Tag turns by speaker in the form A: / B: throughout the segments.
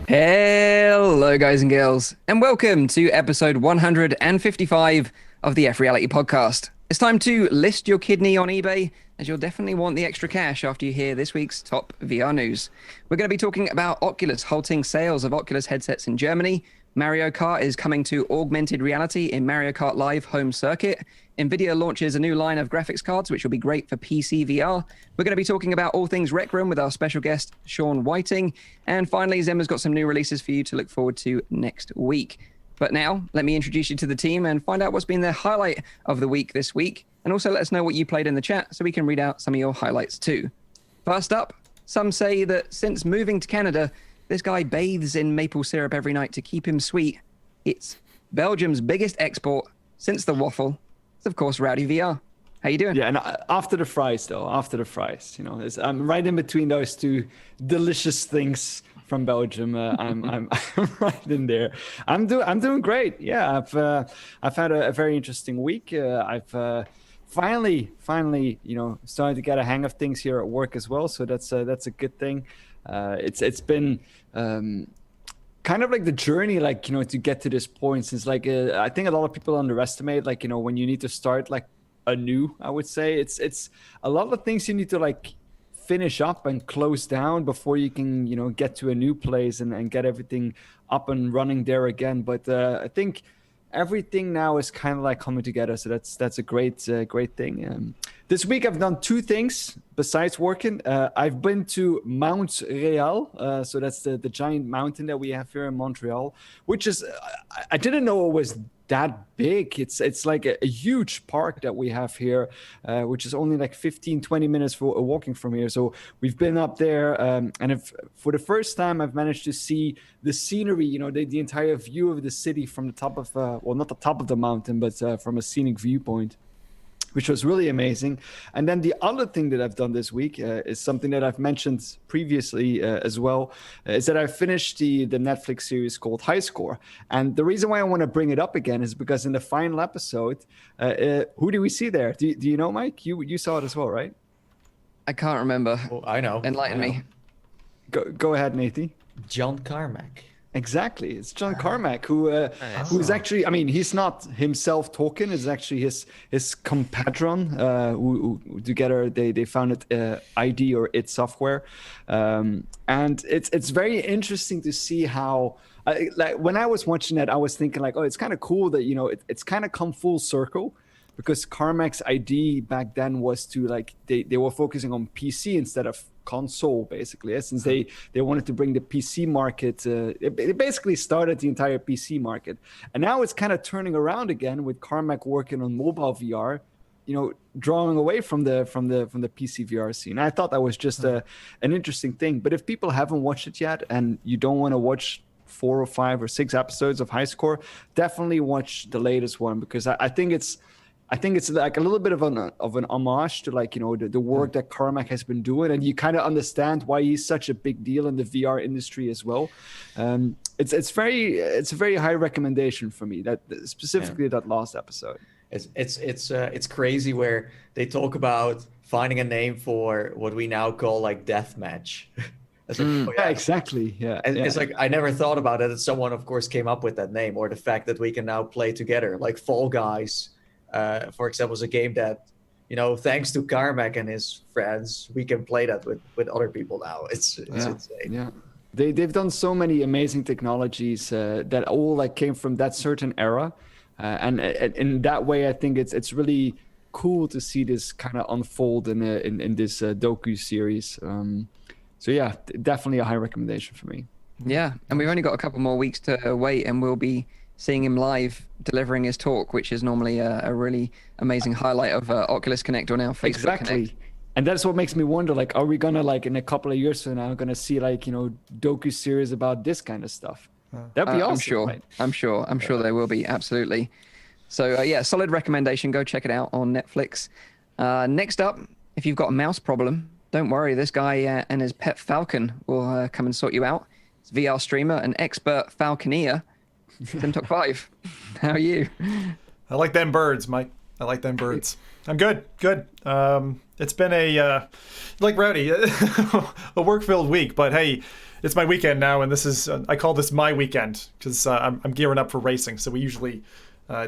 A: Hello, guys and girls, and welcome to episode 155 of the F.Reality Podcast. It's time to list your kidney on eBay, as you'll definitely want the extra cash after you hear this week's top VR news. We're going to be talking about Oculus halting sales of Oculus headsets in Germany. Mario Kart is coming to augmented reality in Mario Kart Live Home Circuit. Nvidia launches a new line of graphics cards, which will be great for PC VR. We're going to be talking about all things Rec Room with our special guest, Shawn Whiting. And finally, Zemma's got some new releases for you to look forward to next week. But now, let me introduce you to the team and find out what's been the highlight of the week this week. And also let us know what you played in the chat so we can read out some of your highlights too. First up, some say that since moving to Canada, this guy bathes in maple syrup every night to keep him sweet. It's Belgium's biggest export since the waffle. It's, of course, Rowdy VR. How you doing?
B: Yeah, and after the fries, I'm right in between those two delicious things from Belgium. I'm right in there. I'm doing great. Yeah, I've had a very interesting week. I've finally, started to get a hang of things here at work as well. So that's a good thing. It's been kind of like the journey, to get to this point. Since I think a lot of people underestimate, when you need to start anew. I would say it's a lot of things you need to finish up and close down before you can get to a new place and get everything up and running there again. But I think everything now is kind of coming together, so that's a great thing. This week I've done two things besides working. I've been to Mount Real, so that's the giant mountain that we have here in Montreal, which is I didn't know it was that big. It's like a huge park that we have here, which is only 15-20 minutes for walking from here. So we've been up there, and for the first time I've managed to see the scenery, the entire view of the city from the top of not the top of the mountain, but from a scenic viewpoint, which was really amazing. And then the other thing that I've done this week is something that I've mentioned previously as well, is that I finished the Netflix series called High Score. And the reason why I want to bring it up again is because in the final episode, who do we see there? Do you know, Mike? You saw it as well, right?
A: I can't remember.
C: Oh, I know.
A: Enlighten me.
B: Go ahead, Nathan.
C: John Carmack.
B: Exactly, it's John Carmack who's actually, he's not himself talking. It's actually his compadron who together they founded ID or id Software, and it's very interesting to see how when I was watching that I was thinking it's kind of cool that it's kind of come full circle, because Carmack's idea back then was to they were focusing on PC instead of console, basically, since they wanted to bring the PC market. It basically started the entire PC market, and now it's kind of turning around again with Carmack working on mobile VR, drawing away from the PC VR scene. I thought that was just an interesting thing. But if people haven't watched it yet and you don't want to watch 4 or 5 or 6 episodes of High Score, definitely watch the latest one, because I think it's a little bit of an homage to the work that Carmack has been doing, and you kind of understand why he's such a big deal in the VR industry as well. It's a very high recommendation for me, that specifically that last episode.
C: It's crazy where they talk about finding a name for what we now call deathmatch.
B: Yeah, exactly. Yeah,
C: and it's I never thought about it. And someone, of course, came up with that name, or the fact that we can now play together, like Fall Guys. For example, is a game that, thanks to Carmack and his friends, we can play that with other people now. It's insane.
B: Yeah, they've done so many amazing technologies that all came from that certain era, and in that way, I think it's really cool to see this kind of unfold in this docu series. So yeah, definitely a high recommendation for me.
A: Yeah, and we've only got a couple more weeks to wait, and we'll be seeing him live delivering his talk, which is normally a really amazing highlight of Oculus Connect, or now Facebook
B: exactly.
A: Connect.
B: And that's what makes me wonder, are we gonna in a couple of years from now gonna see docu series about this kind of stuff? That'd be awesome.
A: I'm sure. Right? I'm sure there will be, absolutely. So yeah, solid recommendation. Go check it out on Netflix. Next up, if you've got a mouse problem, don't worry. This guy and his pet falcon will come and sort you out. It's VR streamer and expert falconeer, Tim Talk 5. How are you?
D: I like them birds, Mike. I like them birds. I'm good. It's been like Rowdy, a work-filled week, but hey, it's my weekend now, and this is, I call this my weekend, because I'm gearing up for racing. So we usually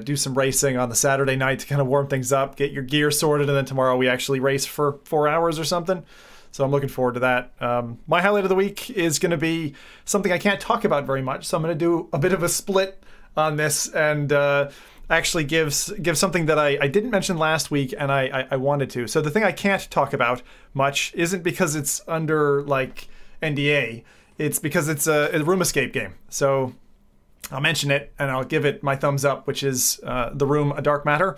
D: do some racing on the Saturday night to kind of warm things up, get your gear sorted, and then tomorrow we actually race for 4 hours or something. So I'm looking forward to that. My highlight of the week is going to be something I can't talk about very much, so I'm going to do a bit of a split on this, and actually give something that I didn't mention last week, and I wanted to. So the thing I can't talk about much isn't because it's under like NDA. It's because it's a room escape game. So I'll mention it and I'll give it my thumbs up, which is The Room: A Dark Matter.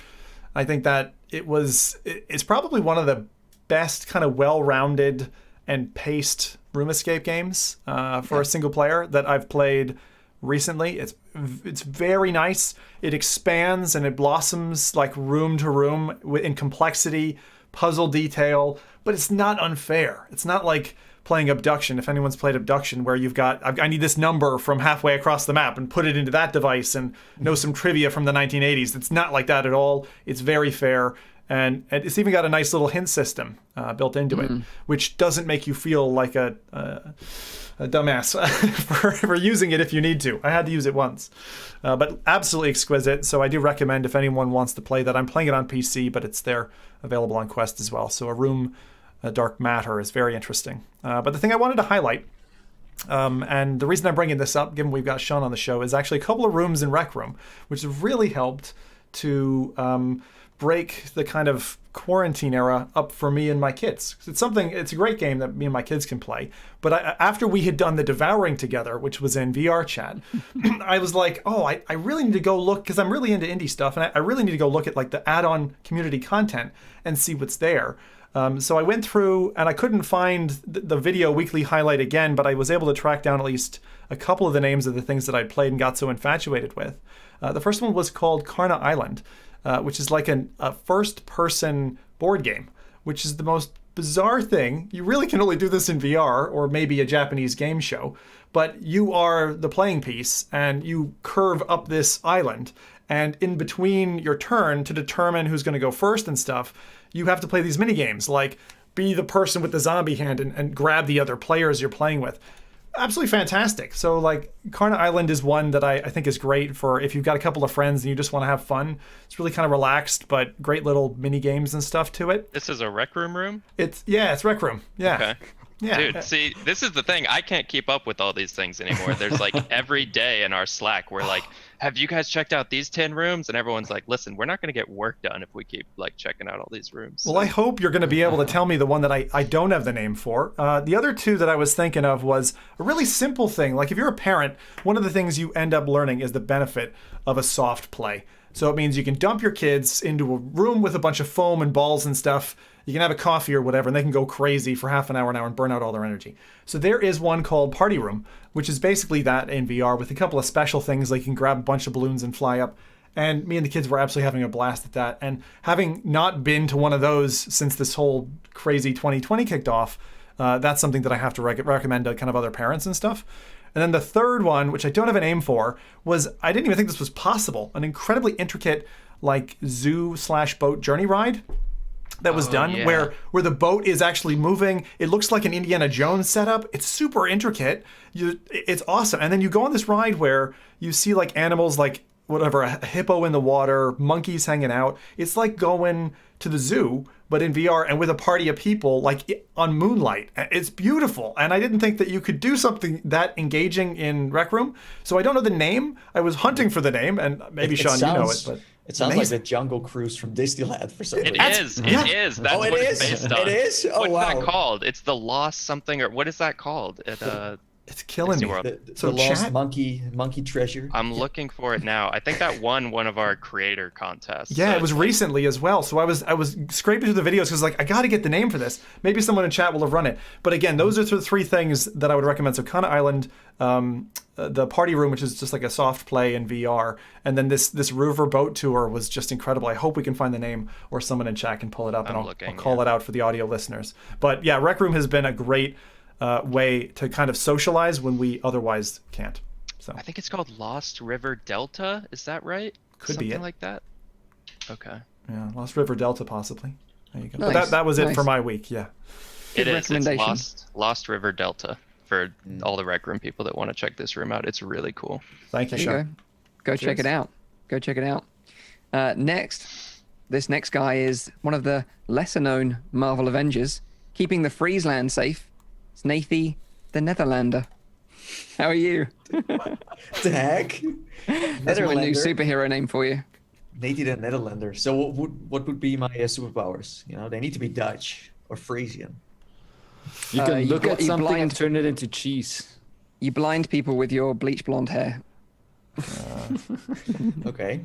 D: I think that it's probably one of the best kind of well-rounded and paced room escape games for a single player that I've played recently. It's very nice. It expands and it blossoms like room to room in complexity, puzzle detail, but it's not unfair. It's not like playing Abduction, if anyone's played Abduction, where you've got, I need this number from halfway across the map and put it into that device and know some trivia from the 1980s. It's not like that at all. It's very fair. And it's even got a nice little hint system built into it, which doesn't make you feel like a dumbass for using it if you need to. I had to use it once. But absolutely exquisite. So I do recommend if anyone wants to play that. I'm playing it on PC, but it's there available on Quest as well. So A Dark Matter is very interesting. But the thing I wanted to highlight, and the reason I'm bringing this up, given we've got Shawn on the show, is actually a couple of rooms in Rec Room, which have really helped to break the kind of quarantine era up for me and my kids. It's a great game that me and my kids can play. But after we had done the Devouring together, which was in VR chat, I was like, I really need to go look, because I'm really into indie stuff, and I really need to go look at like the add-on community content and see what's there. So I went through, and I couldn't find the video weekly highlight again, but I was able to track down at least a couple of the names of the things that I'd played and got so infatuated with. The first one was called Karna Island, which is like a first-person board game, which is the most bizarre thing. You really can only do this in VR or maybe a Japanese game show, but you are the playing piece, and you curve up this island, and in between your turn to determine who's going to go first and stuff, you have to play these mini games, like be the person with the zombie hand and grab the other players you're playing with. Absolutely fantastic. So like Karna Island is one that I think is great for if you've got a couple of friends and you just want to have fun. It's really kind of relaxed, but great little mini games and stuff to it.
E: This is a Rec Room?
D: It's Rec Room. Yeah.
E: Okay.
D: Yeah.
E: Dude, see, this is the thing. I can't keep up with all these things anymore. There's like every day in our Slack, we're like, have you guys checked out these 10 rooms? And everyone's like, listen, we're not going to get work done if we keep like checking out all these rooms.
D: Well, I hope you're going to be able to tell me the one that I don't have the name for. The other two that I was thinking of was a really simple thing. Like if you're a parent, one of the things you end up learning is the benefit of a soft play. So it means you can dump your kids into a room with a bunch of foam and balls and stuff. You can have a coffee or whatever, and they can go crazy for half an hour and burn out all their energy. So there is one called Party Room, which is basically that in VR with a couple of special things, like you can grab a bunch of balloons and fly up. And me and the kids were absolutely having a blast at that. And having not been to one of those since this whole crazy 2020 kicked off, that's something that I have to recommend to kind of other parents and stuff. And then the third one, which I don't have a name for, was, I didn't even think this was possible, an incredibly intricate like zoo/boat journey ride that was done,
E: yeah.
D: where the boat is actually moving. It looks like an Indiana Jones setup. It's super intricate. It's awesome. And then you go on this ride where you see like animals, like whatever, a hippo in the water, monkeys hanging out. It's like going to the zoo, but in VR and with a party of people, like on moonlight. It's beautiful. And I didn't think that you could do something that engaging in Rec Room. So I don't know the name. I was hunting for the name, and maybe Shawn, you know it, but
C: it sounds like the Jungle Cruise from Disneyland for some reason.
E: It is. That's what it's based on.
C: It is? Oh,
E: What's
C: wow.
E: that called? It's the Lost something, or what is that called?
D: It's killing me.
C: The lost monkey treasure.
E: I'm looking for it now. I think that won one of our creator contests.
D: Yeah,
E: so
D: it was recently as well. So I was scraping through the videos because like I got to get the name for this. Maybe someone in chat will have run it. But again, those are the three things that I would recommend. So Karna Island, the Party Room, which is just like a soft play in VR, and then this river boat tour was just incredible. I hope we can find the name or someone in chat can pull it up, and I'll call it out for the audio listeners. But yeah, Rec Room has been a great way to kind of socialize when we otherwise can't. So
E: I think it's called Lost River Delta. Is that right?
D: Could be it.
E: Something like that. Okay.
D: Yeah, Lost River Delta possibly. There you go.
A: Nice,
D: But that was it
A: nice.
D: for my week. Yeah.
E: It is. It's
A: recommendation.
E: Lost River Delta for all the Rec Room people that want to check this room out. It's really cool.
D: Thank you,
A: There you
D: Shawn.
A: go. Go check it out. Go check it out. This next guy is one of the lesser-known Marvel Avengers, keeping the Friesland safe. It's Nathy the Netherlander. How are you?
C: The heck?
A: That's my new superhero name for you.
C: Natty the Netherlander. So what would be my superpowers? You know, they need to be Dutch or Frisian.
B: You can
A: you
B: look
A: got-
B: at
A: you
B: something and
A: blind-
B: turn it into cheese.
A: You blind people with your bleach blonde hair.
C: Okay,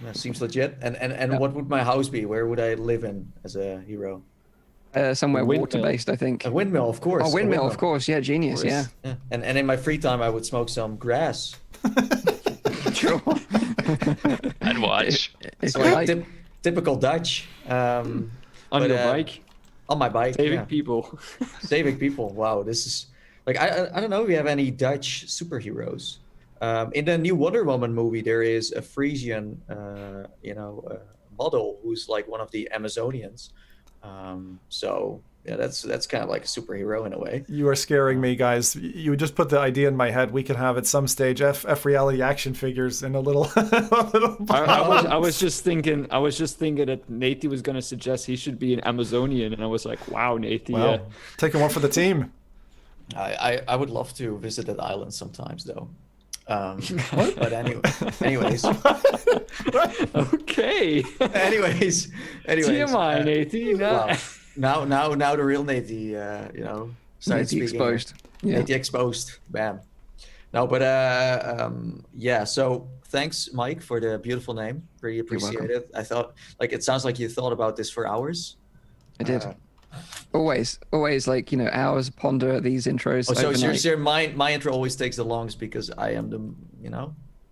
C: that seems legit. And what would my house be? Where would I live in as a hero?
A: Somewhere
B: windmill.
A: water-based, I think.
C: A windmill, of course.
A: Oh,
C: a
A: windmill, of course. Yeah, genius. Yeah.
C: Yeah. And in my free time, I would smoke some grass.
A: Sure.
E: I'd watch.
A: If
C: So
A: you like.
C: typical Dutch.
B: On
C: But,
B: your bike,
C: On my bike.
B: saving
C: yeah.
B: people.
C: Saving people. Wow, this is like I don't know if we have any Dutch superheroes. In the new Wonder Woman movie, there is a Frisian, model who's like one of the Amazonians. So yeah, that's kind of like a superhero in a way.
D: You are scaring me, guys. You just put the idea in my head. We could have at some stage F.Reality action figures in a little.
B: I was just thinking that Nathy was gonna suggest he should be an Amazonian, and I was like, wow, Nathy.
D: Wow. Taking one for the team.
C: I would love to visit that island sometimes though. But anyways,
B: Okay.
C: anyways.
B: TMI, Nathy.
C: Wow. Now the real Nathy, started
A: Nathy
C: speaking.
A: exposed. Yeah.
C: Nathy exposed. Bam. No, but yeah. So thanks, Mike, for the beautiful name. Really appreciate
A: welcome.
C: it. I thought it sounds like you thought about this for hours.
A: I did. Always, like, hours ponder these intros.
C: Oh, so
A: overnight.
C: my intro always takes the longest because I am the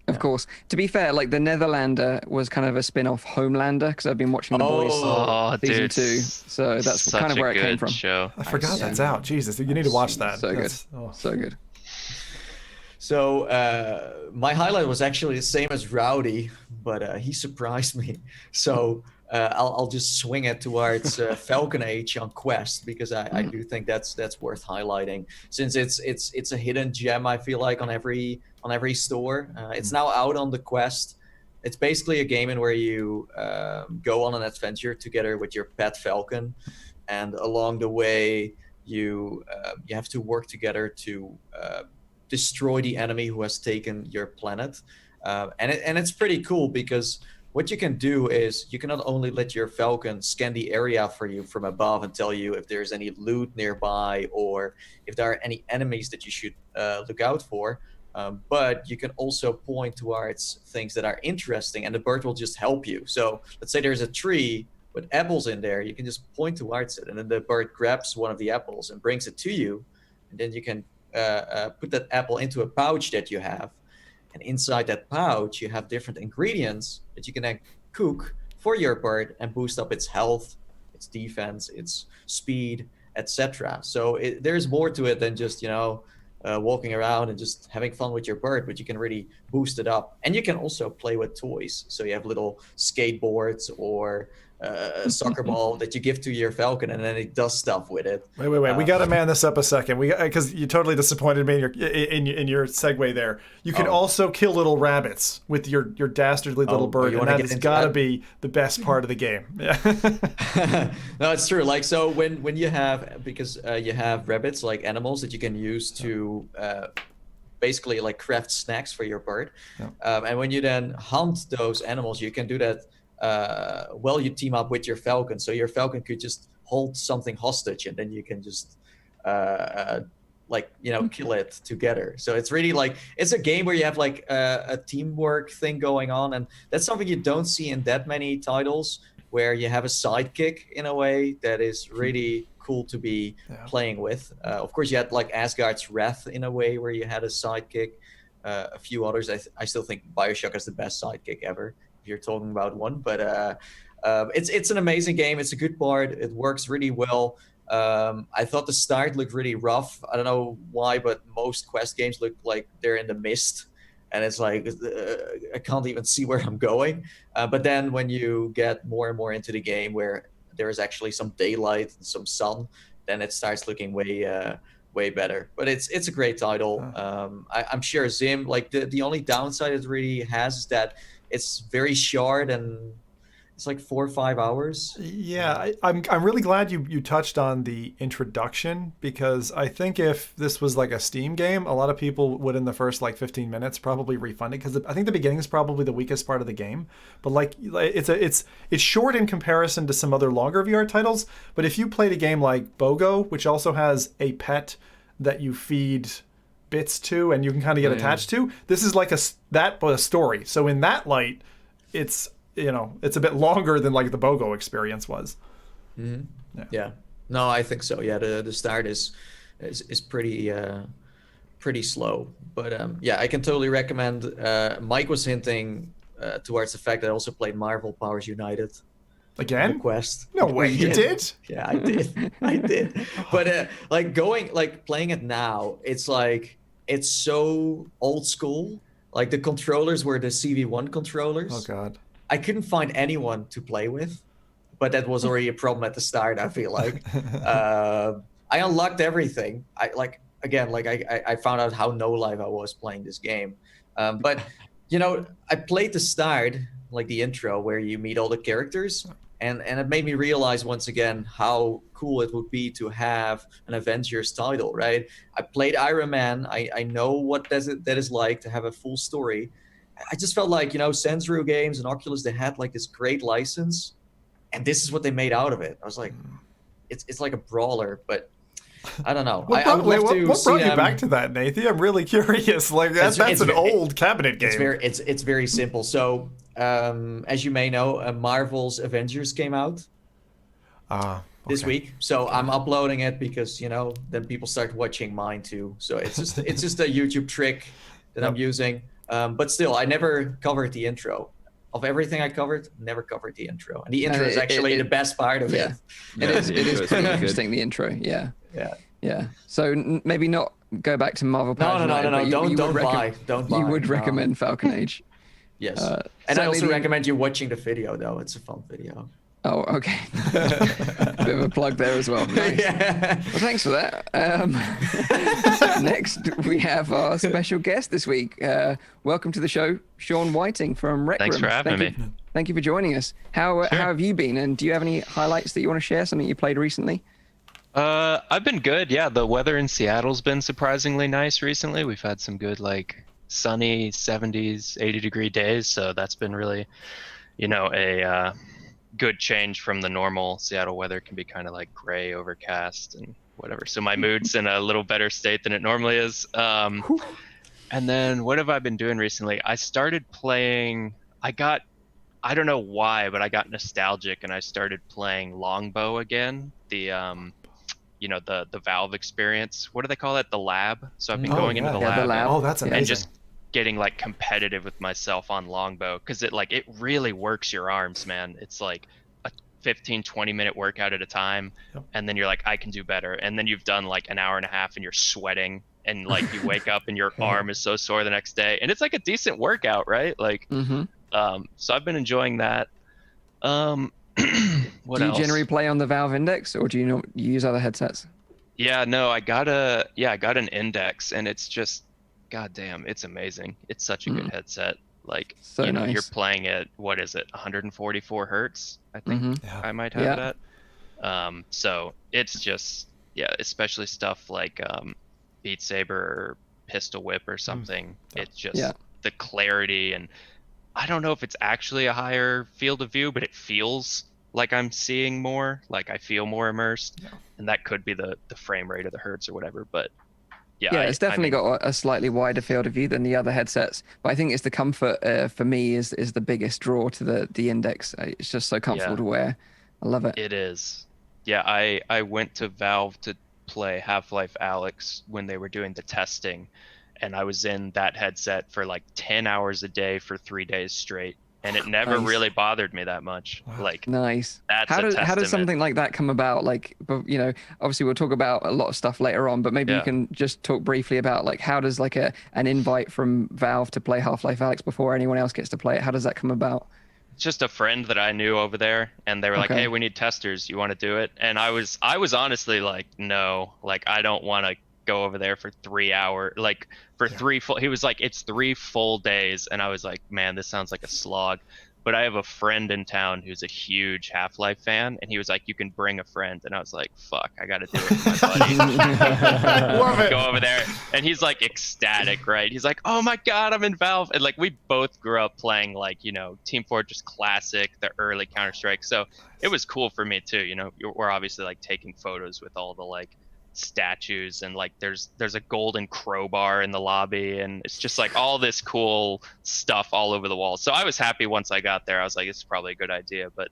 A: Of course. To be fair, like the Netherlander was kind of a spin-off Homelander because I've been watching The Boys
E: Oh,
A: season
E: dude.
A: 2. So that's
E: Such
A: kind of
E: a
A: where it came
E: good
A: from.
E: show.
D: I forgot
C: see.
D: that's out. Jesus, you need to watch that.
A: So good.
D: That's- oh.
A: So good.
C: So my highlight was actually the same as Rowdy, but he surprised me. So I'll just swing it towards Falcon Age on Quest because I do think that's worth highlighting since it's a hidden gem. I feel like on every store. It's now out on the Quest. It's basically a game in where you go on an adventure together with your pet Falcon, and along the way you have to work together to destroy the enemy who has taken your planet, and it's pretty cool because what you can do is you can not only let your Falcon scan the area for you from above and tell you if there's any loot nearby or if there are any enemies that you should look out for, but you can also point towards things that are interesting and the bird will just help you. So let's say there's a tree with apples in there, you can just point towards it and then the bird grabs one of the apples and brings it to you, and then you can put that apple into a pouch that you have, and inside that pouch you have different ingredients that you can then cook for your bird and boost up its health, its defense, its speed, etc. So there's more to it than just walking around and just having fun with your bird, but you can really boost it up. And you can also play with toys, so you have little skateboards or a soccer ball that you give to your Falcon, and then it does stuff with it.
D: Wait. We got to man this up a second. Because you totally disappointed me in your segue there. You can also kill little rabbits with your dastardly little bird, and that has got to be the best part of the game. Yeah.
C: No, it's true. Like, so when you have, because you have rabbits, like animals that you can use to basically like craft snacks for your bird, and when you then hunt those animals, you can do that while you team up with your Falcon. So your Falcon could just hold something hostage, and then you can just kill it together. So it's really like, it's a game where you have like a teamwork thing going on, and that's something you don't see in that many titles, where you have a sidekick in a way that is really cool to be playing with. Of course, you had like Asgard's Wrath in a way where you had a sidekick. A few others. I still think BioShock is the best sidekick ever, if you're talking about one. But it's an amazing game. It's a good part. It works really well. I thought the start looked really rough. I don't know why, but most Quest games look like they're in the mist. and it's like I can't even see where I'm going. But then when you get more and more into the game, where there is actually some daylight and some sun, then it starts looking way better. But it's a great title. I'm sure Zim, like the only downside it really has is that it's very short, and it's like 4 or 5 hours.
D: Yeah, I'm really glad you touched on the introduction, because I think if this was like a Steam game, a lot of people would in the first like 15 minutes probably refund it, because I think the beginning is probably the weakest part of the game. But like it's short in comparison to some other longer VR titles. But if you played a game like BOGO, which also has a pet that you feed bits to and you can kind of get attached to, this is like a story. So in that light, it's a bit longer than like the BOGO experience was.
C: Mm-hmm. Yeah. No, I think so. Yeah, the start is pretty slow, but I can totally recommend. Mike was hinting towards the fact that I also played Marvel Powers United.
D: Again?
C: Quest.
D: No way, you did?
C: Yeah, I did. I did. But playing it now, it's like it's so old school. Like the controllers were the CV1 controllers.
D: Oh God.
C: I couldn't find anyone to play with, but that was already a problem at the start, I feel like. I unlocked everything. I found out how no life I was playing this game. But I played the start, like the intro where you meet all the characters, and it made me realize once again how cool it would be to have an Avengers title, right? I played Iron Man. I know what that is like to have a full story. I just felt like, Sensru Games and Oculus, they had like this great license, and this is what they made out of it. I was like, it's like a brawler, but I don't know.
D: What brought you back to that, Nathan? I'm really curious. Like that's an old cabinet game.
C: It's very simple. So as you may know, Marvel's Avengers came out this week. So I'm uploading it because then people start watching mine too. So it's just a YouTube trick that I'm using. But still, I never covered the intro. Of everything I covered, never covered the intro. And the intro is actually the best part of it.
A: It is pretty interesting, the intro. Yeah. So maybe not go back to Marvel Powers.
C: No. Don't buy.
A: You would recommend Falcon Age.
C: Yes. And I also recommend you watching the video, though. It's a fun video.
A: Oh, okay. Bit of a plug there as well. Nice. Yeah. Well, thanks for that. Next, we have our special guest this week. Welcome to the show, Shawn Whiting from Rec
E: Thanks
A: Room.
E: for having me.
A: Thank you for joining us. How have you been? And do you have any highlights that you want to share? Something you played recently?
E: I've been good. Yeah, the weather in Seattle's been surprisingly nice recently. We've had some good, sunny 70s, 80-degree days. So that's been really, a good change from the normal Seattle weather. Can be kind of like gray, overcast, and whatever. So my mood's in a little better state than it normally is. And then what have I been doing recently? I started playing. I don't know why, but I got nostalgic and I started playing Longbow again. The Valve experience. What do they call it? The lab. So I've been going into the lab.
D: Oh, that's amazing.
E: And just getting competitive with myself on Longbow, because it really works your arms, man. It's like a 15-20 minute workout at a time. Yep. And then you're like, I can do better. And then you've done an hour and a half and you're sweating, and you wake up and your arm is so sore the next day, and it's like a decent workout, right? So I've been enjoying that. What
A: do you
E: else?
A: generally play on the Valve Index, or do you use other headsets?
E: Yeah, no, I got an Index, and it's just, goddamn, it's amazing. It's such a good headset.
A: Nice.
E: You're playing at, what is it, 144 hertz? I think I might have that. So it's just, especially stuff like Beat Saber or Pistol Whip or something. It's just the clarity, and I don't know if it's actually a higher field of view, but it feels like I'm seeing more, I feel more immersed, and that could be the frame rate of the hertz or whatever. But it's definitely got a slightly wider field of view than the other headsets. But I think it's the comfort for me is the biggest draw to the Index. It's just so comfortable to wear. I love it. It is. Yeah, I went to Valve to play Half-Life Alyx when they were doing the testing, and I was in that headset for 10 hours a day for 3 days straight. and it never
A: Nice.
E: really bothered me that much. Like,
A: Nice.
E: that's
A: How
E: a
A: does
E: testament.
A: something like that come about? Like, you know, obviously we'll talk about a lot of stuff later on, but maybe you
E: Yeah.
A: can just talk briefly about like how does like an invite from Valve to play Half-Life Alyx before anyone else gets to play it? How does that come about?
E: It's just a friend that I knew over there, and they were like,
A: Okay.
E: "Hey, we need testers. You want to do it?" And I was honestly like, "No, like I don't want to go over there for 3 hours, like for 3 full." He was like, "It's 3 full days," and I was like, "Man, this sounds like a slog." But I have a friend in town who's a huge Half-Life fan, and he was like, "You can bring a friend," and I was like, "Fuck, I got to do it with my buddy."
D: Love it.
E: Go over there, and he's like ecstatic, right? He's like, "Oh my god, I'm in Valve!" And like we both grew up playing like, you know, Team Fortress Classic, the early Counter-Strike, so it was cool for me too. You know, we're obviously like taking photos with all the like statues, and like there's a golden crowbar in the lobby, and it's just like all this cool stuff all over the wall. So I was happy once I got there. I was like, it's probably a good idea. But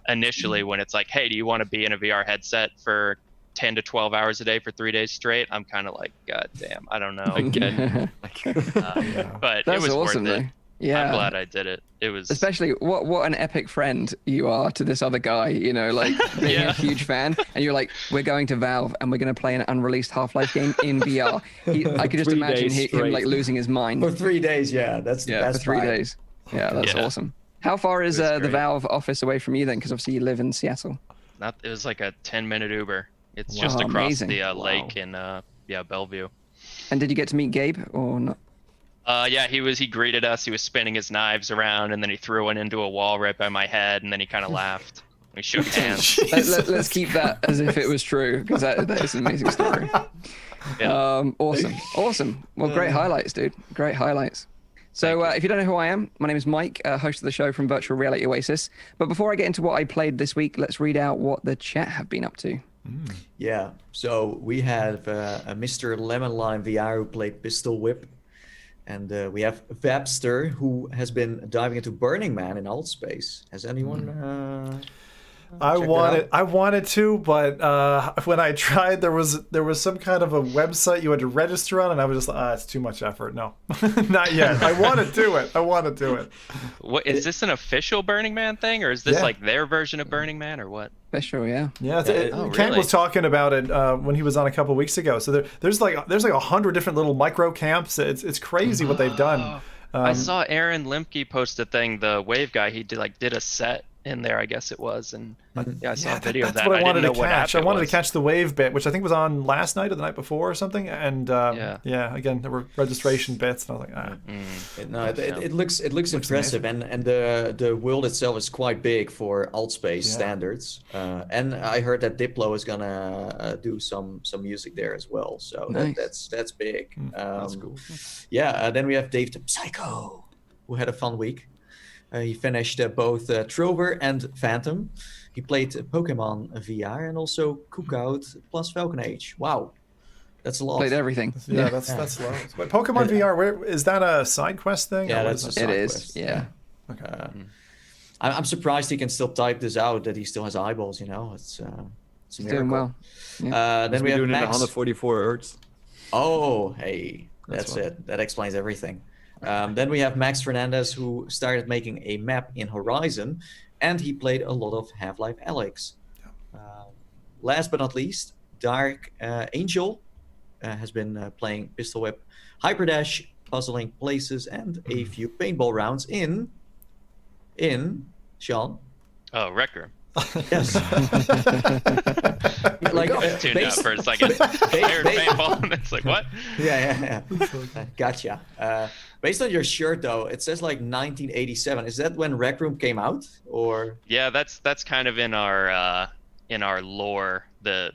E: initially when it's like, hey, do you want to be in a VR headset for 10 to 12 hours a day for 3 days straight, I'm kind of like, god damn, I don't know.
B: Again.
E: But
A: That's
E: it was
A: awesome,
E: worth it.
A: though. Yeah.
E: I'm glad I did it. It was
A: Especially what an epic friend you are to this other guy, you know, like being
E: Yeah.
A: a huge fan, and you're like, we're going to Valve and we're going to play an unreleased Half-Life game in VR. I could just
B: 3
A: imagine
B: days
A: him like
B: straight.
A: losing his mind.
C: For 3 days, yeah, that's the
A: Yeah,
C: best
A: for 3
C: vibe.
A: days. Yeah, that's
E: Yeah.
A: awesome. How far is
E: It was
A: the
E: great.
A: Valve office away from you then? Because obviously you live in Seattle.
E: it was like a 10-minute Uber. It's just
A: Wow,
E: across
A: amazing.
E: the
B: Wow.
E: lake in Bellevue.
A: And did you get to meet Gabe or not?
E: Yeah, he greeted us. He was spinning his knives around, and then he threw one into a wall right by my head, and then he kind of laughed. We shook hands.
A: Let's keep that as if it was true, because that is an amazing story.
E: Yeah.
A: Awesome. Well, great highlights, dude. Great highlights. So if you don't know who I am, my name is Mike, host of the show from Virtual Reality Oasis. But before I get into what I played this week, let's read out what the chat have been up to.
C: Yeah, so we have a Mr. Lemon Lime VR who played Pistol Whip. And we have Vapster, who has been diving into Burning Man in alt space. Has anyone checked it out?
D: I wanted to, but when I tried, there was some kind of a website you had to register on, and I was just like, it's too much effort. No, not yet. I want to do it.
E: What is this an official Burning Man thing, or is this
D: Yeah.
E: like their version of Burning Man, or what?
A: Special, yeah.
D: Yeah,
E: Oh,
D: Kent
E: really?
D: was talking about it when he was on a couple weeks ago. So there's like 100 different little micro camps. It's crazy what they've done.
E: I saw Aaron Limke post a thing. The Wave guy, he did a set in there, I guess it was, and yeah, I saw a video of
D: that's
E: that.
D: what I wanted
E: didn't
D: to
E: know what
D: catch.
E: app
D: I wanted
E: it
D: to catch the wave bit, which I think was on last night or the night before or something. And again, there were registration bits, and I was like,
C: It looks impressive, and the world itself is quite big for alt space standards. And I heard that Diplo is gonna do some music there as well. So
A: Nice.
C: that's big.
D: that's cool.
C: Yeah. Then we have Dave the Psycho, who had a fun week. He finished both Trover and Phantom. He played Pokemon VR and also Cookout plus Falcon Age. Wow, that's a lot.
A: Played everything.
D: Yeah, that's low. But Pokemon VR, where is that a side quest thing?
C: Yeah,
D: or what
C: that's
D: is
C: a
D: it?
A: It
C: side
A: is,
C: quest.
A: yeah.
C: I'm surprised he can still type this out. That he still has eyeballs. You know, it's a
A: He's
C: miracle.
A: doing well.
C: Then we
B: We're
C: have
B: doing it at
C: Max.
B: 144 hertz.
C: Oh, hey,
B: That's
C: that's it. That explains everything. Then we have Max Fernandez, who started making a map in Horizon, and he played a lot of Half-Life Alyx. Last but not least, Dark Angel has been playing Pistol Whip, Hyperdash, puzzling places, and a few paintball rounds in Shawn.
E: Oh, Rec Room.
C: Yes.
E: Like tuned out for a second. I heard paintball, and it's like, what?
C: Yeah. Gotcha. Based on your shirt, though, it says like 1987. Is that when Rec Room came out, or?
E: Yeah, that's kind of in our lore. The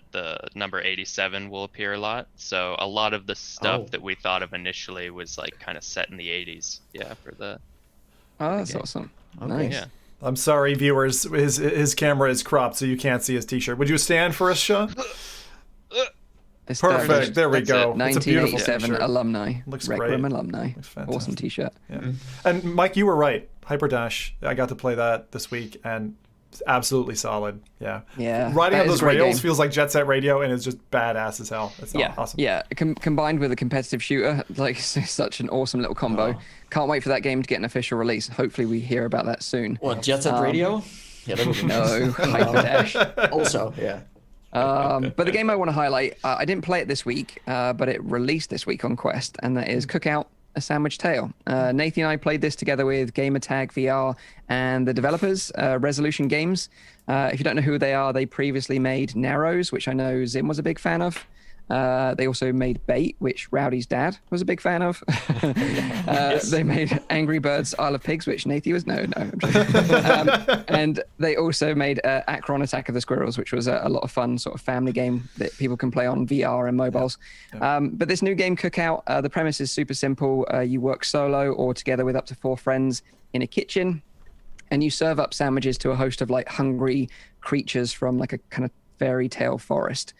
E: number 87 will appear a lot. So a lot of the stuff that we thought of initially was like kind of set in the 80s. Yeah, for the.
A: Oh, that's
C: Okay.
A: awesome.
C: Okay.
A: Nice.
E: Yeah.
D: I'm sorry, viewers. His camera is cropped, so you can't see his T-shirt. Would you stand for us, Sean? Perfect. There we
E: That's
D: go.
E: it.
D: It's a beautiful
A: 1987
D: T-shirt.
A: alumni.
D: Looks
A: Rec
D: great.
A: Room alumni.
D: Looks fantastic.
A: Awesome T-shirt.
D: Yeah. And Mike, you were right. Hyperdash. I got to play that this week, and absolutely solid. Yeah.
A: Yeah,
D: Riding
A: that
D: on
A: is a
D: those
A: great
D: rails
A: game.
D: feels like Jet Set Radio, and it's just badass as hell. It's awesome.
A: Yeah. Combined with a competitive shooter, like it's such an awesome little combo. Can't wait for that game to get an official release. Hopefully, we hear about that soon.
C: What, Jet Set Radio? Yeah, that would be
A: No, Hyper Dash.
C: Also, yeah.
A: But the game I want to highlight, I didn't play it this week, but it released this week on Quest, and that is Cookout: A Sandwich Tale. Nathan and I played this together with Gamertag VR and the developers, Resolution Games. If you don't know who they are, they previously made Narrows, which I know Zim was a big fan of. They also made Bait, which Rowdy's dad was a big fan of. They made Angry Birds Isle of Pigs, which Nathan was I'm joking. And they also made Akron Attack of the Squirrels, which was a lot of fun sort of family game that people can play on VR and mobiles. But this new game, Cookout, the premise is super simple. You work solo or together with up to 4 friends in a kitchen, and you serve up sandwiches to a host of like hungry creatures from like a kind of fairy tale forest.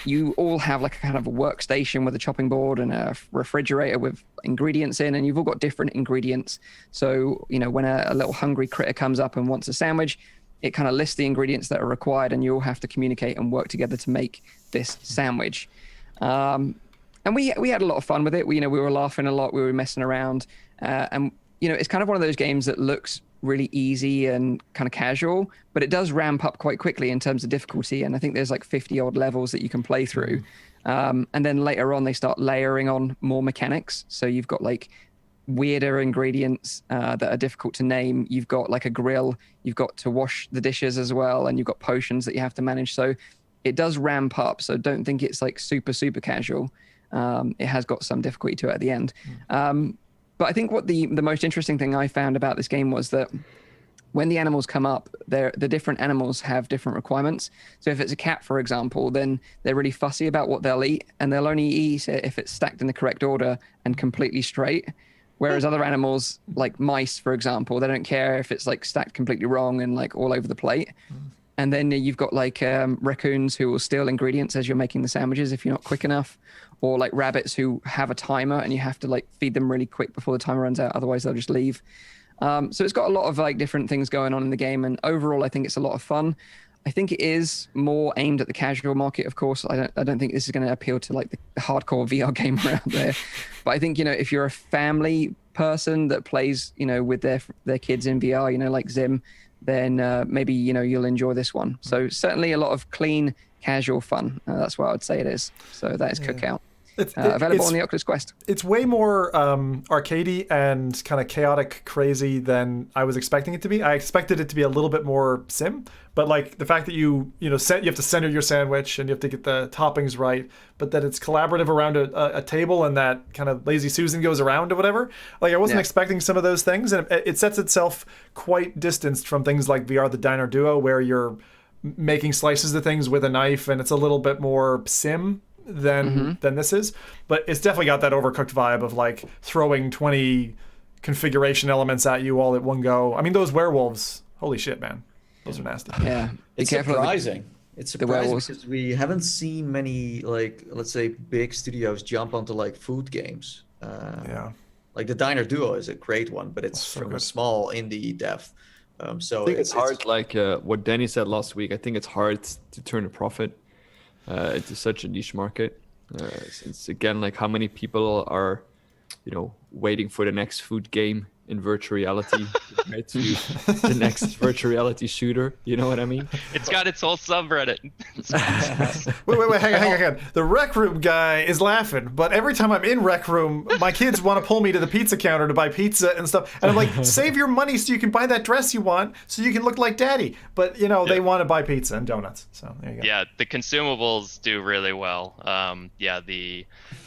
A: You all have like a kind of a workstation with a chopping board and a refrigerator with ingredients in, and you've all got different ingredients. So, you know, when a little hungry critter comes up and wants a sandwich, it kind of lists the ingredients that are required, and you all have to communicate and work together to make this sandwich. And we had a lot of fun with it. We were laughing a lot. We were messing around. And, you know, it's kind of one of those games that looks really easy and kind of casual, but it does ramp up quite quickly in terms of difficulty. And I think there's like 50 odd levels that you can play through. And then later on, they start layering on more mechanics. So you've got like weirder ingredients that are difficult to name. You've got like a grill. You've got to wash the dishes as well. And you've got potions that you have to manage. So it does ramp up. So don't think it's like super, super casual. It has got some difficulty to it at the end. But I think what the most interesting thing I found about this game was that when the animals come up, the different animals have different requirements. So if it's a cat, for example, then they're really fussy about what they'll eat, and they'll only eat it if it's stacked in the correct order and completely straight. Whereas other animals, like mice, for example, they don't care if it's like stacked completely wrong and like all over the plate. And then you've got like raccoons who will steal ingredients as you're making the sandwiches if you're not quick enough, or like rabbits who have a timer and you have to like feed them really quick before the timer runs out, otherwise they'll just leave. So it's got a lot of like different things going on in the game, and overall I think it's a lot of fun. I think it is more aimed at the casual market, of course. I don't think this is going to appeal to like the hardcore VR gamer out there. But I think, you know, if you're a family person that plays, you know, with their kids in VR, you know, like Zim, then maybe, you know, you'll enjoy this one. So certainly a lot of clean, casual fun. That's what I would say it is. So that is Cookout. Available on the Oculus Quest.
D: It's way more arcadey and kind of chaotic, crazy than I was expecting it to be. I expected it to be a little bit more sim, but like the fact that you have to center your sandwich and you have to get the toppings right, but that it's collaborative around a table and that kind of lazy Susan goes around or whatever. Like I wasn't expecting some of those things, and it sets itself quite distanced from things like VR the Diner Duo, where you're making slices of things with a knife, and it's a little bit more sim than this is. But it's definitely got that Overcooked vibe of like throwing 20 configuration elements at you all at one go. I mean, those werewolves, holy shit, man. Those are nasty.
A: Yeah.
C: It's surprising. It's surprising because we haven't seen many, like, let's say, big studios jump onto like food games. Like the Diner Duo is a great one, but it's from a small indie dev. So
F: I think it's hard, like what Danny said last week. I think it's hard to turn a profit into such a niche market. Since again, like how many people are, you know, waiting for the next food game in virtual reality compared to the next virtual reality shooter. You know what I mean?
E: It's got its whole subreddit.
D: Wait, hang on. The Rec Room guy is laughing, but every time I'm in Rec Room, my kids want to pull me to the pizza counter to buy pizza and stuff. And I'm like, save your money so you can buy that dress you want so you can look like daddy. But, you know, they want to buy pizza and donuts. So there you go.
E: Yeah, the consumables do really well.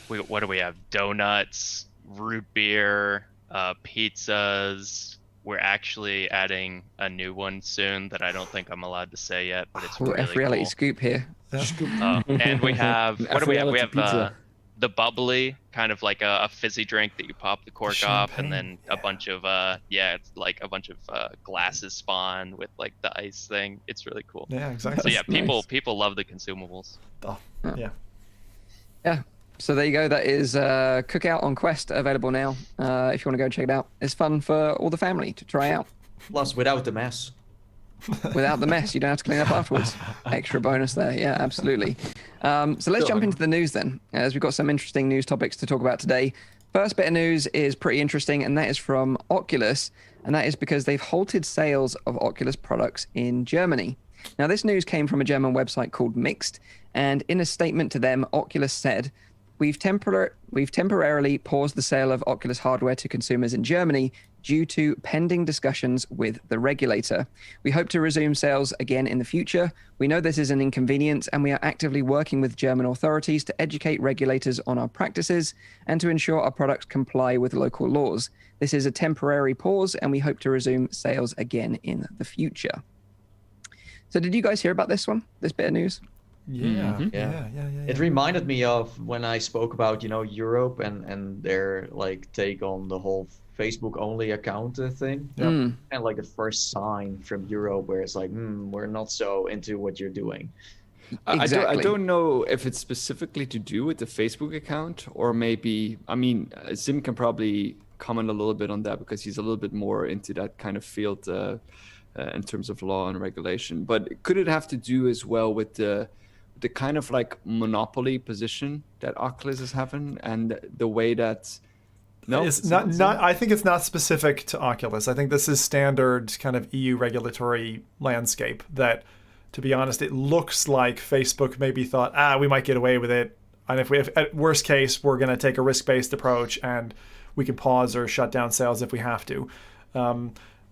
E: What do we have? Donuts, root beer, pizzas. We're actually adding a new one soon that I don't think I'm allowed to say yet, but it's really
A: F.Reality
E: cool.
A: Scoop here.
E: And we have, what do we have? We have
F: pizza.
E: The bubbly, kind of like a fizzy drink that you pop the cork off, and then a bunch of it's like a bunch of glasses spawn with like the ice thing. It's really cool.
D: Yeah, exactly.
E: So yeah, people love the consumables.
A: Yeah. So there you go. That is Cookout on Quest, available now. If you want to go check it out, it's fun for all the family to try out.
C: Plus, without the mess.
A: without the mess. You don't have to clean up afterwards. Extra bonus there. Yeah, absolutely. So let's jump into the news then, as we've got some interesting news topics to talk about today. First bit of news is pretty interesting, and that is from Oculus, and that is because they've halted sales of Oculus products in Germany. Now, this news came from a German website called Mixed, and in a statement to them, Oculus said, We've temporarily paused the sale of Oculus hardware to consumers in Germany due to pending discussions with the regulator. We hope to resume sales again in the future. We know this is an inconvenience, and we are actively working with German authorities to educate regulators on our practices and to ensure our products comply with local laws. This is a temporary pause, and we hope to resume sales again in the future. So did you guys hear about this one, this bit of news?
D: Yeah.
C: It reminded me of when I spoke about, Europe and their like take on the whole Facebook only account thing. And like the first sign from Europe where it's like, we're not so into what you're doing.
A: Exactly.
F: I don't know if it's specifically to do with the Facebook account, or maybe, Zim can probably comment a little bit on that because he's a little bit more into that kind of field in terms of law and regulation. But could it have to do as well with the kind of like monopoly position that Oculus is having, and the way that
D: it's not I think it's not specific to Oculus. I think this is standard kind of EU regulatory landscape that, to be honest, it looks like Facebook maybe thought, we might get away with it, and if at worst case we're going to take a risk-based approach and we can pause or shut down sales if we have to.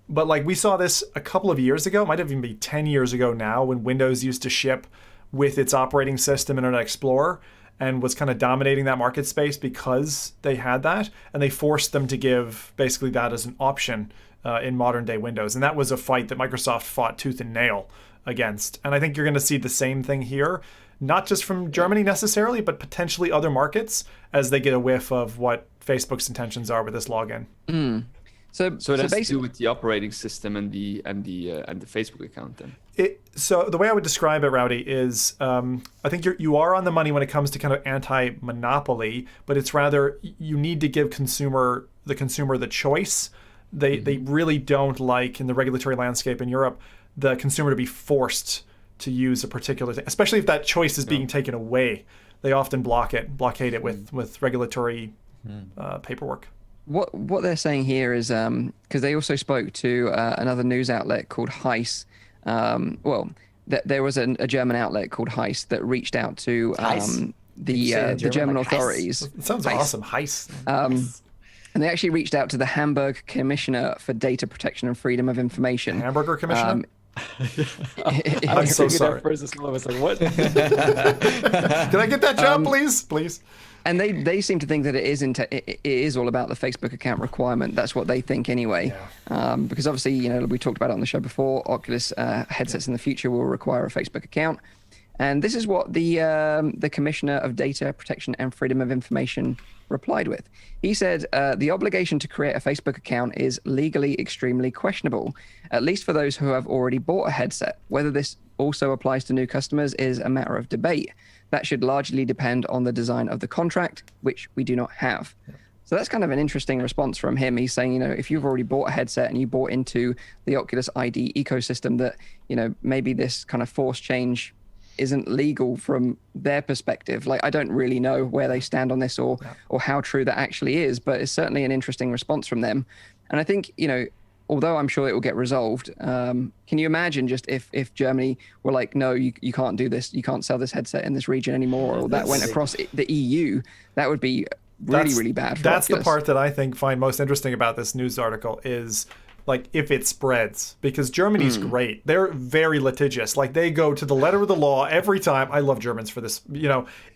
D: But like we saw this a couple of years ago, might even be 10 years ago now, when Windows used to ship with its operating system, Internet Explorer, and was kind of dominating that market space because they had that, and they forced them to give basically that as an option in modern day Windows. And that was a fight that Microsoft fought tooth and nail against. And I think you're going to see the same thing here, not just from Germany necessarily, but potentially other markets as they get a whiff of what Facebook's intentions are with this login.
F: So it has to do with the operating system and the Facebook account then.
D: So the way I would describe it, Rowdy, is I think you are on the money when it comes to kind of anti-monopoly, but it's rather you need to give the consumer the choice. They really don't like, in the regulatory landscape in Europe, the consumer to be forced to use a particular thing, especially if that choice is being taken away. They often blockade it with regulatory paperwork.
A: What they're saying here is because they also spoke to another news outlet called Heiss. There was a German outlet called Heiss that reached out to the German authorities.
D: It sounds awesome, Heiss.
A: And they actually reached out to the Hamburg Commissioner for Data Protection and Freedom of Information.
D: Hamburger Commissioner?
B: I'm
D: so sorry.
B: I was like, what?
D: Can I get that job, please?
A: And they seem to think that it is all about the Facebook account requirement. That's what they think anyway. Yeah. Because obviously, we talked about it on the show before, Oculus headsets in the future will require a Facebook account. And this is what the Commissioner of Data Protection and Freedom of Information replied with. He said, the obligation to create a Facebook account is legally extremely questionable, at least for those who have already bought a headset. Whether this also applies to new customers is a matter of debate. That should largely depend on the design of the contract, which we do not have. Yeah. So that's kind of an interesting response from him. He's saying, if you've already bought a headset and you bought into the Oculus ID ecosystem, that, maybe this kind of forced change isn't legal from their perspective. Like, I don't really know where they stand on this or how true that actually is, but it's certainly an interesting response from them. And I think, although I'm sure it will get resolved, can you imagine just if Germany were like, no, you can't do this, you can't sell this headset in this region anymore, or that went across the EU, that would be really bad for
D: That's
A: Oculus.
D: The part that I find most interesting about this news article is, like, if it spreads, because Germany's great. They're very litigious. Like, they go to the letter of the law every time. I love Germans for this,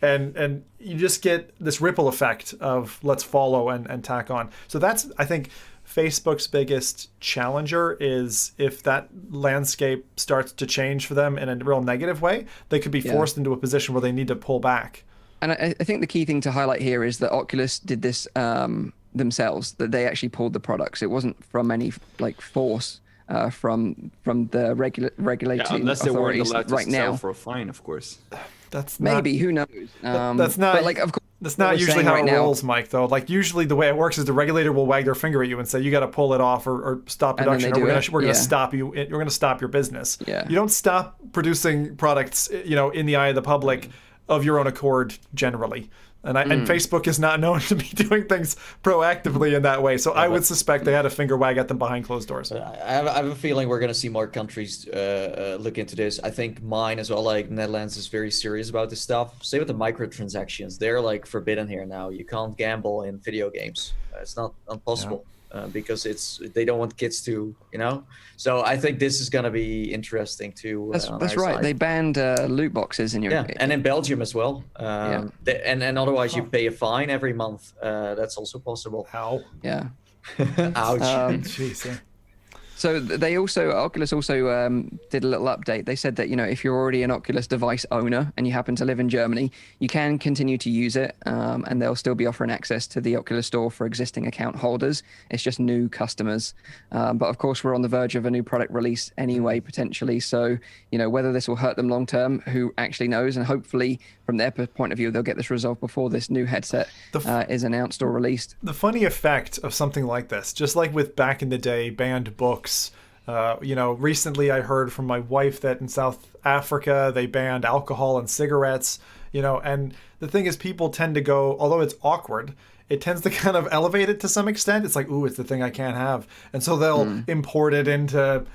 D: and you just get this ripple effect of let's follow and tack on. So that's, I think, Facebook's biggest challenger is if that landscape starts to change for them in a real negative way, they could be forced into a position where they need to pull back.
A: And I think the key thing to highlight here is that Oculus did this themselves, that they actually pulled the products. It wasn't from any force from the regulating
F: unless
A: authorities
F: they weren't allowed to
A: right
F: sell
A: now.
F: For a fine, of course.
D: That's
A: maybe, who knows?
D: That's not.
A: But of course,
D: That's not usually how it rolls, Mike, though. Like, usually the way it works is the regulator will wag their finger at you and say, you got to pull it off or stop production, or we're going to stop you. We're going to stop your business.
A: Yeah.
D: You don't stop producing products, in the eye of the public of your own accord, generally. And Facebook is not known to be doing things proactively in that way. So I would suspect they had a finger wag at them behind closed doors.
C: I have a feeling we're going to see more countries look into this. I think mine as well, like Netherlands, is very serious about this stuff. Same with the microtransactions. They're like forbidden here now. You can't gamble in video games. It's not impossible. Because they don't want kids to, So I think this is going to be interesting too.
A: That's right. Side. They banned loot boxes in your game.
C: And in Belgium as well. And otherwise you pay a fine every month. That's also possible.
D: How?
A: Yeah.
C: Ouch.
D: Jeez, yeah.
A: So Oculus also did a little update. They said that, if you're already an Oculus device owner and you happen to live in Germany, you can continue to use it, and they'll still be offering access to the Oculus Store for existing account holders. It's just new customers. But of course, we're on the verge of a new product release anyway, potentially. So, whether this will hurt them long term, who actually knows? And hopefully, from their point of view, they'll get this resolved before this new headset is announced or released.
D: The funny effect of something like this, just like with back in the day, banned books. Recently I heard from my wife that in South Africa they banned alcohol and cigarettes, and the thing is, people tend to go, although it's awkward, it tends to kind of elevate it to some extent. It's like, ooh, it's the thing I can't have. And so they'll import it into,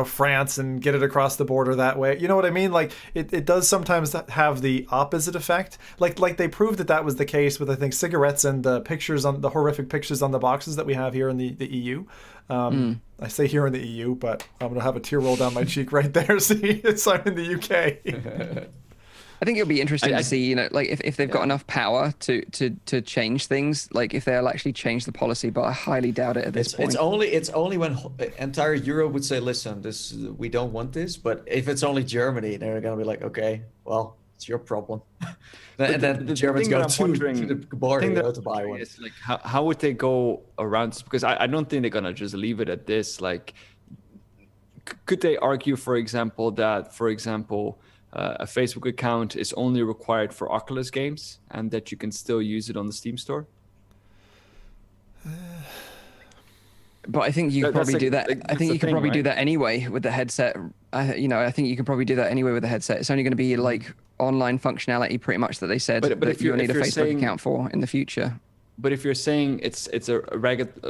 D: France and get it across the border that way. You know what I mean? Like, it does sometimes have the opposite effect. Like they proved that was the case with, I think, cigarettes and the horrific pictures on the boxes that we have here in the EU. I say here in the EU, but I'm going to have a tear roll down my cheek right there. See, I'm in the UK.
A: I think it'll be interesting to see, like if they've got enough power to change things, like if they'll actually change the policy, but I highly doubt it at this point.
C: It's only when entire Europe would say, listen, we don't want this. But if it's only Germany, they're going to be like, okay, well, it's your problem. And then the Germans go to the border to buy one.
F: Is, like, how would they go around this? Because I don't think they're going to just leave it at this. Like, could they argue, for example, that, a Facebook account is only required for Oculus games and that you can still use it on the Steam store?
A: But I think you could probably do that. I think you could probably do that anyway with the headset. I think you could probably do that anyway with the headset. It's only going to be like online functionality, pretty much, that they said
F: but
A: that you'll need a Facebook account for in the future.
F: But if you're saying it's a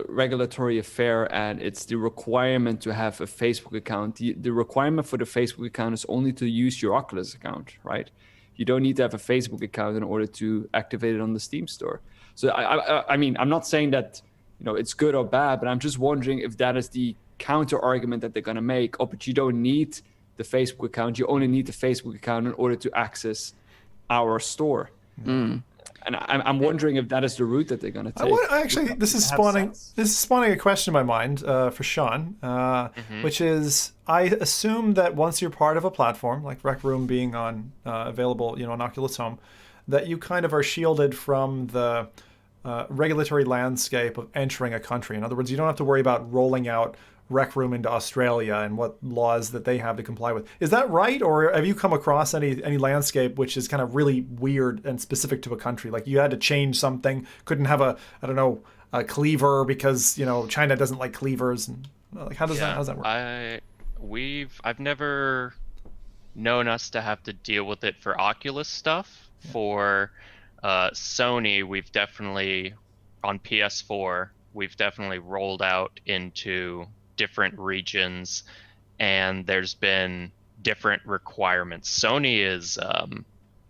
F: regulatory affair and it's the requirement to have a Facebook account, the requirement for the Facebook account is only to use your Oculus account, right? You don't need to have a Facebook account in order to activate it on the Steam store. So I mean, I'm not saying that it's good or bad, but I'm just wondering if that is the counter argument that they're going to make. Oh, but you don't need the Facebook account. You only need the Facebook account in order to access our store. And I'm wondering if that is the route that they're going to take.
D: This is spawning a question in my mind for Shawn, which is, I assume that once you're part of a platform like Rec Room being available, on Oculus Home, that you kind of are shielded from the regulatory landscape of entering a country. In other words, you don't have to worry about rolling out Rec Room into Australia and what laws that they have to comply with. Is that right? Or have you come across any landscape which is kind of really weird and specific to a country? Like you had to change something, couldn't have a cleaver because, China doesn't like cleavers. And like, how does that work?
E: I've never known us to have to deal with it for Oculus stuff. Yeah. For Sony, we've definitely, on PS4, we've definitely rolled out into different regions, and there's been different requirements. Sony is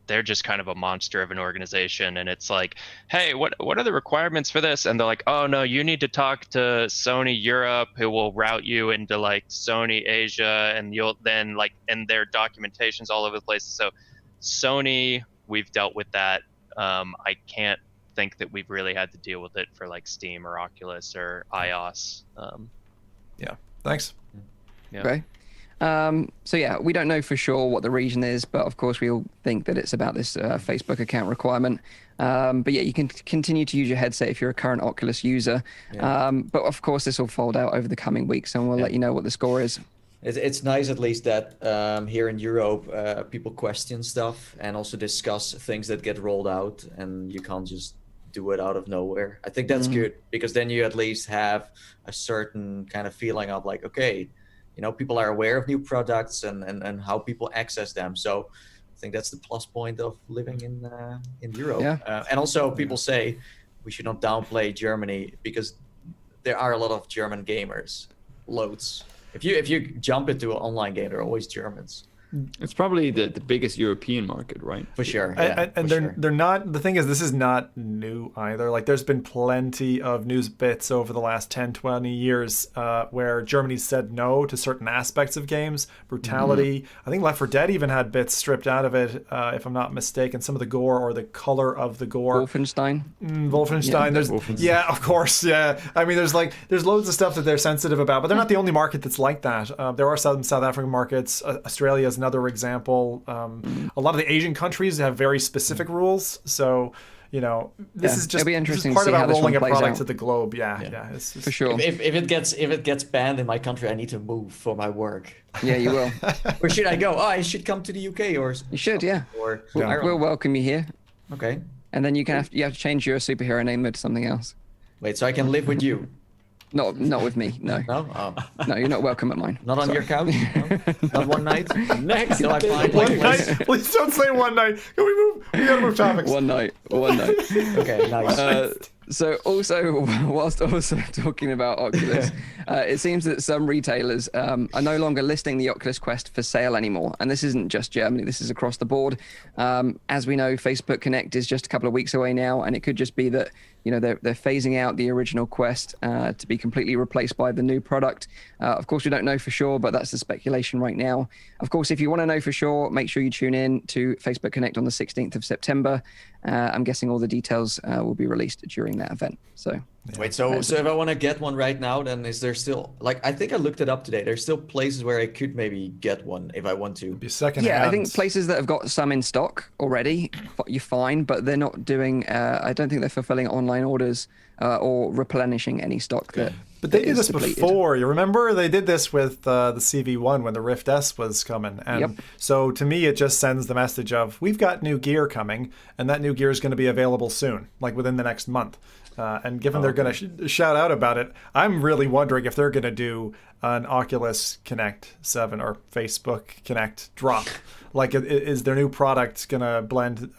E: they're just kind of a monster of an organization, and it's like, hey, what are the requirements for this? And they're like, oh no, you need to talk to Sony Europe, who will route you into like Sony Asia, and you'll then and their documentation's all over the place. So Sony, we've dealt with that. I can't think that we've really had to deal with it for like Steam or Oculus or iOS.
D: Yeah, thanks.
E: Yeah.
A: Okay. So yeah, we don't know for sure what the region is, but of course we all think that it's about this Facebook account requirement. But yeah, you can continue to use your headset if you're a current Oculus user. Yeah. But of course this will fold out over the coming weeks, and we'll let you know what the score is.
C: It's nice at least that here in Europe, people question stuff and also discuss things that get rolled out, and you can't just do it out of nowhere. I think that's good, because then you at least have a certain kind of feeling of like, okay, people are aware of new products and how people access them. So I think that's the plus point of living in Europe.
A: Yeah.
C: And also people say we should not downplay Germany, because there are a lot of German gamers, loads. If you jump into an online game, they're always Germans.
F: It's probably the biggest European market, right?
C: For sure.
D: And they're not, the thing is, this is not new either. Like, there's been plenty of news bits over the last 10, 20 years where Germany said no to certain aspects of games. Brutality. I think Left 4 Dead even had bits stripped out of it, if I'm not mistaken. Some of the gore or the color of the gore.
A: Wolfenstein.
D: Wolfenstein. Yeah, of course. Yeah. I mean, there's loads of stuff that they're sensitive about, but they're not the only market that's like that. There are some South African markets. Australia is another example. A lot of the Asian countries have very specific rules, so this is just part about rolling a product to the globe. It's
A: for sure.
C: If it gets banned in my country, I need to move for my work.
A: Yeah, you will.
C: Where should I go? I should come to the UK, or
A: you should. Yeah,
C: or
A: we'll welcome you here.
C: Okay.
A: And then you have to change your superhero name to something else.
C: Wait, so I can live with you?
A: Not with me. No.
C: No. Oh.
A: No, you're not welcome at mine.
C: Not on your couch. No? Not one night.
F: Next,
C: Till I find
D: one night. Please don't say one night. Can we move? We gotta move topics.
A: One night.
C: Okay, nice.
A: So also, whilst also talking about Oculus, it seems that some retailers are no longer listing the Oculus Quest for sale anymore. And this isn't just Germany, this is across the board. As we know, Facebook Connect is just a couple of weeks away now, and it could just be that they're phasing out the original Quest to be completely replaced by the new product. Of course, we don't know for sure, but that's the speculation right now. Of course, if you want to know for sure, make sure you tune in to Facebook Connect on the 16th of September. I'm guessing all the details will be released during that event. So
C: wait, so if I want to get one right now, then is there still, like, I think I looked it up today. There's still places where I could maybe get one if I want to.
D: Be second.
A: Yeah, I think places that have got some in stock already, you're fine, but they're not doing. I don't think they're fulfilling online orders or replenishing any stock that.
D: But they did this before. You remember they did this with the CV1 when the Rift S was coming. And so to me, it just sends the message of, we've got new gear coming, and that new gear is going to be available soon, like within the next month. And given they're going to shout out about it, I'm really wondering if they're going to do an Oculus Connect 7 or Facebook Connect drop. Like, is their new product going to blend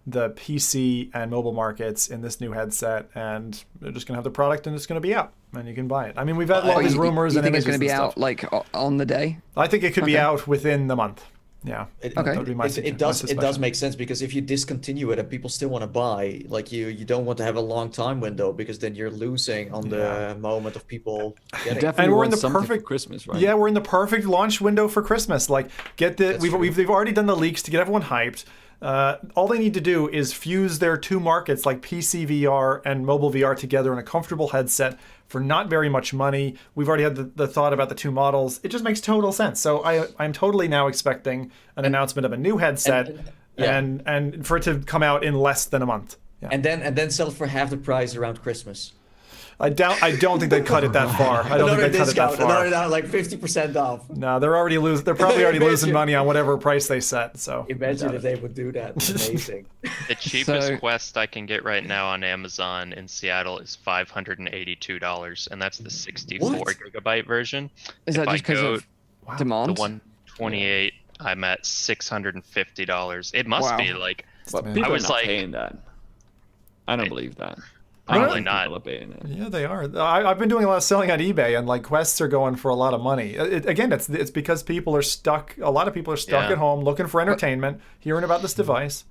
D: the PC and mobile markets in this new headset, and they're just going to have the product and it's going to be out and you can buy it. I mean, we've had all these rumors and images.
A: You think it's going to be out like on the day?
D: I think it could be out within the month. Yeah.
C: That would be it does make sense, because if you discontinue it and people still want to buy, like you don't want to have a long time window, because then you're losing on the moment of people getting.
F: And we're in the perfect Christmas, right?
D: Yeah, we're in the perfect launch window for Christmas. Like, they've already done the leaks to get everyone hyped. All they need to do is fuse their two markets, like PC VR and mobile VR, together in a comfortable headset for not very much money. We've already had the thought about the two models. It just makes total sense. So I'm totally now expecting an announcement of a new headset and for it to come out in less than a month. Yeah.
C: And then sell for half the price around Christmas.
D: I don't think they'd cut it that far. I don't think they'd cut it that far.
C: Another like 50% off.
D: No, they're probably already losing money on whatever price they set. So
C: imagine if they would do that. Amazing.
E: The cheapest Quest I can get right now on Amazon in Seattle is $582, and that's the 64 gigabyte version.
A: Is that just because of demand?
E: The 128, I'm at $650. It must be like.
F: People I was are not paying that. I don't believe that.
E: Probably not.
D: Yeah, they are. I've been doing a lot of selling on eBay, and like Quests are going for a lot of money. Again, it's because people are stuck. A lot of people are stuck at home looking for entertainment, hearing about this device.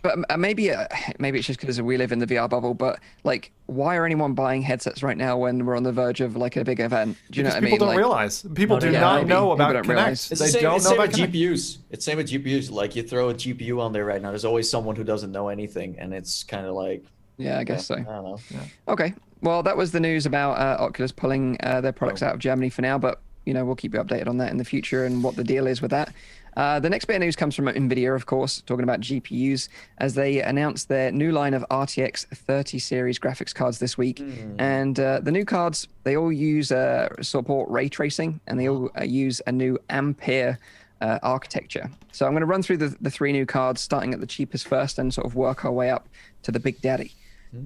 A: But maybe it's just because we live in the VR bubble. But like, why are anyone buying headsets right now when we're on the verge of like a big event? Do you know what I mean?
D: People don't realize. People do not know about Connect.
C: It's the same with GPUs. It's same with GPUs. Like, you throw a GPU on there right now, there's always someone who doesn't know anything, and it's kind of like.
A: Yeah, I guess so.
C: I don't know. Yeah.
A: Okay. Well, that was the news about Oculus pulling their products out of Germany for now, but we'll keep you updated on that in the future and what the deal is with that. The next bit of news comes from Nvidia, of course, talking about GPUs, as they announced their new line of RTX 30 series graphics cards this week. And the new cards, they all use support ray tracing, and they all use a new Ampere architecture. So I'm going to run through the three new cards, starting at the cheapest first and sort of work our way up to the big daddy.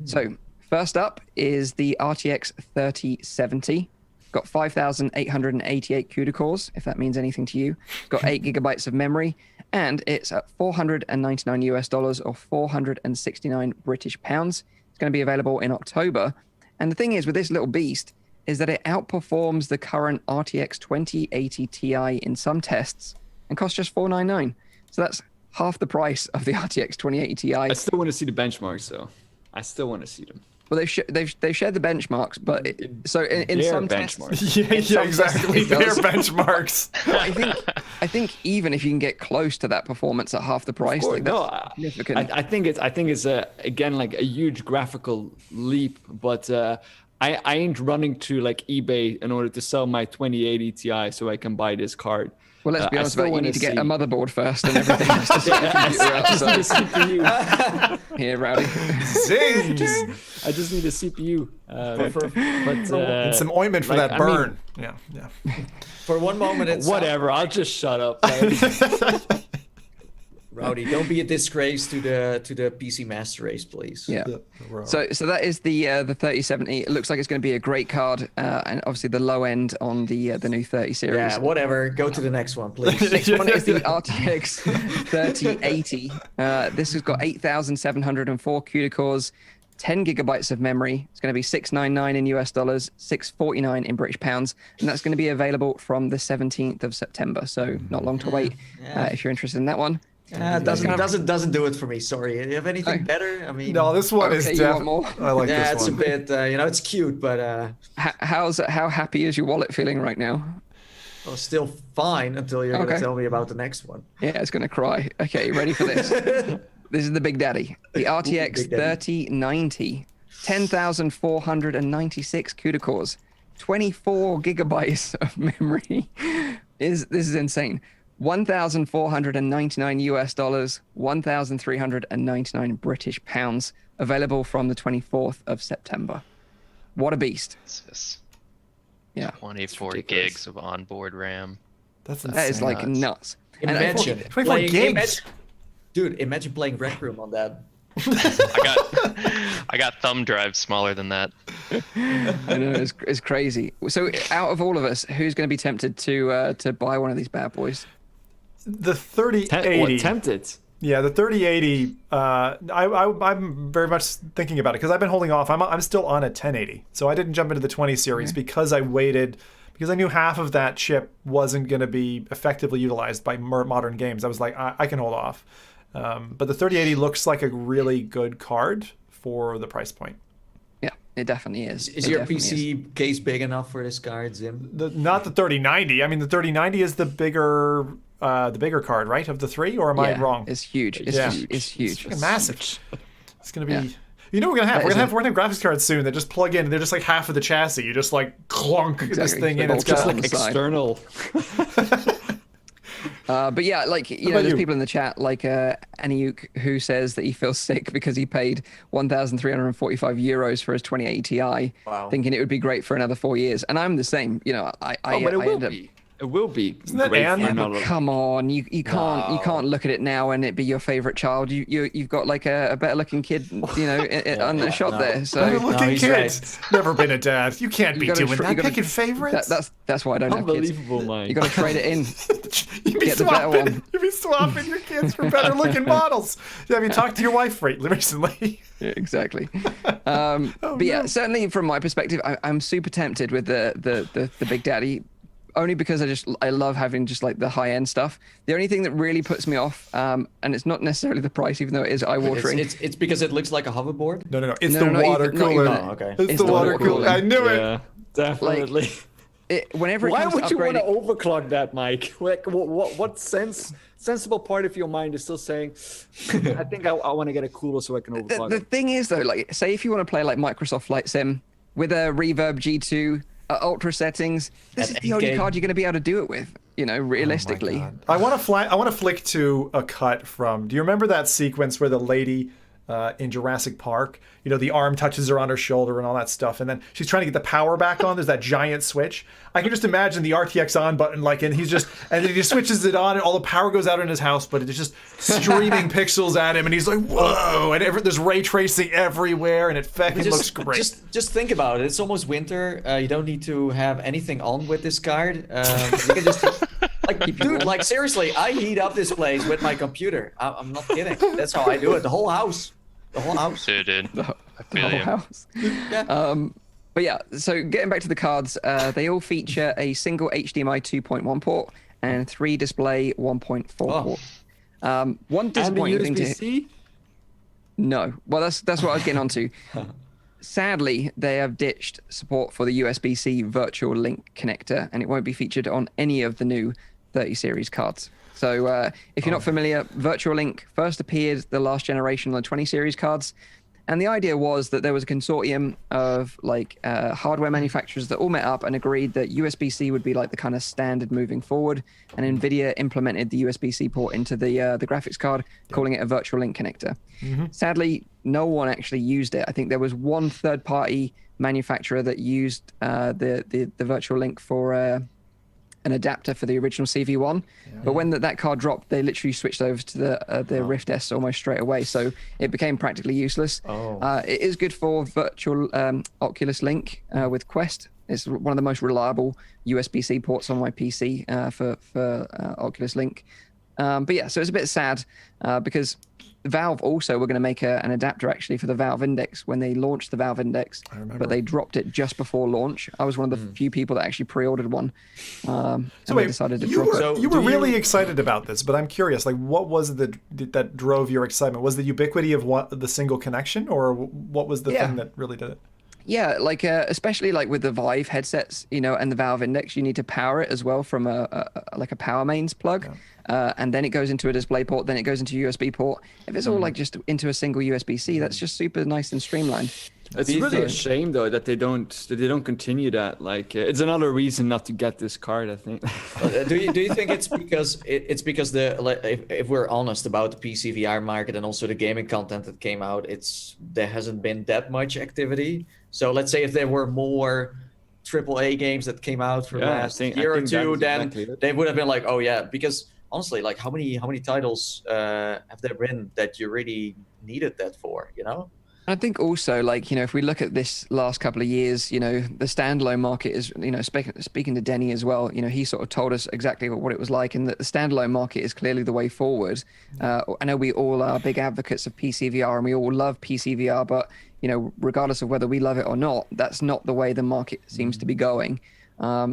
A: So first up is the RTX 3070. Got 5,888 CUDA cores, if that means anything to you. It's got 8 gigabytes of memory, and it's at $499 or 469 British pounds. It's going to be available in October. And the thing is with this little beast is that it outperforms the current RTX 2080 Ti in some tests and costs just $499. So that's half the price of the RTX 2080 Ti.
F: I still want to see the benchmarks, though. I still want to see them.
A: Well, they've shared the benchmarks, but in some
F: benchmarks.
A: tests,
D: Yeah, exactly. Their benchmarks.
A: I think even if you can get close to that performance at half the price, like that's significant.
F: I think it's again like a huge graphical leap, but I ain't running to like eBay in order to sell my 2080 Ti so I can buy this card.
A: Well, let's be honest about it. You need to get a motherboard first and everything. Here, Rowdy.
D: Zing!
F: I just need a CPU.
D: And some ointment for that burn. Yeah.
C: For one moment, it's
F: whatever. I'll just shut up.
C: Rowdy, don't be a disgrace to the PC Master Race, please.
A: Yeah. So that is the 3070. It looks like it's going to be a great card, and obviously the low end on the new 30 series.
C: Yeah, whatever. Go to the next one, please.
A: Next one is the RTX 3080. This has got 8,704 CUDA cores, 10 gigabytes of memory. It's going to be $699 in US dollars, $649 in British pounds, and that's going to be available from the 17th of September. So not long to wait if you're interested in that one.
C: Doesn't do it for me. Sorry. You have anything better? I mean,
D: no, this one is definitely. I like this one.
C: It's a bit. It's cute, but.
A: How happy is your wallet feeling right now?
C: Well, still fine until you're going to tell me about the next one.
A: Yeah, it's going to cry. Okay, ready for this? This is the big daddy. The RTX 3090, 10,496 CUDA cores, 24 gigabytes of memory. This is insane. $1,499 US dollars, 1,399 British pounds, available from the 24th of September. What a beast. Yeah.
E: 24 gigs of onboard RAM.
D: That
A: is like nuts.
C: Imagine
D: 24 gigs.
C: Dude, imagine playing Rec Room on that.
E: I got thumb drives smaller than that.
A: I know, it's crazy. So out of all of us, who's going to be tempted to buy one of these bad boys?
D: The 3080.
F: Tempted?
D: Yeah, the 3080. I'm very much thinking about it because I've been holding off. I'm still on a 1080, so I didn't jump into the 20 series because I waited because I knew half of that chip wasn't going to be effectively utilized by modern games. I was like, I can hold off. But the 3080 looks like a really good card for the price point.
A: Yeah, it definitely is.
C: Is your PC case big enough for this card, Zim?
D: Not the 3090. I mean, the 3090 is the bigger card, right? Of the three, or am I wrong?
A: It's huge. It's huge.
D: It's massive. It's gonna be. Yeah. You know what we're gonna have? We're gonna have graphics cards soon that just plug in. And they're just like half of the chassis. You just like clunk this thing in. It's
F: just like external.
A: But yeah, like there's people in the chat like Aniuk who says that he feels sick because he paid 1,345 euros for his 2080 Ti, thinking it would be great for another 4 years. And I'm the same.
F: It will be.
D: Isn't that Anne?
A: Come on, you can't look at it now and it be your favorite child. You've got like a better looking kid, on the shop there. So
D: better looking kids. Never been a dad. You can't be doing that. Picking favorites.
A: That's why I don't have kids.
F: Unbelievable, Mike.
A: You got to trade it in.
D: You'd be swapping your kids for better looking models. Have you talked to your wife recently?
A: Yeah, exactly. Yeah, certainly from my perspective, I'm super tempted with the Big Daddy. Only because I love having just like the high end stuff. The only thing that really puts me off, and it's not necessarily the price, even though it is eye watering.
C: It's because it looks like a hoverboard.
D: No. It's the water cooler.
C: Okay.
D: It's the water cooler. I knew it.
F: Yeah, definitely.
A: Whenever
F: why would you want to overclock that, Mike? Like, what sensible part of your mind is still saying, I think I want to get a cooler so I can overclock
A: the thing is though, like, say if you want to play like Microsoft Flight Sim with a Reverb G2. Ultra settings. This is the only card you're going to be able to do it with. realistically.
D: I want to flick to a cut from. Do you remember that sequence where the lady in Jurassic Park, the arm touches her on her shoulder and all that stuff, and then she's trying to get the power back on? There's that giant switch. I can just imagine the RTX on button, and he just switches it on, and all the power goes out in his house, but it's just streaming pixels at him, and he's like, whoa! And there's ray tracing everywhere, and it fucking looks great.
C: Just think about it. It's almost winter. You don't need to have anything on with this card. You can just dude, seriously, I heat up this place with my computer. I'm not kidding. That's how I do it. The whole house.
E: Dude. I feel you.
A: House.
C: Yeah.
A: But yeah, so getting back to the cards, they all feature a single HDMI 2.1 port and 3 display 1.4 port. One disappointing thing
F: USB-C?
A: No. Well, that's what I was getting onto. Sadly, they have ditched support for the USB-C virtual link connector, and it won't be featured on any of the new 30 series cards. So if you're not familiar, Virtual Link first appeared the last generation on the 20 series cards. And the idea was that there was a consortium of hardware manufacturers that all met up and agreed that USB-C would be the kind of standard moving forward. And Nvidia implemented the USB-C port into the graphics card, calling it a virtual link connector. Mm-hmm. Sadly, no one actually used it. I think there was one third-party manufacturer that used the virtual link for an adapter for the original CV1, but when that card dropped, they literally switched over to the Rift S almost straight away, so it became practically useless. It is good for virtual Oculus Link with Quest. It's one of the most reliable USB-C ports on my PC for Oculus Link. But yeah, so it's a bit sad because Valve also were going to make an adapter actually for the Valve Index when they launched the Valve Index, but they dropped it just before launch. I was one of the few people that actually pre-ordered one. So wait, decided to drop it.
D: You were really excited about this, but I'm curious, what was it that drove your excitement? Was the ubiquity of the single connection, or what was the thing that really did it?
A: Yeah, especially with the Vive headsets, and the Valve Index, you need to power it as well from a power mains plug. Yeah. And then it goes into a display port, then it goes into a USB port. If it's all just into a single USB-C, that's just super nice and streamlined.
F: It's really a shame though that they don't continue that. It's another reason not to get this card, I think.
C: Do you think it's because if we're honest about the PC VR market and also the gaming content that came out, there hasn't been that much activity. So let's say if there were more AAA games that came out for last year or two, then they would have been like, oh yeah, because honestly, how many titles have there been that you really needed that for,
A: I think also, if we look at this last couple of years, the standalone market is, speaking to Denny as well, he sort of told us exactly what it was like, and that the standalone market is clearly the way forward. I know we all are big advocates of PC VR, and we all love PC VR, but, regardless of whether we love it or not, that's not the way the market seems to be going.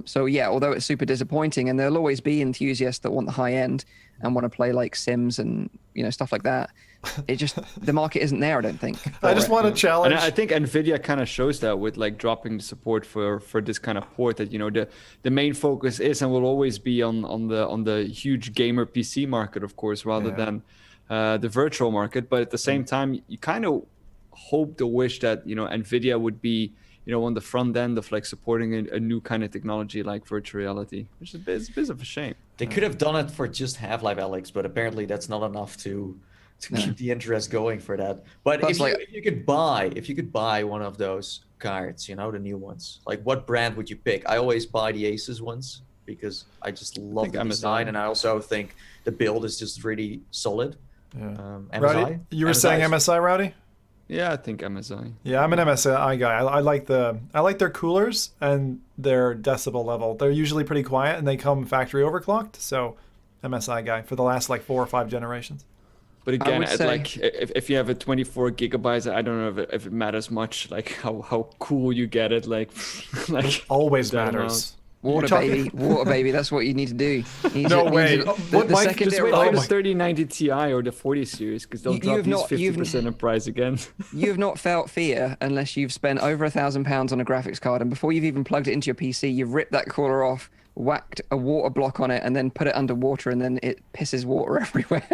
A: So yeah, although it's super disappointing, and there'll always be enthusiasts that want the high end and want to play Sims and stuff like that, the market isn't there, I don't think.
D: I just want to challenge.
F: And I think Nvidia kind of shows that with dropping the support for this kind of port, that the main focus is and will always be on the huge gamer PC market, of course, rather than the virtual market. But at the same time, you kind of hoped or wish that Nvidia would be on the front end of supporting a new kind of technology like virtual reality, which is a bit of a shame.
C: They could have done it for just Half-Life Alyx, but apparently that's not enough to keep the interest going for that. But if you could buy one of those cards, the new ones, what brand would you pick? I always buy the Asus ones because I just love the design, and I also think the build is just really solid.
D: Yeah.
C: MSI.
D: Rowdy, you were saying MSI, Rowdy?
F: Yeah, I think MSI.
D: Yeah, I'm an MSI guy. I like their coolers and their decibel level. They're usually pretty quiet, and they come factory overclocked. So, MSI guy for the last 4 or 5 generations.
F: But again, if you have a 24 gigabytes, I don't know if it matters much. How cool you get it.
D: Always matters.
A: Water baby, that's what you need to do.
D: No way.
F: Just wait for the 3090 Ti or the 40 series, because they'll drop these 50% in price again.
A: You have not felt fear unless you've spent over £1,000 on a graphics card, and before you've even plugged it into your PC, you've ripped that cooler off, whacked a water block on it, and then put it underwater, and then it pisses water everywhere.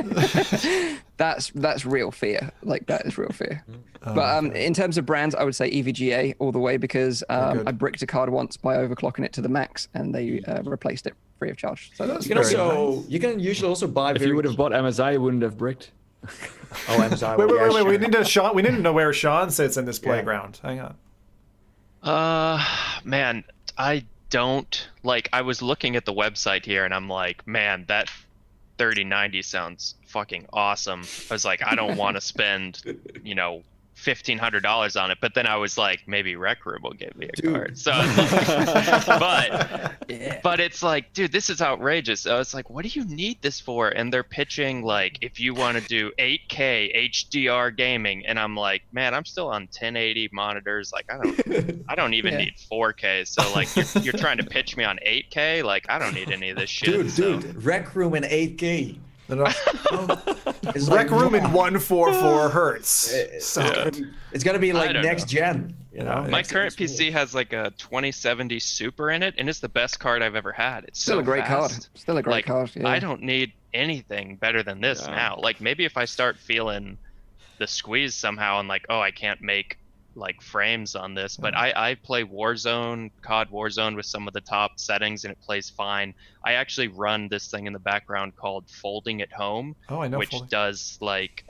A: that's real fear. Like that is real fear. But in terms of brands, I would say EVGA all the way because I bricked a card once by overclocking it to the max, and they replaced it free of charge. So that's
C: You can also you can usually also buy.
F: If you would have bought MSI, you wouldn't have bricked.
C: Oh, MSI.
D: Wait. We need to Shawn. We need to know where Shawn sits in this playground. Hang on.
E: Man, I don't like. I was looking at the website here, and I'm like, man, that 3090 sounds fucking awesome. I was like, I don't want to spend, $1,500 on it. But then I was like, maybe Rec Room will give me a card. So, but it's like, dude, this is outrageous. So it's like, what do you need this for? And they're pitching like, if you want to do 8K HDR gaming, and I'm like, man, I'm still on 1080 monitors. Like, I don't even need 4K. So like, you're trying to pitch me on 8K. Like, I don't need any of this shit.
C: Dude, Rec Room in 8K.
D: It's Rec Room in 144 hertz.
C: It's gonna be like next gen.
E: My current PC has like a 2070 Super in it, and it's the best card I've ever had. It's
A: still
E: so
A: a great card. Still a great
E: like,
A: card. Yeah.
E: I don't need anything better than this now. Like maybe if I start feeling the squeeze somehow and like, oh, I can't make like frames on this, but I play Warzone, COD Warzone with some of the top settings, and it plays fine. I actually run this thing in the background called Folding at Home, which does like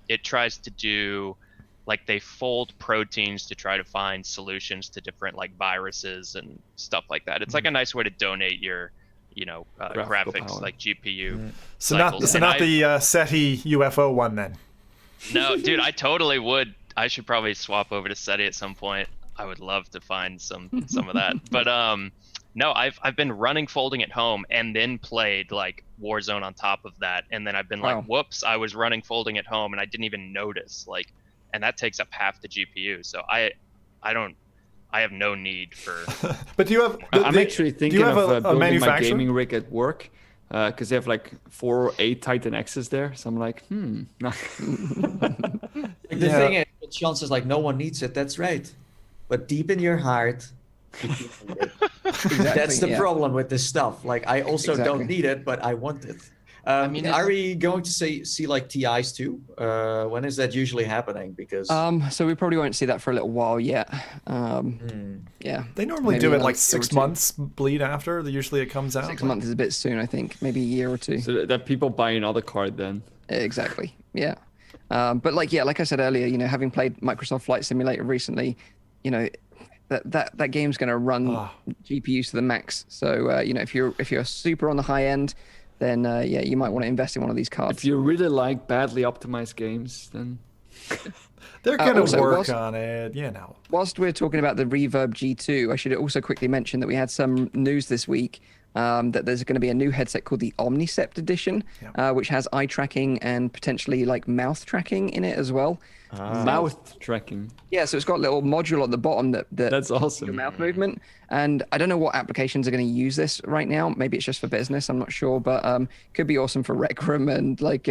E: it tries to do like they fold proteins to try to find solutions to different like viruses and stuff like that. It's like a nice way to donate your graphics power. Like GPU.
D: So not the SETI UFO one then.
E: No, dude, I totally would. I should probably swap over to SETI at some point. I would love to find some of that. But no, I've been running Folding at Home and then played like Warzone on top of that, and then I've been like, whoops, I was running Folding at Home and I didn't even notice. Like, and that takes up half the GPU. So I have no need for.
D: But do you have?
F: I'm actually thinking of
D: a
F: building my gaming rig at work. Because they have like 4 8 Titan X's there, so I'm like,
C: The thing is, Shawn says like no one needs it. That's right, but deep in your heart, that's the problem with this stuff. Like I also don't need it, but I want it. Are we going to see like TIs too? When is that usually happening? Because
A: so we probably won't see that for a little while yet. Yeah,
D: they normally do it like 6 months bleed after. Usually it comes out.
A: 6 months is a bit soon, I think. Maybe a year or two.
F: So that people buy another card then.
A: Exactly. Yeah. But like I said earlier, having played Microsoft Flight Simulator recently, that game's going to run GPUs to the max. So if you're super on the high end, then you might want to invest in one of these cards.
F: If you really like badly optimized games, then
D: they're going to work on it,
A: Whilst we're talking about the Reverb G2, I should also quickly mention that we had some news this week that there's going to be a new headset called the Omnicept Edition, which has eye tracking and potentially like mouth tracking in it as well.
F: Mouth tracking.
A: Yeah, so it's got a little module at the bottom
F: that's awesome.
A: Your mouth movement, and I don't know what applications are going to use this right now. Maybe it's just for business. I'm not sure, but could be awesome for Rec Room and like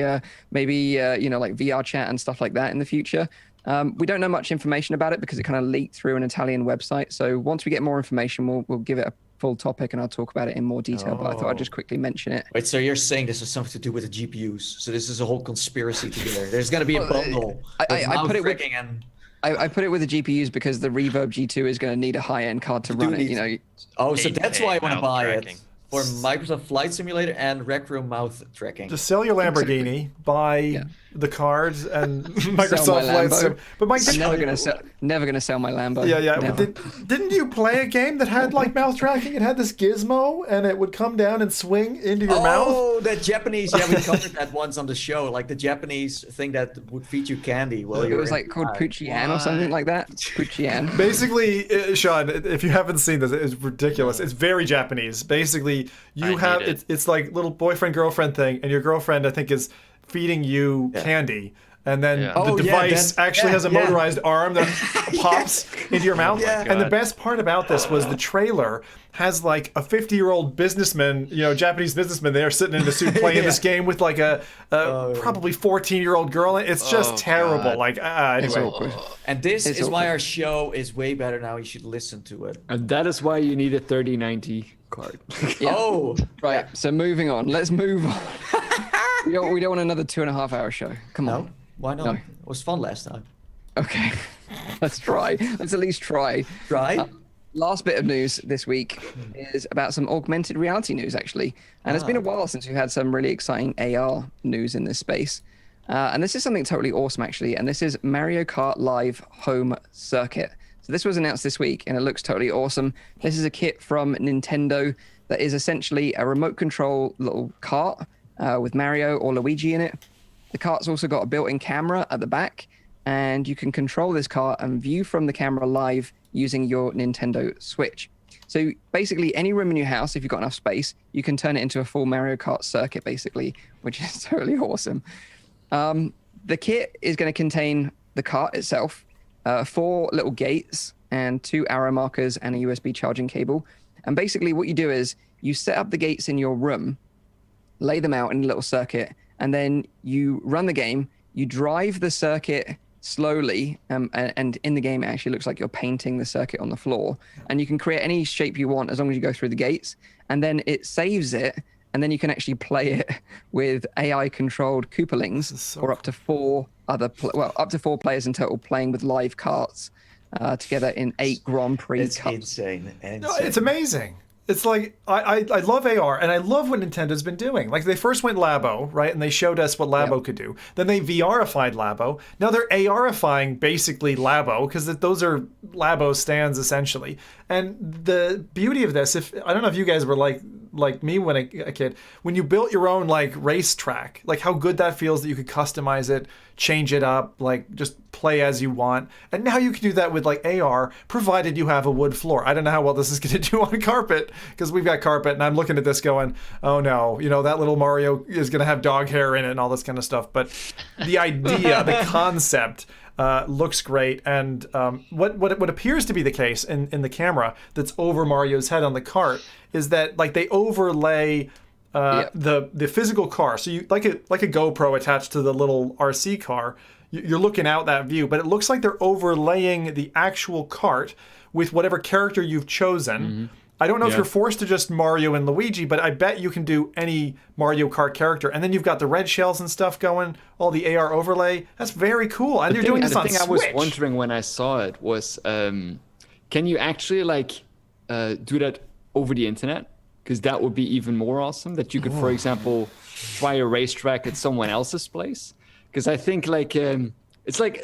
A: maybe like VR chat and stuff like that in the future. We don't know much information about it because it kind of leaked through an Italian website. So once we get more information, we'll give it a full topic and I'll talk about it in more detail. But I thought I'd just quickly mention it.
C: Wait, so you're saying this has something to do with the GPUs? So this is a whole conspirity together. There's going to be a bundle.
A: I put it with the GPUs because the Reverb G2 is going to need a high-end card to run it.
C: So that's why I want to buy it. For Microsoft Flight Simulator and Rec Room mouth tracking.
D: Just sell your Lamborghini, buy the cards, and Microsoft Flight Sim. But Mike,
A: I'm never gonna sell my Lambo.
D: Yeah. Didn't you play a game that had like mouth tracking? It had this gizmo, and it would come down and swing into your mouth.
C: Oh, that Japanese. Yeah, we covered that once on the show. Like the Japanese thing that would feed you candy. Well,
A: it was like called Puchian or something like that. Puchian.
D: Basically, Shawn, if you haven't seen this, it's ridiculous. It's very Japanese. Basically, it's like little boyfriend girlfriend thing, and your girlfriend I think is feeding you candy, and then the device actually has a motorized arm that pops into your mouth. And the best part about this was the trailer has like a 50-year-old businessman, Japanese businessman there sitting in a suit playing this game with like a probably 14-year-old girl. It's just terrible. God. Anyway.
C: And this is why our show is way better now. You should listen to it.
F: And that is why you need a 3090 card.
A: Right. So moving on. Let's move on. We don't want another 2.5-hour show. Come on.
C: No, why not?
A: No.
C: It was fun last time.
A: Okay. Let's try. Let's at least try.
C: Try.
A: Last bit of news this week is about some augmented reality news, actually. And it's been a while since we've had some really exciting AR news in this space. And this is something totally awesome, actually. And this is Mario Kart Live Home Circuit. So this was announced this week, and it looks totally awesome. This is a kit from Nintendo that is essentially a remote control little kart with Mario or Luigi in it. The kart's also got a built-in camera at the back, and you can control this kart and view from the camera live using your Nintendo Switch. So basically, any room in your house, if you've got enough space, you can turn it into a full Mario Kart circuit, basically, which is totally awesome. The kit is going to contain the kart itself, 4 little gates, and 2 arrow markers and a USB charging cable. And basically, what you do is you set up the gates in your room, lay them out in a little circuit, and then you run the game. You drive the circuit slowly, and in the game it actually looks like you're painting the circuit on the floor, and you can create any shape you want as long as you go through the gates, and then it saves it, and then you can actually play it with AI controlled Koopalings, or up to 4 other up to 4 players in total playing with live karts together in 8 Grand Prix
C: It's
A: cups.
C: insane.
D: No, it's amazing. It's like, I love AR, and I love what Nintendo's been doing. Like, they first went Labo, right? And they showed us what Labo could do. Then they VRified Labo. Now they're ARifying basically Labo, because those are Labo stands, essentially. And the beauty of this, I don't know if you guys were like me when a kid, when you built your own, like, racetrack, like, how good that feels that you could customize it, change it up, like, just play as you want. And now you can do that with, like, AR, provided you have a wood floor. I don't know how well this is going to do on carpet, because we've got carpet, and I'm looking at this going, oh no, that little Mario is going to have dog hair in it and all this kind of stuff. But the idea, the concept looks great. And what appears to be the case in the camera that's over Mario's head on the cart is that, like, they overlay the physical car. So you like a GoPro attached to the little RC car. You're looking out that view, but it looks like they're overlaying the actual cart with whatever character you've chosen. Mm-hmm. I don't know if you're forced to just Mario and Luigi, but I bet you can do any Mario Kart character. And then you've got the red shells and stuff going, all the AR overlay. That's very cool. And you're doing this on Switch.
F: The thing I was wondering when I saw it was, can you actually do that over the internet? Because that would be even more awesome. That you could, for example, try a racetrack at someone else's place. Because I think it's like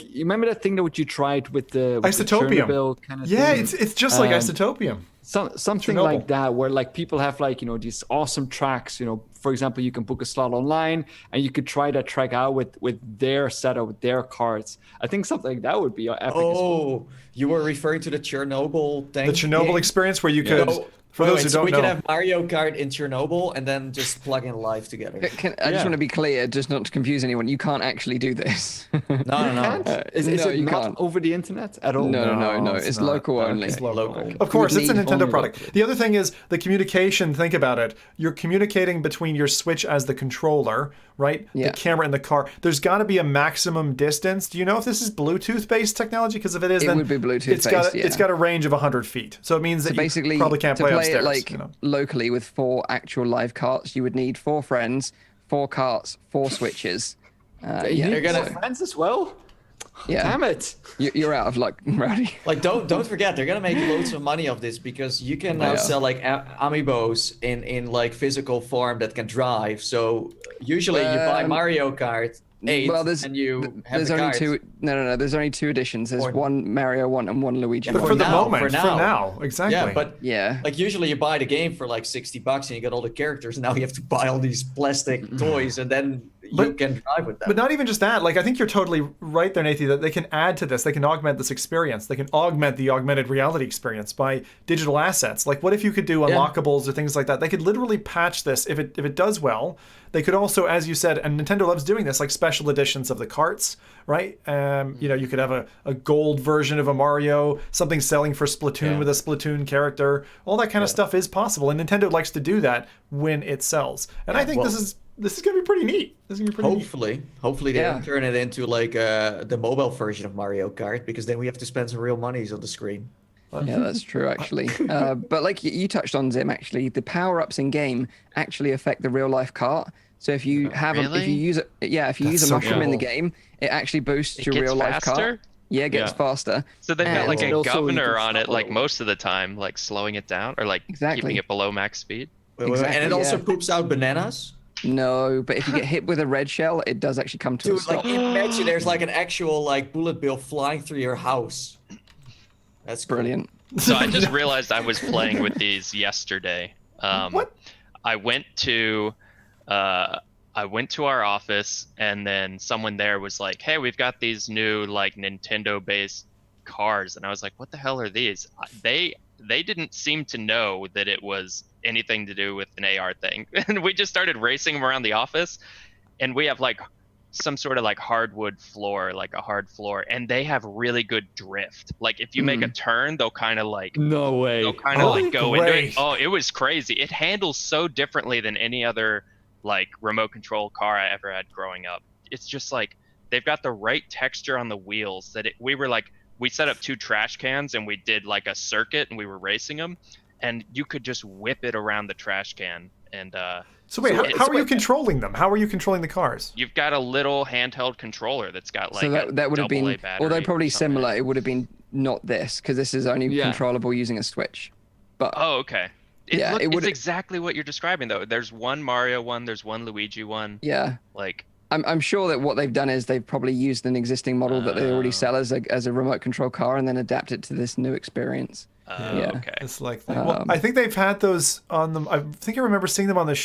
F: you remember that thing that you tried with the
D: Isotopium
F: Chernobyl kind of thing?
D: Yeah, it's just like Isotopium.
F: Something
D: Chernobyl.
F: like that, where like people have these awesome tracks. For example, you can book a slot online and you could try that track out with their setup, with their cards. I think something like that would be epic.
C: Oh, you were referring to the Chernobyl thing?
D: The Chernobyl experience where you could... For those who don't
C: we
D: know,
C: can have Mario Kart in Chernobyl and then just plug in live together.
A: I just want to be clear, just not to confuse anyone. You can't actually do this.
C: No.
F: Is it not over the internet at all?
A: No. It's local only.
C: It's local.
D: Of course, it's a Nintendo product.
F: Locally.
D: The other thing is the communication. Think about it. You're communicating between your Switch as the controller, right?
A: Yeah.
D: The camera in the car. There's got to be a maximum distance. Do you know if this is Bluetooth-based technology? Because if it is,
A: it
D: then
A: would be Bluetooth-based.
D: It's got a range of 100 feet. So it means that
A: basically,
D: you probably can't play upstairs.
A: It locally with 4 actual live karts, you would need 4 friends, 4 karts, 4 switches.
F: They're gonna have friends as well.
A: Yeah.
F: Damn it!
A: You're out of luck, Rowdy.
C: Like don't forget, they're gonna make loads of money of this because you can now sell like amiibos in like physical form that can drive. So usually you buy Mario Kart 8 and you have the cards.
A: There's only 2 editions. There's one Mario one and one Luigi
D: But
A: one.
D: for now, exactly.
C: Yeah, but like usually you buy the game for like $60 and you get all the characters, and now you have to buy all these plastic toys and then you can drive with them.
D: But not even just that. Like, I think you're totally right there, Nathan, that they can add to this. They can augment this experience. They can augment the augmented reality experience by digital assets. Like, what if you could do unlockables or things like that? They could literally patch this if it does well. They could also, as you said, and Nintendo loves doing this, like special editions of the carts, right? You could have a gold version of a Mario, something selling for Splatoon with a Splatoon character. All that kind of stuff is possible, and Nintendo likes to do that when it sells. And I think this is going to be pretty neat. This is going to be pretty neat.
C: Hopefully they don't turn it into like the mobile version of Mario Kart, because then we have to spend some real monies on the screen.
A: Yeah, that's true, actually. But like you touched on, Zim, actually, the power-ups in game actually affect the real-life kart. So if you have if
E: Really?
A: you use it, if you use a
D: so
A: mushroom in the
C: cool.
A: game, it actually boosts
E: It
A: your
E: gets
A: real life car.
E: faster?
A: Yeah, it gets
F: Yeah.
A: faster.
E: So they've got
A: And-
E: like a
F: Also, you
E: governor
F: can
E: on it,
F: stop
E: like
F: it.
E: most of the time, like slowing it down or like
A: Exactly.
E: keeping it below max speed.
C: Wait, and
A: Exactly,
C: it also
A: yeah.
C: poops out bananas.
A: No, but if you get hit with a red shell, it does actually come to a
C: Dude,
A: stop.
C: like imagine there's like an actual like bullet bill flying through your house. That's cool.
A: Brilliant.
E: So I just realized I was playing with these yesterday.
D: What?
E: I went to our office, and then someone there was like, "Hey, we've got these new like Nintendo-based cars," and I was like, "What the hell are these?" They didn't seem to know that it was anything to do with an AR thing, and we just started racing them around the office, and we have like some sort of like hardwood floor, like a hard floor, and they have really good drift. Like if you make a turn, they'll kind of like
F: No way.
E: they'll kind of
D: Oh,
E: like go into it.
D: great.
E: Oh, it was crazy. It handles so differently than any other like remote control car I ever had growing up. It's just like they've got the right texture on the wheels that we set up 2 trash cans and we did like a circuit and we were racing them, and you could just whip it around the trash can. And
D: So wait,
E: it's
D: how are you
E: like-
D: controlling them? How are you controlling the cars?
E: you've got a little handheld controller that's got like
A: So that would have been,
E: AA battery
A: although
E: or
A: probably
E: something.
A: similar, it would have been not this, because this is only
F: Yeah.
A: controllable using a Switch. But
E: Oh, okay.
A: Yeah, it
E: it's
A: would-
E: exactly what you're describing though. There's one Mario one, there's one Luigi one.
A: yeah,
E: Like
A: I'm sure that what they've done is they've probably used an existing model that they already sell as a remote control car and then adapt it to this new experience. Yeah.
E: okay.
D: It's like, well, I think they've had those on them. I think I remember seeing them on the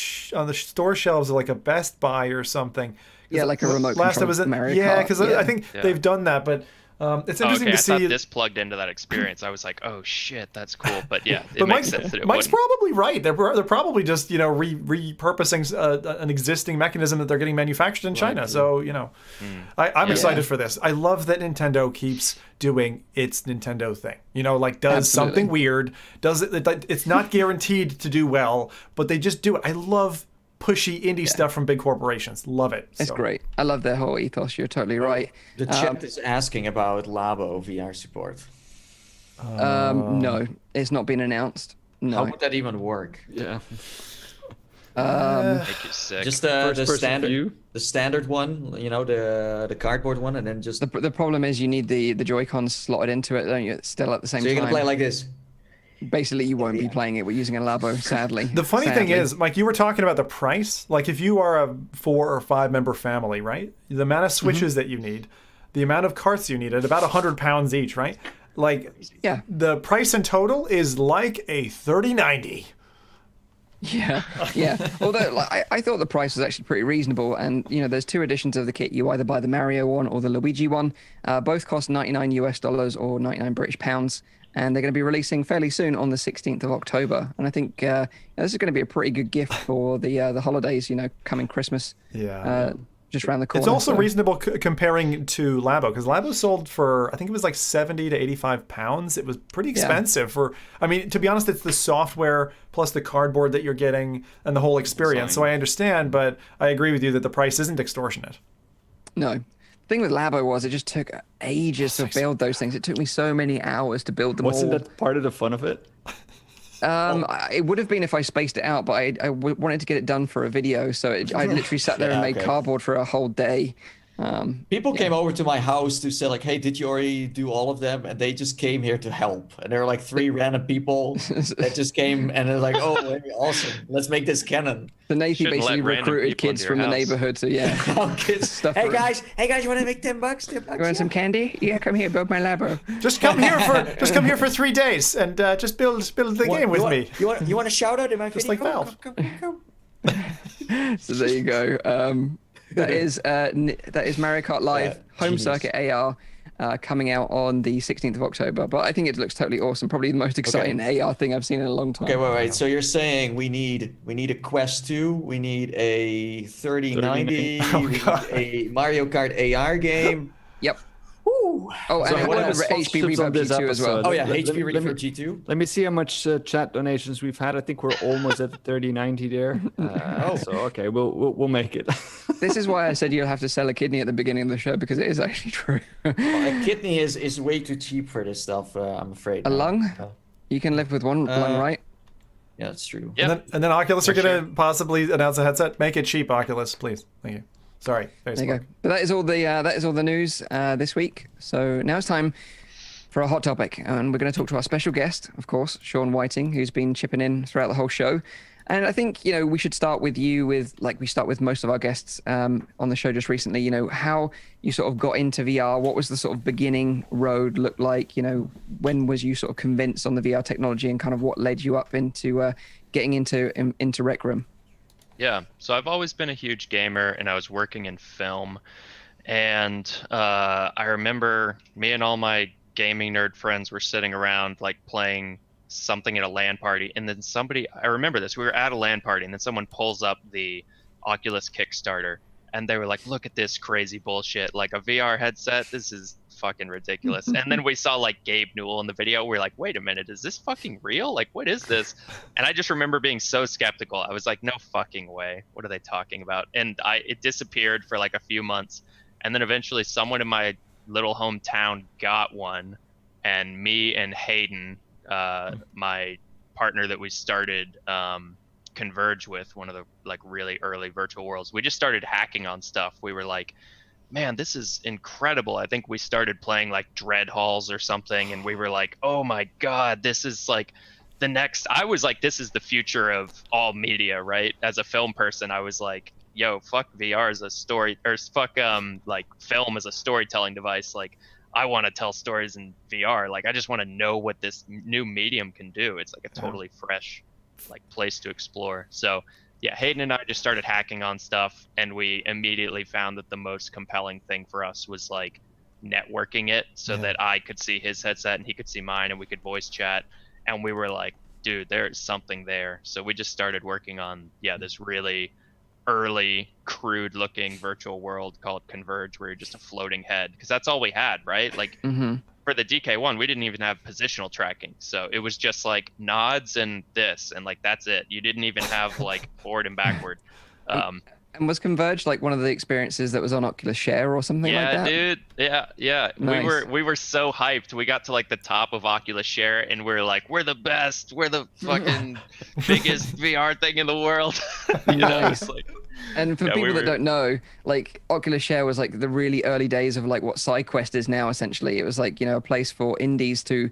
D: store shelves of like a Best Buy or something.
A: Yeah, like a remote
D: Last I
A: control
D: was at,
A: Mario
D: yeah,
A: Kart,
D: because
A: yeah.
D: I think
E: Yeah.
D: they've done that, but it's
E: Oh,
D: interesting
E: okay, I
D: to
E: thought
D: see.
E: this plugged into that experience. I was like, oh shit, that's cool. But yeah, it
D: But
E: makes
D: Mike's,
E: sense that it
D: Mike's
E: wouldn't.
D: probably right. They're probably just repurposing an existing mechanism that they're getting manufactured in China. So I'm excited for this. I love that Nintendo keeps doing its Nintendo thing. Like does
A: Absolutely.
D: something weird. Does it? It's not guaranteed to do well, but they just do it. I love pushy indie stuff from big corporations. Love it.
A: It's
D: So,
A: great. I love their whole ethos. You're totally right.
C: The chat is asking about Labo VR support.
A: No, it's not been announced.
C: How
A: No.
C: would that even work?
F: Yeah.
E: Make you sick.
C: Just the
F: First-person
C: standard,
F: view?
C: the standard one, the cardboard one, and then just.
A: The problem is you need the Joy-Cons slotted into it, don't you? Still at the same
C: So you're
A: time.
C: gonna play like this.
A: Basically, you won't be playing it. We're using a Labo, sadly.
D: The funny thing
A: Sadly.
D: is, Mike, you were talking about the price. Like, if you are a 4 or 5 member family, right? The amount of switches that you need, the amount of carts you need, at about £100 each, right? Like,
A: Yeah.
D: the price in total is like a 3090.
A: Yeah, yeah. Although I thought the price was actually pretty reasonable, and there's 2 editions of the kit. You either buy the Mario one or the Luigi one. Both cost $99 or 99 British pounds, and they're going to be releasing fairly soon on the 16th of October. And I think this is going to be a pretty good gift for the holidays. Coming Christmas.
D: Yeah.
A: Just around the corner.
D: It's also
A: so-
D: reasonable comparing to Labo, because Labo sold for, I think it was like 70 to 85 pounds. It was pretty expensive for, I mean, to be honest, it's the software plus the cardboard that you're getting and the whole experience. So I understand, but I agree with you that the price isn't extortionate.
A: No. The thing with Labo was it just took ages to build those things. It took me so many hours to build them
F: Wasn't
A: all.
F: that part of the fun of it?
A: It would have been if I spaced it out, but I wanted to get it done for a video, so I literally sat there and made cardboard for a whole day.
C: People came over to my house to say like, "Hey, did you already do all of them?" And they just came here to help. And there were like 3 random people that just came and they're like, "Oh, hey, awesome! Let's make this canon."
A: The Navy
E: Shouldn't
A: basically
E: let random
A: recruited
E: people
A: kids
E: into
A: from
E: your
A: the
E: house.
A: neighborhood, so yeah.
C: Oh, kids.
A: Stuff
C: Hey
A: for-
C: guys, you want to make $10? $10?
A: You want
C: Yeah.
A: some candy? Yeah, come here, build my Labo.
D: Just come here for 3 days and just build the game with me.
C: You want a shout out in my
D: Just
C: video?
D: like Valve.
C: Come.
A: So there you go. That is Mario Kart Live Home
C: genius.
A: Circuit AR coming out on the 16th of October. But I think it looks totally awesome. Probably the most exciting AR thing I've seen in a long time.
C: Okay, wait. So you're saying we need a Quest 2, we need a 3090, we need a Mario Kart AR game.
A: Yep.
C: Woo.
A: Oh, and
C: So
A: it
C: what
A: will
C: else?
A: have HP
F: Sponsorships on
A: Reverb
F: this
A: G2 as well.
F: episode.
C: Oh yeah,
F: Let-
C: HP
F: let me-
C: for G2.
F: Let me see how much chat donations we've had. I think we're almost at the 3090 there. So okay, we'll make it.
A: This is why I said you'll have to sell a kidney at the beginning of the show, because it is actually true.
C: A kidney is way too cheap for this stuff. I'm afraid.
A: A lung? You can live with one lung, right?
C: Yeah, that's true.
E: Yeah.
D: And then Oculus are
E: For
D: going to possibly announce a headset. Make it cheap, Oculus, please. Thank you. Sorry, Facebook.
A: There you go. But that is all the news this week. So now it's time for a hot topic, and we're going to talk to our special guest, of course, Shawn Whiting, who's been chipping in throughout the whole show. And I think, we should start with you like we start with most of our guests on the show just recently, how you sort of got into VR. What was the sort of beginning road look like? When was you sort of convinced on the VR technology, and kind of what led you up into getting into Rec Room?
E: Yeah, so I've always been a huge gamer, and I was working in film. And I remember me and all my gaming nerd friends were sitting around like playing something at a LAN party, and then I remember this, we were at a LAN party, and then someone pulls up the Oculus Kickstarter, and they were like, look at this crazy bullshit, like a VR headset, this is fucking ridiculous. And then we saw like Gabe Newell in the video, we were like, wait a minute, is this fucking real? Like, what is this? And I just remember being so skeptical. I was like, no fucking way, what are they talking about? And it disappeared for like a few months, and then eventually someone in my little hometown got one, and me and Hayden, my partner that we started Converge with, one of the like really early virtual worlds, we just started hacking on stuff. We were like, man, this is incredible. I think we started playing like Dread Halls or something, and we were like, oh my god, this is like the next. I was like, this is the future of all media, right? As a film person, I was like, yo, fuck VR as a story, or fuck like film as a storytelling device. Like, I want to tell stories in VR. Like, I just want to know what this new medium can do. It's like a totally fresh like place to explore. So yeah, Hayden and I just started hacking on stuff, and we immediately found that the most compelling thing for us was like networking it so that I could see his headset and he could see mine, and we could voice chat. And we were like, dude, there's something there. So we just started working on this really early, crude looking virtual world called Converge, where you're just a floating head, because that's all we had, right? Like for the DK1, we didn't even have positional tracking, so it was just like nods and this, and like that's it. You didn't even have like forward and backward.
A: And was Converge like one of the experiences that was on Oculus Share or something like that?
E: Dude. Yeah.
A: Nice.
E: We were so hyped. We got to like the top of Oculus Share, and we were like, we're the best. We're the fucking biggest VR thing in the world.
A: Nice. And for people that don't know, like Oculus Share was like the really early days of like what SideQuest is now. Essentially, it was like a place for indies to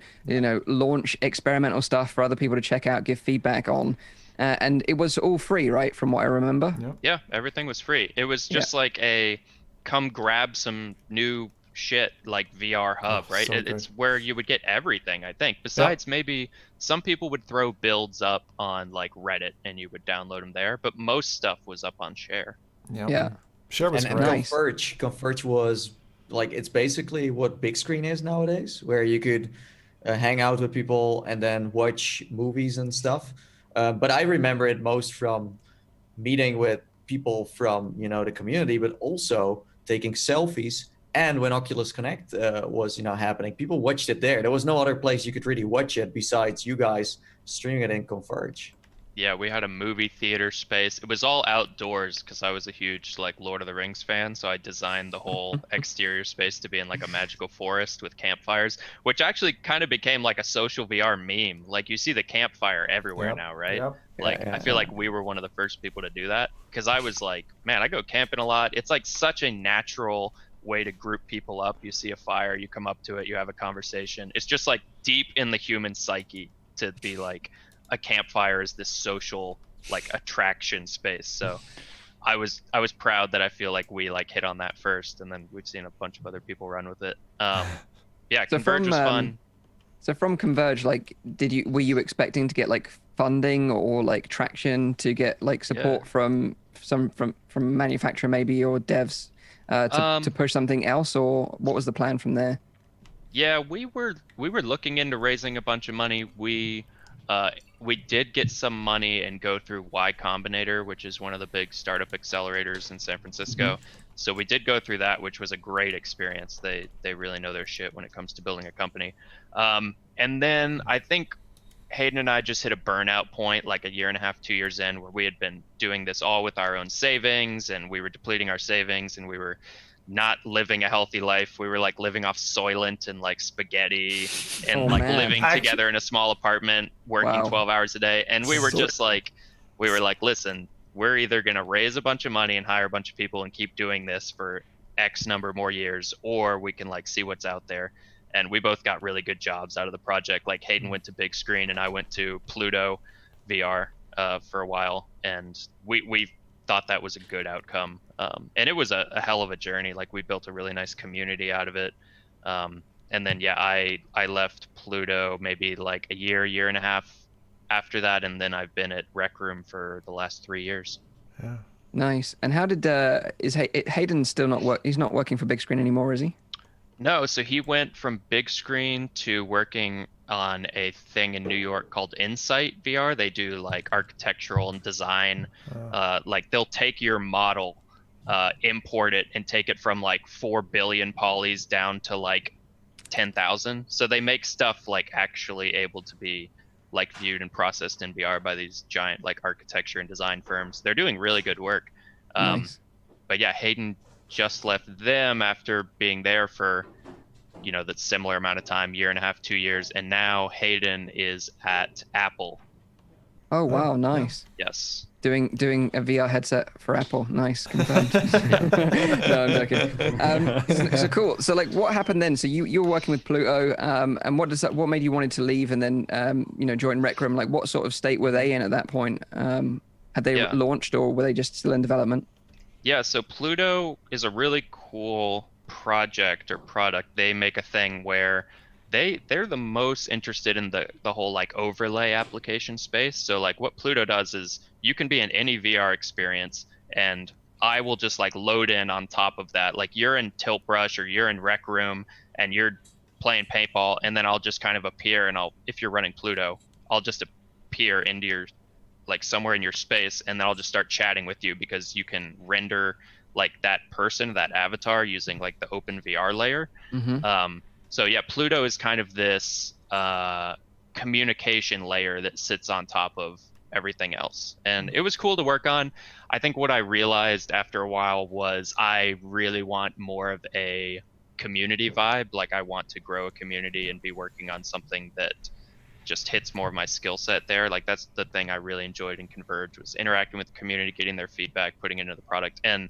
A: launch experimental stuff for other people to check out, give feedback on. And it was all free, right? From what I remember.
E: Yeah, everything was free. It was just like a come grab some new shit, like VR hub, right?
D: So
E: it's where you would get everything, I think. Besides, maybe some people would throw builds up on like Reddit and you would download them there, but most stuff was up on Share.
A: Yeah.
D: Share was
C: And
D: great.
C: Converge was like, it's basically what big screen is nowadays, where you could hang out with people and then watch movies and stuff. But I remember it most from meeting with people from the community, but also taking selfies. And when Oculus Connect was happening, people watched it there. There was no other place you could really watch it besides you guys streaming it in Converge.
E: Yeah, we had a movie theater space. It was all outdoors because I was a huge like Lord of the Rings fan, so I designed the whole exterior space to be in like a magical forest with campfires, which actually kind of became like a social VR meme. Like you see the campfire everywhere now, right? Like I feel like we were one of the first people to do that, because I was like, man, I go camping a lot. It's like such a natural way to group people up. You see a fire, you come up to it, you have a conversation. It's just like deep in the human psyche to be like, a campfire is this social like attraction space. So I was proud that I feel like we like hit on that first, and then we've seen a bunch of other people run with it. Yeah, so Converge was fun.
A: So from Converge, like, were you expecting to get like funding or like traction to get like support from manufacturer maybe, or devs to push something else, or what was the plan from there?
E: Yeah, we were looking into raising a bunch of money. We did get some money and go through Y Combinator, which is one of the big startup accelerators in San Francisco. So we did go through that, which was a great experience. They really know their shit when it comes to building a company. And then I think Hayden and I just hit a burnout point like a year and a half, 2 years in, where we had been doing this all with our own savings, and we were depleting our savings, and we were not living a healthy life. We were like living off Soylent and like spaghetti and
A: Oh,
E: like
A: man.
E: living together in a small apartment, working
A: Wow.
E: 12 hours a day. And we were just like, listen, we're either going to raise a bunch of money and hire a bunch of people and keep doing this for X number more years, or we can like see what's out there. And we both got really good jobs out of the project. Like Hayden went to big screen and I went to Pluto VR for a while. And we thought that was a good outcome. And it was a hell of a journey. Like we built a really nice community out of it. And then, yeah, I left Pluto maybe like a year and a half after that. And then I've been at Rec Room for the last 3 years.
D: Yeah.
A: Nice. And how did is Hayden still not work? He's not working for big screen anymore, is he?
E: No, so he went from big screen to working on a thing in New York called Insight VR. They do like architectural and design. Like they'll take your model, import it, and take it from like 4 billion polys down to like 10,000. So they make stuff like actually able to be like viewed and processed in VR by these giant like architecture and design firms. They're doing really good work.
A: Nice.
E: But yeah, Hayden just left them after being there for, you know, that similar amount of time, 1.5 years, 2 years. And now Hayden is at Apple.
A: Oh, wow. Nice.
E: Yes.
A: Doing a VR headset for Apple. Nice. Confirmed. No, I'm joking. So cool. So like what happened then? So you were working with Pluto, and what made you wanted to leave and then, join Rec Room? Like what sort of state were they in at that point? Had they launched or were they just still in development?
E: Yeah, so Pluto is a really cool project or product. They make a thing where they're the most interested in the whole like overlay application space. So like what Pluto does is you can be in any VR experience and I will just like load in on top of that. Like you're in Tilt Brush or you're in Rec Room and you're playing paintball, and then I'll just kind of appear and if you're running Pluto, I'll just appear into your like somewhere in your space, and then I'll just start chatting with you because you can render like that person, that avatar, using like the open VR layer.
A: Mm-hmm.
E: So yeah, Pluto is kind of this communication layer that sits on top of everything else. And it was cool to work on. I think what I realized after a while was I really want more of a community vibe. Like I want to grow a community and be working on something that just hits more of my skill set there. Like that's the thing I really enjoyed in Converge, was interacting with the community, getting their feedback, putting it into the product. And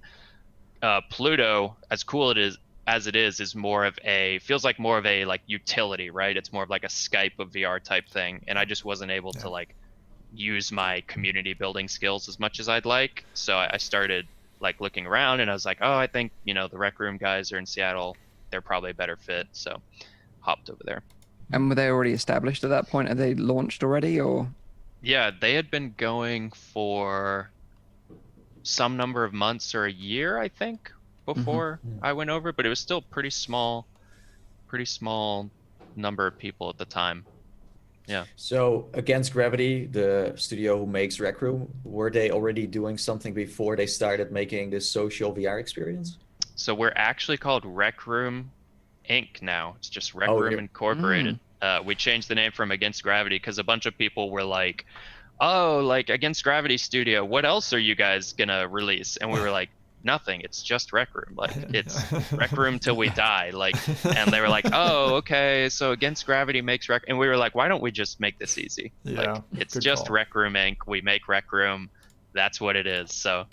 E: Pluto, as cool as it is more of a, feels like more of a like utility, right? It's more of like a Skype of VR type thing. And I just wasn't able to like use my community building skills as much as I'd like. So I started like looking around and I was like, oh, I think, the Rec Room guys are in Seattle. They're probably a better fit. So hopped over there.
A: And were they already established at that point? Are they launched already or?
E: Yeah, they had been going for some number of months or a year, I think, before I went over, but it was still pretty small number of people at the time. Yeah.
C: So Against Gravity, the studio who makes Rec Room, were they already doing something before they started making this social VR experience?
E: So we're actually called Rec Room Inc. now. It's just Rec Room Incorporated. We changed the name from Against Gravity because a bunch of people were like, oh, like Against Gravity Studio, what else are you guys gonna release? And we were like, nothing, it's just Rec Room. Like it's Rec Room till we die. Like, and they were like, oh, okay, so Against Gravity makes Rec, and we were like, why don't we just make this easy? Like it's just call. Rec Room Inc. We make Rec Room. That's what it is. So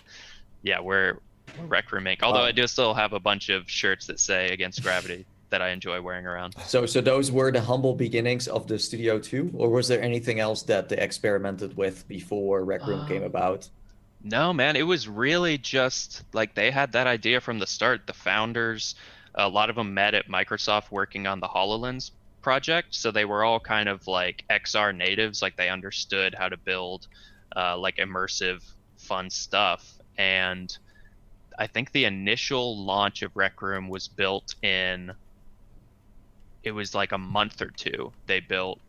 E: yeah, we're Rec Room Inc. Although I do still have a bunch of shirts that say Against Gravity that I enjoy wearing around.
C: So those were the humble beginnings of the studio too, or was there anything else that they experimented with before Rec Room came about?
E: No, man, it was really just like they had that idea from the start. The founders, a lot of them met at Microsoft working on the HoloLens project. So they were all kind of like XR natives, like they understood how to build like immersive, fun stuff. And I think the initial launch of Rec Room was built in, it was like a month or two. They built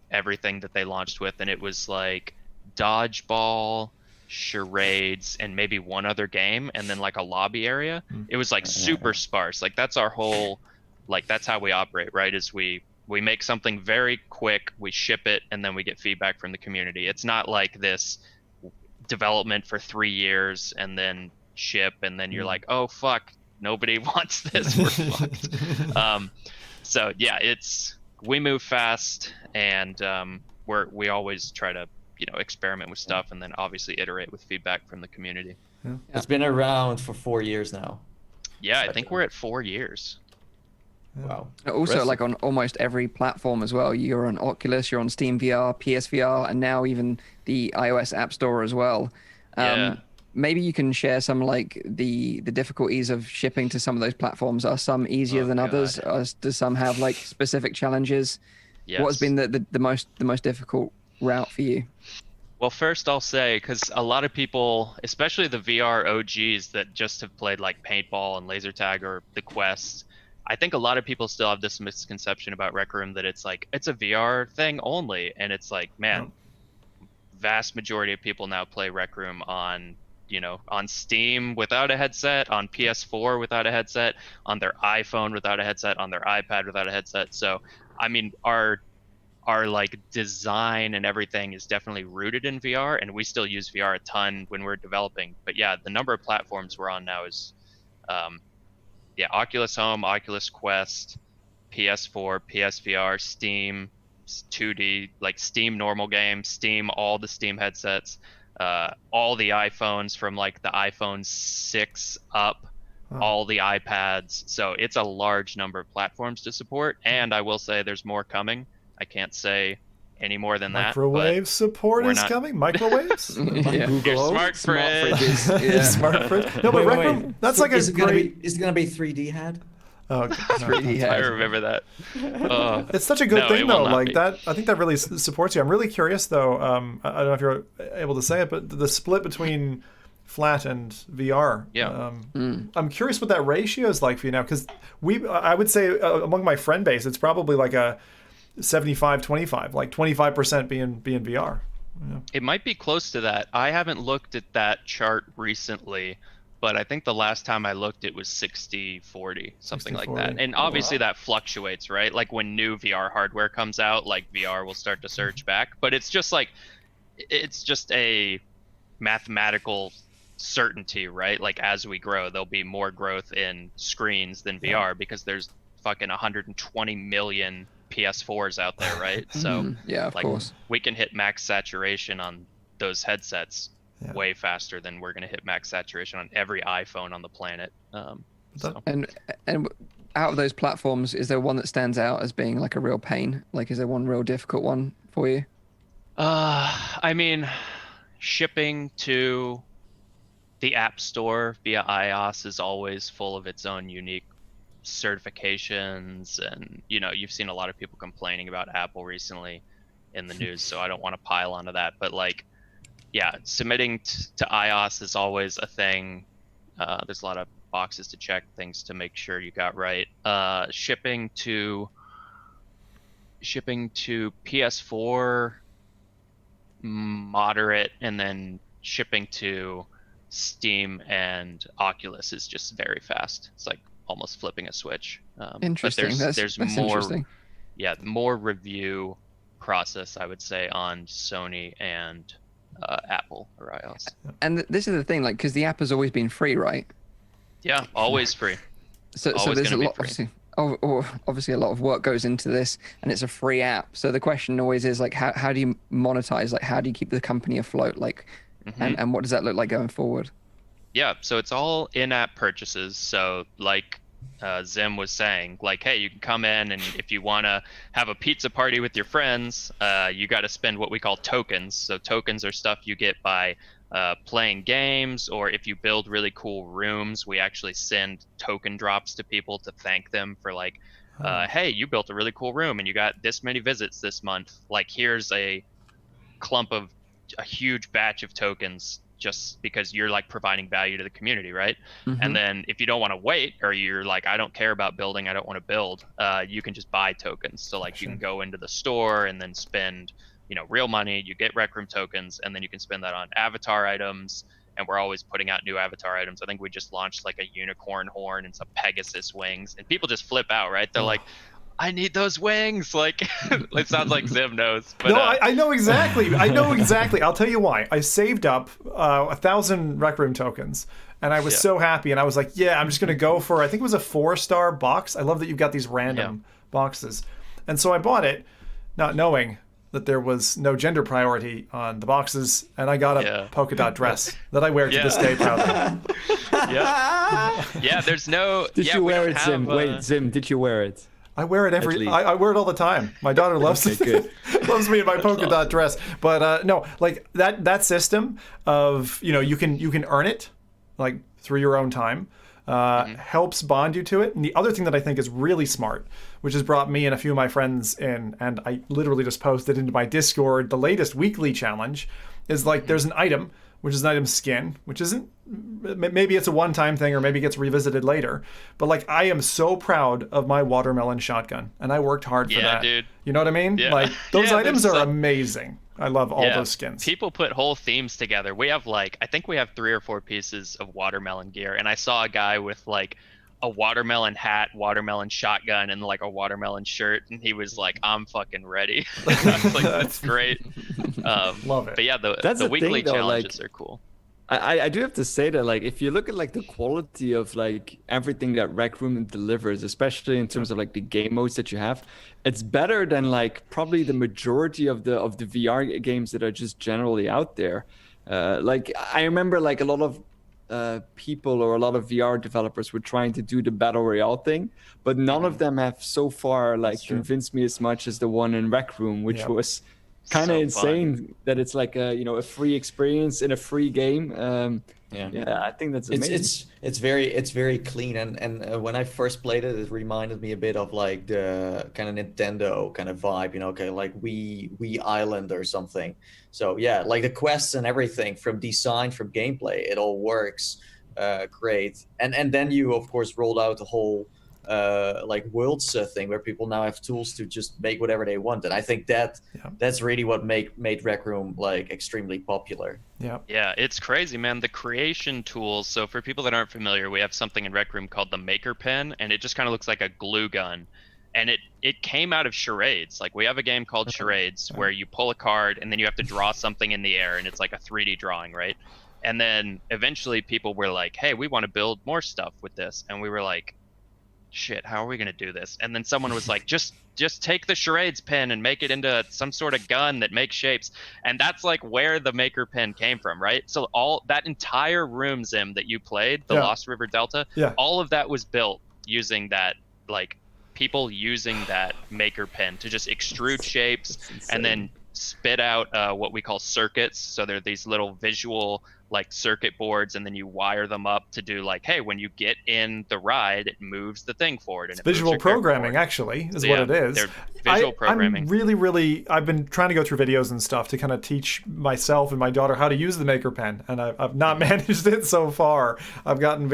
E: everything that they launched with, and it was like dodgeball, charades, and maybe one other game, and then like a lobby area. It was like super sparse. Like that's our whole, like that's how we operate, right? Is we make something very quick, we ship it, and then we get feedback from the community. It's not like this development for 3 years and then ship, and then you're like, oh fuck, nobody wants this. We're fucked. So yeah, we move fast, and we always try to experiment with stuff, and then obviously iterate with feedback from the community.
C: It's been around for 4 years now.
E: Yeah, I think we're at 4 years.
C: Wow.
A: Also, like on almost every platform as well. You're on Oculus, you're on Steam VR, PSVR, and now even the iOS App Store as well.
E: Yeah.
A: Maybe you can share some like the difficulties of shipping to some of those platforms. Are some easier than others? Does some have like specific challenges?
E: Yes.
A: What has been the most difficult route for you?
E: Well, first I'll say, because a lot of people, especially the VR OGs that just have played like paintball and laser tag or the Quest, I think a lot of people still have this misconception about Rec Room that it's like it's a VR thing only, and it's like, man, vast majority of people now play Rec Room on Steam without a headset, on PS4 without a headset, on their iPhone without a headset, on their iPad without a headset. So I mean, our like design and everything is definitely rooted in VR, and we still use VR a ton when we're developing. But yeah, the number of platforms we're on now is Oculus Home, Oculus Quest, PS4, PSVR, Steam, 2D, like Steam normal games, Steam, all the Steam headsets, all the iPhones from like the iPhone 6 up, all the iPads. So it's a large number of platforms to support, and I will say there's more coming. I can't say any more than
D: Microwave support is coming? Microwaves?
A: Yeah.
E: Your smart fridge.
D: Smart fridge. No, but Rec Room, that's like
C: is
D: a
C: it gonna
D: great...
C: be, is it going to be 3D head?
D: Oh, okay.
A: 3D head.
E: I remember that.
D: It's such a good thing,
E: it will
D: though.
E: not
D: Like
E: be.
D: that, I think that really supports you. I'm really curious, though. I don't know if you're able to say it, but the split between flat and VR.
E: Yeah.
D: I'm curious what that ratio is like for you now, because I would say among my friend base, it's probably like a 75-25, like 25% being VR. Yeah.
E: It might be close to that. I haven't looked at that chart recently, but I think the last time I looked it was 60-40, something
D: 60-40.
E: like that. And obviously that fluctuates, right? Like when new VR hardware comes out, like VR will start to surge back. But it's just a mathematical certainty, right? Like as we grow, there'll be more growth in screens than VR because there's fucking 120 million PS4s out there, right? So
A: yeah, of course.
E: We can hit max saturation on those headsets way faster than we're going to hit max saturation on every iPhone on the planet.
A: And out of those platforms, is there one that stands out as being like a real pain? Like, is there one real difficult one for you?
E: I mean, shipping to the App Store via iOS is always full of its own unique certifications, and you've seen a lot of people complaining about Apple recently in the news, so I don't want to pile onto that, but like submitting to iOS is always a thing. There's a lot of boxes to check, things to make sure you got right. Shipping to PS4 moderate, and then shipping to Steam and Oculus is just very fast. It's like almost flipping a switch.
A: Interesting.
E: But there's
A: that's
E: more,
A: interesting.
E: more review process, I would say, on Sony and Apple or iOS.
A: And this is the thing, like, because the app has always been free, right?
E: Yeah, always free.
A: So
E: Always
A: there's a
E: gonna be
A: lot,
E: free.
A: obviously a lot of work goes into this, and it's a free app. So the question always is like, how do you monetize? Like, how do you keep the company afloat? Like, and what does that look like going forward?
E: Yeah, so it's all in-app purchases. So like Zim was saying, like, hey, you can come in, and if you want to have a pizza party with your friends, you got to spend what we call tokens. So tokens are stuff you get by playing games, or if you build really cool rooms, we actually send token drops to people to thank them for like, hey, you built a really cool room and you got this many visits this month. Like, here's a huge batch of tokens just because you're like providing value to the community, right? And then if you don't want to wait, or you're like, I don't care about building, I don't want to build, you can just buy tokens. So like you can go into the store and then spend real money, you get Rec Room tokens, and then you can spend that on avatar items. And we're always putting out new avatar items. I think we just launched like a unicorn horn and some Pegasus wings, and people just flip out, right? They're like, I need those wings. Like, it sounds like Zim knows. But,
D: No, I know exactly. I know exactly. I'll tell you why. I saved up 1,000 Rec Room tokens, and I was so happy. And I was like, yeah, I'm just going to go for, I think it was a 4-star box. I love that you've got these random boxes. And so I bought it, not knowing that there was no gender priority on the boxes. And I got a polka dot dress that I wear to this day proudly.
E: Yeah, there's no...
F: Did you wear it, Zim? Wait, Zim, did you wear it?
D: I wear it I wear it all the time. My daughter loves it.
F: Good.
D: Loves me in my polka dot dress. But no, like that system of, you can earn it like through your own time. Helps bond you to it. And the other thing that I think is really smart, which has brought me and a few of my friends in, and I literally just posted into my Discord the latest weekly challenge, is like there's an item, which is an item skin, which isn't, maybe it's a one-time thing or maybe it gets revisited later. But like I am so proud of my watermelon shotgun, and I worked hard for that.
E: Dude.
D: You know what I mean?
E: Yeah.
D: Like those items are
E: like,
D: amazing. I love all those skins.
E: People put whole themes together. We have I think we have 3 or 4 pieces of watermelon gear, and I saw a guy with like a watermelon hat, watermelon shotgun, and like a watermelon shirt, and he was like, "I'm fucking ready." I was like, "That's great."
D: Love it.
E: But yeah, the weekly challenges are cool.
F: I do have to say that, like, if you look at like the quality of like everything that Rec Room delivers, especially in terms of like the game modes that you have, it's better than like probably the majority of the VR games that are just generally out there. Like I remember like a lot of people or a lot of VR developers were trying to do the battle royale thing, but none of them have so far like convinced me as much as the one in Rec Room, which was kind of insane that it's like a free experience in a free game. I think that's amazing.
C: It's very clean, and when I first played it, it reminded me a bit of like the kind of Nintendo kind of vibe, like Wii Island or something. So yeah, like the quests and everything, from design, from gameplay, it all works great. And then you of course rolled out the whole like worlds thing where people now have tools to just make whatever they want, and I think that's really what made Rec Room like extremely popular.
E: Yeah, it's crazy, man. The creation tools. So for people that aren't familiar, we have something in Rec Room called the Maker Pen, and it just kind of looks like a glue gun, and it came out of charades. Like we have a game called Charades where you pull a card and then you have to draw something in the air, and it's like a 3D drawing, right? And then eventually people were like, hey, we want to build more stuff with this, and we were like, shit, how are we going to do this? And then someone was like, just take the charades pen and make it into some sort of gun that makes shapes. And that's like where the Maker Pen came from, right? So all that entire room, Zim, that you played, the Lost River Delta, all of that was built using that, like people using that Maker Pen to just extrude shapes and then spit out what we call circuits. So they're these little visual like circuit boards, and then you wire them up to do like, hey, when you get in the ride, it moves the thing forward. And
D: it's visual programming, actually, is what it is.
E: They're visual programming.
D: I've been trying to go through videos and stuff to kind of teach myself and my daughter how to use the Maker Pen, and I've not managed it so far. I've gotten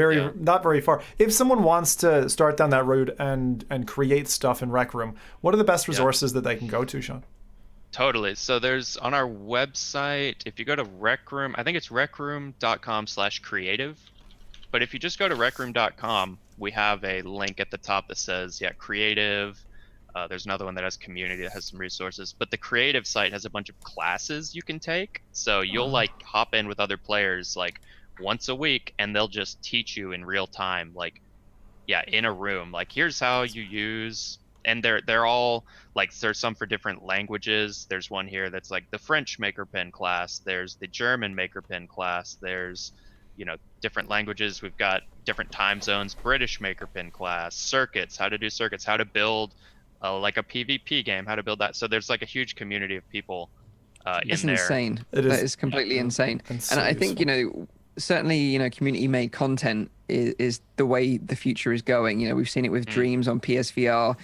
D: not very far. If someone wants to start down that road and create stuff in Rec Room, what are the best resources that they can go to, Shawn?
E: Totally. So there's on our website, if you go to Rec Room, I think it's recroom.com/creative. But if you just go to recroom.com, we have a link at the top that says, creative. There's another one that has community that has some resources. But the creative site has a bunch of classes you can take. So you'll like hop in with other players like once a week, and they'll just teach you in real time, like, in a room. Like, here's how you use... And they're all like, there's some for different languages. There's one here that's like the French Maker Pen class. There's the German Maker Pen class. There's, different languages. We've got different time zones, British Maker Pen class, circuits, how to do circuits, how to build like a PvP game, how to build that. So there's like a huge community of people
A: it's
E: in there.
A: Insane.
D: That
A: is completely insane. And I think, certainly, community-made content is the way the future is going. We've seen it with Dreams on PSVR.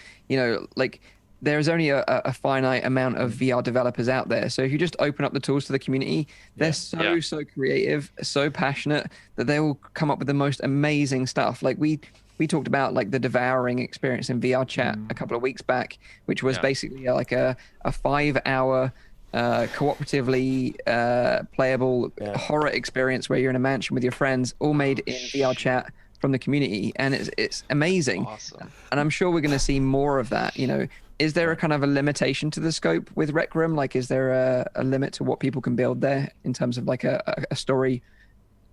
A: Like there's only a finite amount of VR developers out there. So if you just open up the tools to the community, they're so creative, so passionate that they will come up with the most amazing stuff. Like we talked about like the devouring experience in VR chat a couple of weeks back, which was basically like a 5-hour cooperatively playable horror experience where you're in a mansion with your friends, all made in VR chat, from the community, and it's amazing.
E: Awesome.
A: And I'm sure we're going to see more of that. Is there a kind of a limitation to the scope with Rec Room? Like, is there a limit to what people can build there in terms of like a story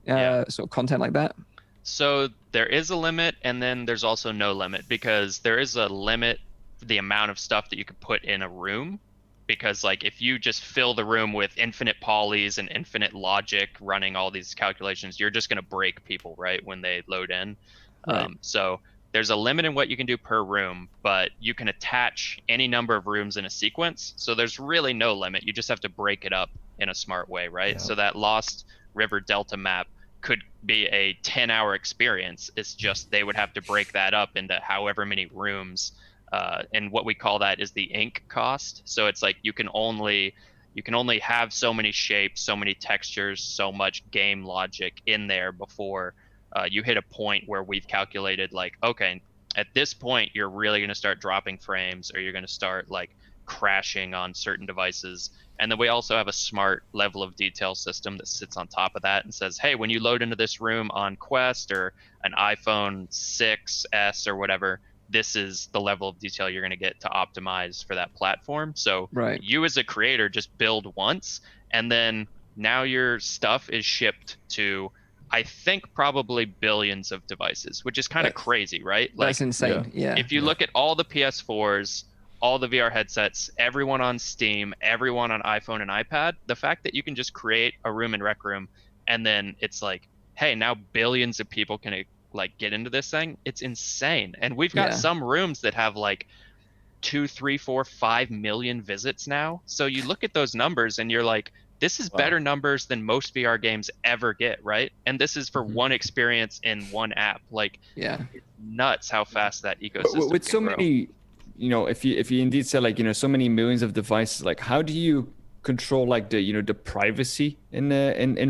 A: sort of content like that?
E: So there is a limit, and then there's also no limit, because there is a limit for the amount of stuff that you could put in a room. Because like if you just fill the room with infinite polys and infinite logic running all these calculations, you're just going to break people, right, when they load in.
A: Right.
E: So there's a limit in what you can do per room, but you can attach any number of rooms in a sequence. So there's really no limit. You just have to break it up in a smart way, right?
D: Yeah.
E: So that Lost River Delta map could be a 10-hour experience. It's just they would have to break that up into however many rooms. And what we call that is the ink cost. So it's like you can only have so many shapes, so many textures, so much game logic in there before you hit a point where we've calculated like, okay, at this point you're really going to start dropping frames, or you're going to start like crashing on certain devices. And then we also have a smart level of detail system that sits on top of that and says, hey, when you load into this room on Quest or an iPhone 6s or whatever, this is the level of detail you're going to get to optimize for that platform. So
A: Right.
E: you as a creator just build once, and then now your stuff is shipped to, I think, probably billions of devices, which is kind of crazy, right?
A: That's insane. Yeah.
E: If you look at all the PS4s, all the VR headsets, everyone on Steam, everyone on iPhone and iPad, the fact that you can just create a room in Rec Room, and then it's like, hey, now billions of people can like get into this thing, it's insane. And we've got some rooms that have like 2, 3, 4, 5 million visits now. So you look at those numbers and you're like, this is better numbers than most VR games ever get, right? And this is for one experience in one app. Like, it's nuts how fast that ecosystem
F: But with
E: can
F: so
E: grow.
F: many, if you indeed say like, so many millions of devices, like how do you control like the privacy in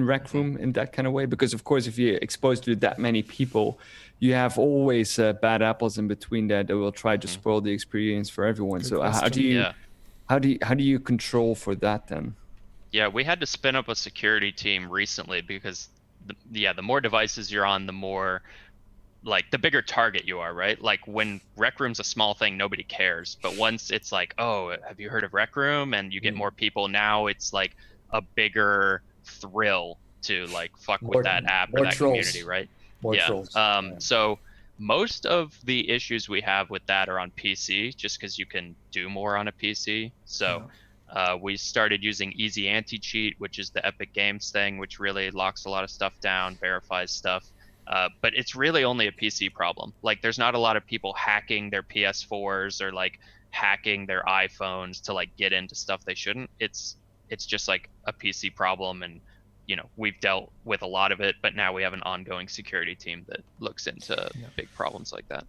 F: Rec Room in that kind of way? Because of course, if you're exposed to that many people, you have always bad apples in between that will try to spoil the experience for everyone. So how do you control for that then?
E: Yeah, we had to spin up a security team recently because the more devices you're on, the more like the bigger target you are, right? Like when Rec Room's a small thing, nobody cares. But once it's like, oh, have you heard of Rec Room? And you get more people, now it's like a bigger thrill to like fuck with that app or that community, right?
C: More trolls.
E: So most of the issues we have with that are on PC, just because you can do more on a PC. So we started using Easy Anti-Cheat, which is the Epic Games thing, which really locks a lot of stuff down, verifies stuff. But it's really only a PC problem. Like there's not a lot of people hacking their PS4s or like hacking their iPhones to like get into stuff they shouldn't. It's just like a PC problem, and we've dealt with a lot of it, but now we have an ongoing security team that looks into big problems like that.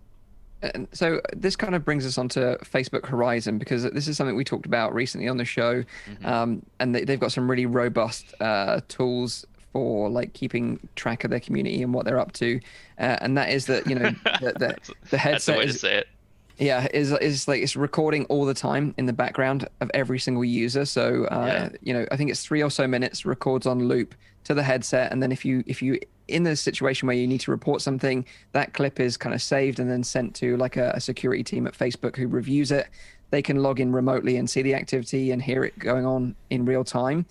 A: And so this kind of brings us onto Facebook Horizon, because this is something we talked about recently on the show. And they've got some really robust tools for like keeping track of their community and what they're up to, and that is that the headset
E: That's the way to say it.
A: Yeah, is like it's recording all the time in the background of every single user. So I think it's 3 or so minutes, records on loop to the headset, and then if you in the situation where you need to report something, that clip is kind of saved and then sent to like a security team at Facebook who reviews it. They can log in remotely and see the activity and hear it going on in real time.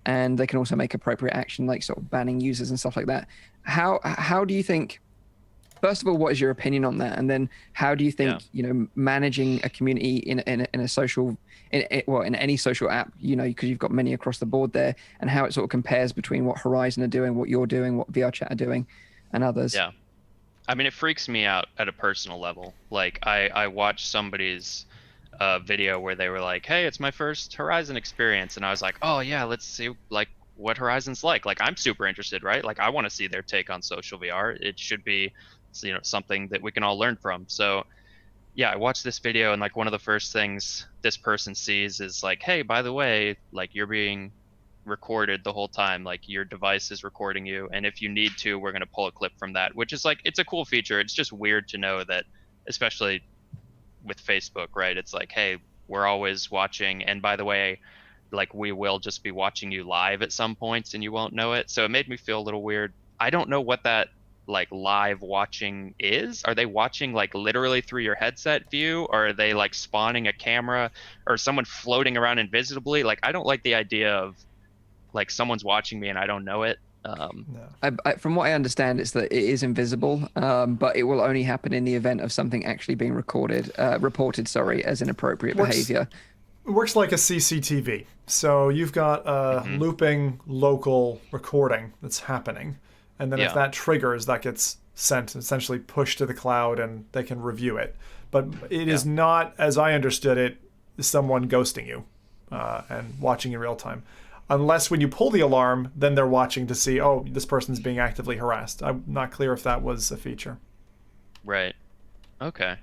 A: And they can also make appropriate action, like sort of banning users and stuff like that. How do you think? First of all, what is your opinion on that? And then how do you think managing a community in a social in any social app, because you've got many across the board there, and how it sort of compares between what Horizon are doing, what you're doing, what VR Chat are doing, and others?
E: Yeah, I mean, it freaks me out at a personal level. Like I watched somebody's video where they were like, hey, it's my first Horizon experience, and I was like, oh yeah, let's see like what Horizon's like. Like I'm super interested, right? Like I want to see their take on social VR. It should be something that we can all learn from. So yeah, I watched this video, and like one of the first things this person sees is like, hey, by the way, like you're being recorded the whole time, like your device is recording you, and if you need to, we're going to pull a clip from that, which is like, it's a cool feature. It's just weird to know that, especially with Facebook, right? It's like, hey, we're always watching, and by the way, like we will just be watching you live at some points and you won't know it. So it made me feel a little weird. I don't know what that like live watching is? Are they watching like literally through your headset view, or are they like spawning a camera or someone floating around invisibly? Like, I don't like the idea of like someone's watching me and I don't know it.
A: From what I understand, it's that it is invisible, but it will only happen in the event of something actually being reported, as inappropriate behavior.
D: It works like a CCTV. So you've got a looping local recording that's happening. And then if that triggers, that gets sent, essentially pushed to the cloud, and they can review it. But it is not, as I understood it, someone ghosting you and watching in real time. Unless when you pull the alarm, then they're watching to see, oh, this person's being actively harassed. I'm not clear if that was a feature.
E: Right. Okay.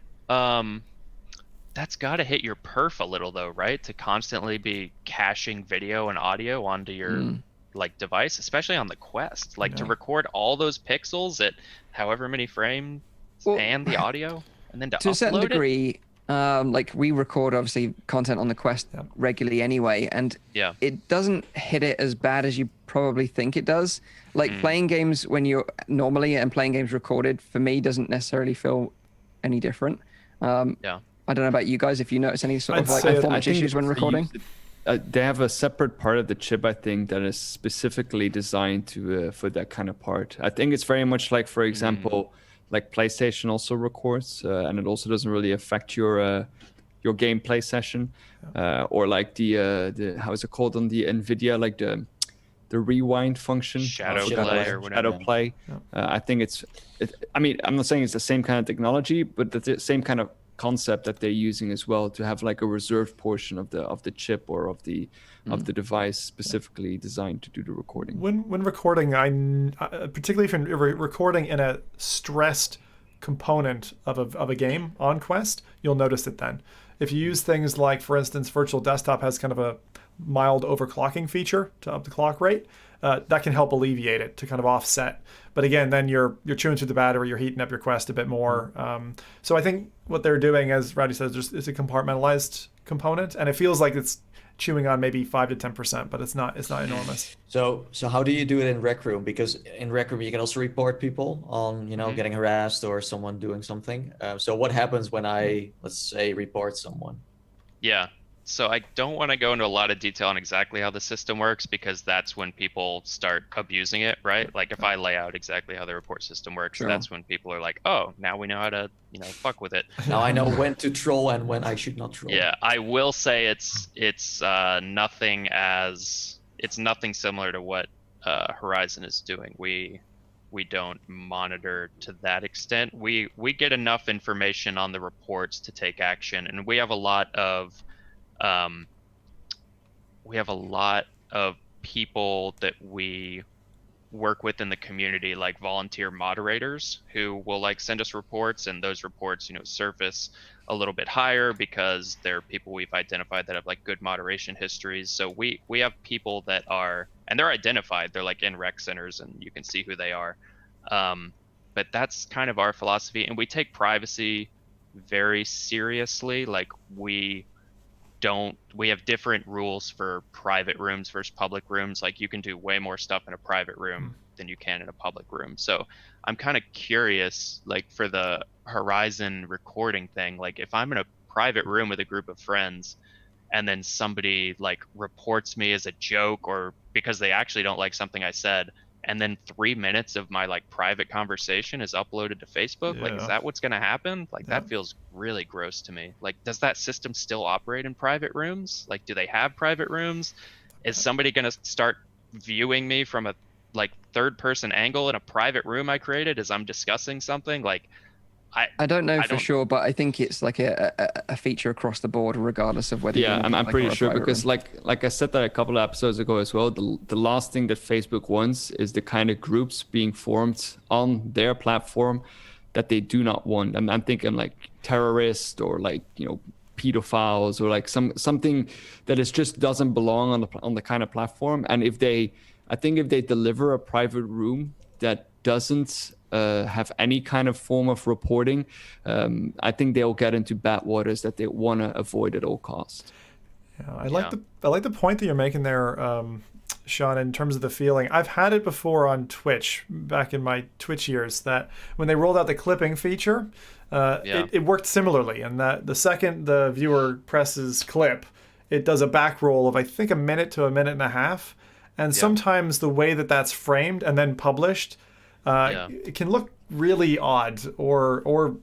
E: That's got to hit your perf a little though, right? To constantly be caching video and audio onto your like device, especially on the Quest, like to record all those pixels at however many frames and the audio, and then to
A: a certain
E: upload
A: degree. Like we record obviously content on the Quest regularly anyway, and it doesn't hit it as bad as you probably think it does. Like playing games when you're normally and playing games recorded, for me, doesn't necessarily feel any different. I don't know about you guys, if you notice any sort of like performance issues when recording.
F: They have a separate part of the chip, I think, that is specifically designed to for that kind of part. I think it's very much like, for example, like PlayStation also records, and it also doesn't really affect your gameplay session, or like the how is it called on the Nvidia, like the rewind function,
E: shadow play or whatever.
F: Shadow play. I think I mean, I'm not saying it's the same kind of technology, but the same kind of concept that they're using as well, to have like a reserved portion of the chip or of the device specifically designed to do the recording.
D: When recording, particularly if you're recording in a stressed component of a game on Quest, you'll notice it then. If you use things like, for instance, Virtual Desktop has kind of a mild overclocking feature to up the clock rate, that can help alleviate it, to kind of offset. But again, then you're chewing through the battery, you're heating up your Quest a bit more. So I think what they're doing, as Rowdy says, is a compartmentalized component, and it feels like it's chewing on maybe 5 to 10%, but it's not enormous.
C: So how do you do it in Rec Room? Because in Rec Room you can also report people on getting harassed or someone doing something. So what happens when I, let's say, report someone?
E: Yeah. So I don't want to go into a lot of detail on exactly how the system works, because that's when people start abusing it, right? Like if I lay out exactly how the report system works, that's when people are like, oh, now we know how to, fuck with it.
C: Now I know when to troll and when I should not troll.
E: Yeah, I will say it's nothing similar to what Horizon is doing. We don't monitor to that extent. We get enough information on the reports to take action, and we have a lot of people that we work with in the community, like volunteer moderators, who will like send us reports, and those reports surface a little bit higher because they're people we've identified that have like good moderation histories. So we have people that are, and they're identified, they're like in rec centers and you can see who they are. But that's kind of our philosophy, and we take privacy very seriously. Like we have different rules for private rooms versus public rooms. Like you can do way more stuff in a private room than you can in a public room. So I'm kind of curious, like for the Horizon recording thing, like if I'm in a private room with a group of friends and then somebody like reports me as a joke or because they actually don't like something I said, and then 3 minutes of my like private conversation is uploaded to Facebook, like is that what's going to happen? Like that feels really gross to me. Like, does that system still operate in private rooms? Like, do they have private rooms? Is somebody going to start viewing me from a like third person angle in a private room I created as I'm discussing something? Like
A: I don't know for sure, but I think it's like a feature across the board, regardless of whether.
F: Yeah, I'm pretty sure, because like I said that a couple of episodes ago as well. The last thing that Facebook wants is the kind of groups being formed on their platform that they do not want. And I'm thinking like terrorists or like pedophiles or like something that is just doesn't belong on the kind of platform. And if they deliver a private room that doesn't have any kind of form of reporting, I think they'll get into bad waters that they want to avoid at all costs.
D: Yeah, I like the point that you're making there, Shawn, in terms of the feeling. I've had it before on Twitch, back in my Twitch years, that when they rolled out the clipping feature, it worked similarly, and that the second the viewer presses clip, it does a back roll of, I think, a minute to a minute and a half. And sometimes the way that that's framed and then published, it can look really odd, or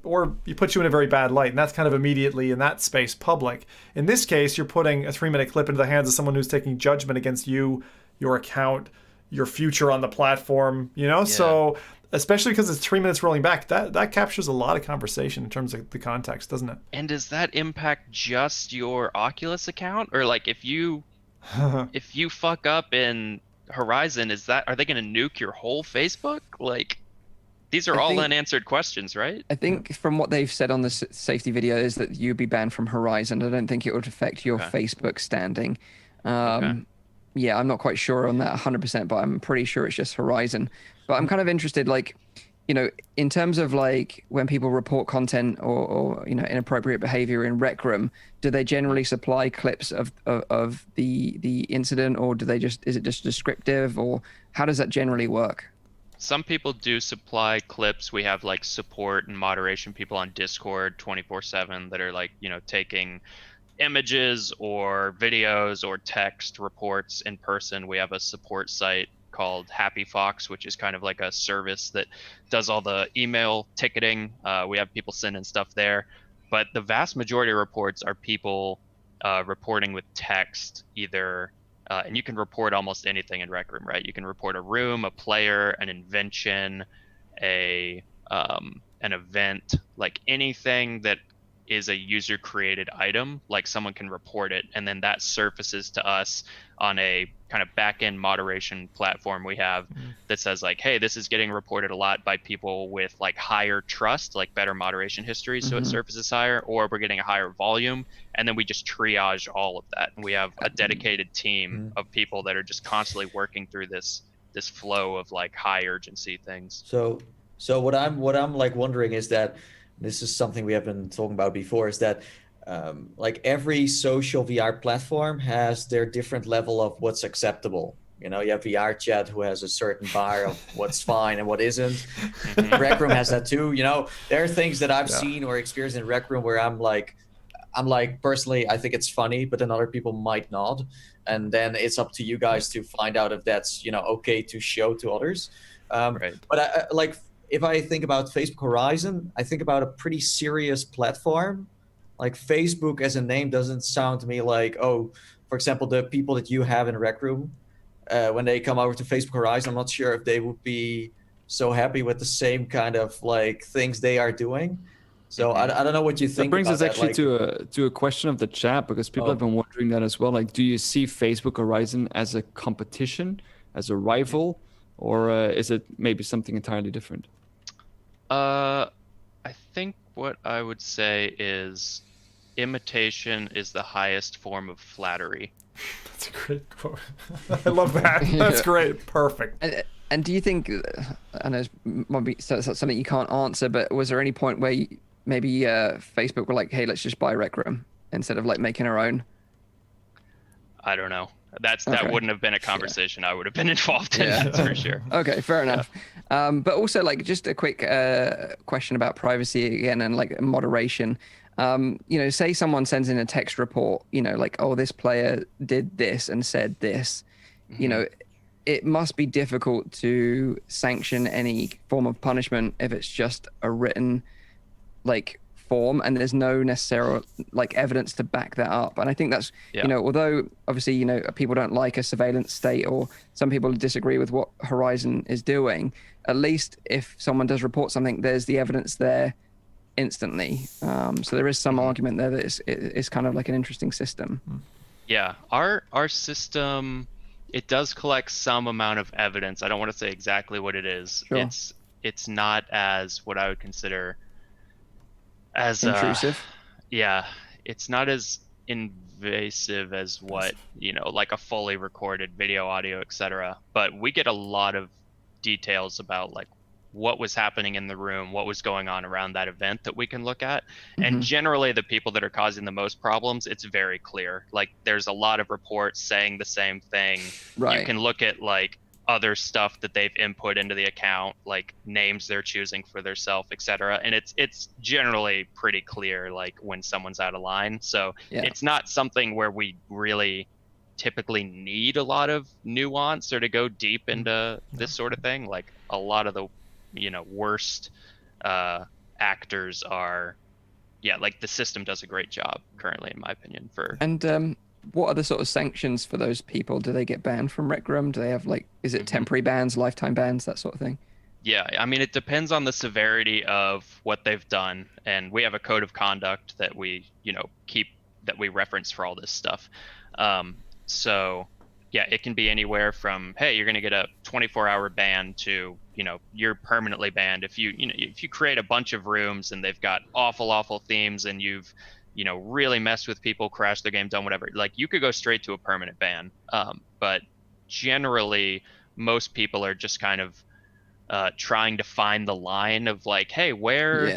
D: you put you in a very bad light, and that's kind of immediately in that space public. In this case, you're putting a 3-minute clip into the hands of someone who's taking judgment against you, your account, your future on the platform, So especially because it's 3 minutes rolling back, that captures a lot of conversation in terms of the context, doesn't it?
E: And does that impact just your Oculus account, or like if you fuck up in Horizon, are they going to nuke your whole Facebook? Like, these are all unanswered questions, right?
A: I think from what they've said on the safety video is that you'd be banned from Horizon. I don't think it would affect your Facebook standing. Yeah, I'm not quite sure on that 100%, but I'm pretty sure it's just Horizon. But I'm kind of interested, like, in terms of like when people report content or inappropriate behavior in Rec Room, do they generally supply clips of the incident, or is it just descriptive, or how does that generally work?
E: Some people do supply clips. We have like support and moderation people on Discord 24/7 that are like, taking images or videos or text reports in person. We have a support site called Happy Fox, which is kind of like a service that does all the email ticketing. We have people sending stuff there, but the vast majority of reports are people reporting with text, either and you can report almost anything in Rec Room, right? You can report a room, a player, an invention, an event, like anything that is a user created item, like someone can report it, and then that surfaces to us on a kind of back end moderation platform we have that says like, hey, this is getting reported a lot by people with like higher trust, like better moderation history, so it surfaces higher, or we're getting a higher volume, and then we just triage all of that, and we have a dedicated team of people that are just constantly working through this flow of like high urgency things.
C: So what I'm like wondering is that, this is something we have been talking about before, is that like every social VR platform has their different level of what's acceptable. You have VR chat who has a certain bar of what's fine and what isn't. Rec Room has that too. There are things that I've seen or experienced in Rec Room where I'm like personally, I think it's funny, but then other people might not. And then it's up to you guys to find out if that's, okay to show to others.
E: Right.
C: But if I think about Facebook Horizon, I think about a pretty serious platform. Like Facebook as a name doesn't sound to me like, for example, the people that you have in Rec Room, when they come over to Facebook Horizon, I'm not sure if they would be so happy with the same kind of like things they are doing. So I don't know what you think.
F: That brings us actually
C: like,
F: to a question of the chat, because people have been wondering that as well. Like, do you see Facebook Horizon as a competition, as a rival, or is it maybe something entirely different?
E: I think what I would say is imitation is the highest form of flattery.
D: That's a great quote. I love that. That's great. Perfect.
A: And do you think, I know it's something you can't answer, but was there any point where maybe Facebook were like, hey, let's just buy Rec Room instead of like making our own?
E: I don't know. That wouldn't have been a conversation I would have been involved in, that's for sure.
A: Okay, fair enough. But also, like, just a quick question about privacy again and like moderation. Say someone sends in a text report, like, oh, this player did this and said this. It must be difficult to sanction any form of punishment if it's just a written like form and there's no necessary like evidence to back that up. And I think that's although obviously people don't like a surveillance state, or some people disagree with what Horizon is doing, at least if someone does report something, there's the evidence there instantly. So there is some argument there that it's kind of like an interesting system.
E: Yeah, our system, it does collect some amount of evidence. I don't want to say exactly what it is.
A: Sure.
E: It's not as what I would consider as
A: intrusive.
E: It's not as invasive as what like a fully recorded video, audio, etc. But we get a lot of details about like what was happening in the room, what was going on around that event that we can look at. And generally the people that are causing the most problems, it's very clear. Like there's a lot of reports saying the same thing.
A: Right.
E: You can look at like other stuff that they've input into the account, like names they're choosing for their self, etc. And it's generally pretty clear like when someone's out of line. So it's not something where we really typically need a lot of nuance or to go deep into this sort of thing. Like a lot of the worst actors are like the system does a great job currently, in my opinion.
A: And what are the sort of sanctions for those people? Do they get banned from Rec Room? Do they have like, is it temporary bans, lifetime bans, that sort of thing?
E: Yeah, I mean, it depends on the severity of what they've done, and we have a code of conduct that we keep, that we reference for all this stuff. So yeah, it can be anywhere from, hey, you're going to get a 24-hour ban to, you're permanently banned if you create a bunch of rooms and they've got awful themes and you've, really messed with people, crashed their game, done whatever. Like you could go straight to a permanent ban. But generally, most people are just kind of trying to find the line of like, hey, where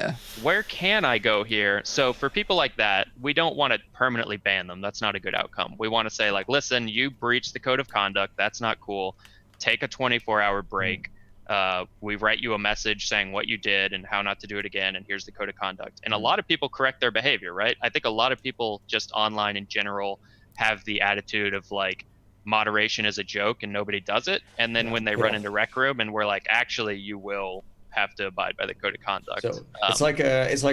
E: can I go here? So for people like that, we don't want to permanently ban them. That's not a good outcome. We want to say like, listen, you breached the code of conduct. That's not cool. Take a 24-hour break. We write you a message saying what you did and how not to do it again, and here's the code of conduct. And a lot of people correct their behavior, right? I think a lot of people just online in general have the attitude of like, moderation is a joke and nobody does it, and then when they run into Rec Room and we're like, actually you will have to abide by the code of conduct.
C: So it's like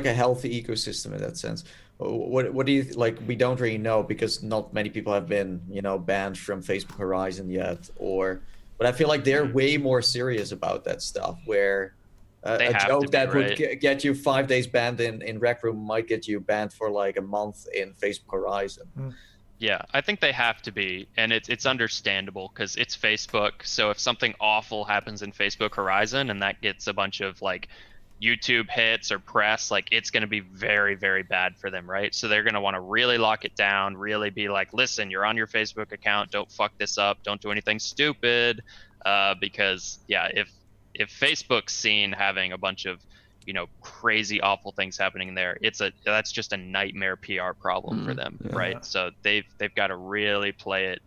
C: a healthy ecosystem in that sense. What do you like? We don't really know because not many people have been banned from Facebook Horizon yet, but I feel like they're way more serious about that stuff, where a joke that would get you 5 days banned in Rec Room might get you banned for like a month in Facebook Horizon.
E: Yeah, I think they have to be, and it's understandable because it's Facebook. So if something awful happens in Facebook Horizon and that gets a bunch of like YouTube hits or press, like it's going to be very, very bad for them, right? So they're going to want to really lock it down, really be like, listen, you're on your Facebook account, don't fuck this up, don't do anything stupid, because if Facebook's seen having a bunch of crazy awful things happening there, that's just a nightmare PR problem for them, right? So they've got to really play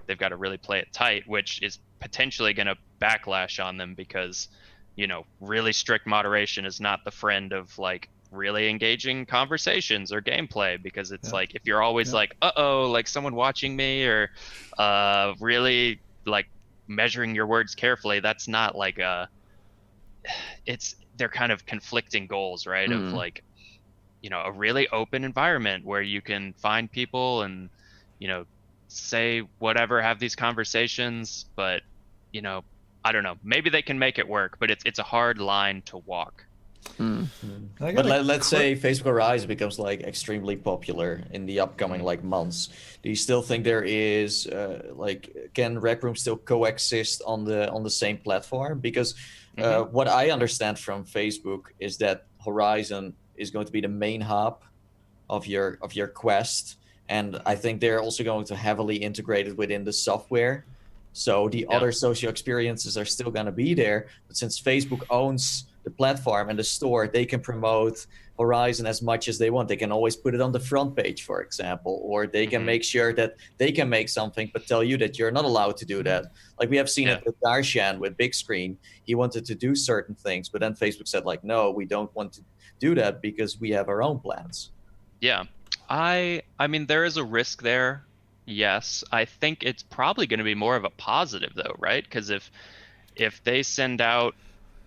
E: it tight, which is potentially going to backlash on them because really strict moderation is not the friend of like really engaging conversations or gameplay, because it's like if you're always like, like someone watching me, or really like measuring your words carefully, that's not like they're kind of conflicting goals, right? Of like, a really open environment where you can find people and, say whatever, have these conversations, but, I don't know, maybe they can make it work, but it's a hard line to walk.
C: But let's say Facebook Horizon becomes like extremely popular in the upcoming like months. Do you still think there is can Rec Room still coexist on the same platform? Because what I understand from Facebook is that Horizon is going to be the main hub of your Quest, and I think they're also going to heavily integrate it within the software. So the other social experiences are still going to be there, but since Facebook owns the platform and the store, they can promote Horizon as much as they want. They can always put it on the front page, for example, or they can make sure that they can make something but tell you that you're not allowed to do that. Like we have seen it with Darshan with Big Screen. He wanted to do certain things, but then Facebook said like, no, we don't want to do that because we have our own plans.
E: Yeah, I mean, there is a risk there. Yes, I think it's probably going to be more of a positive though, right? Because if they send out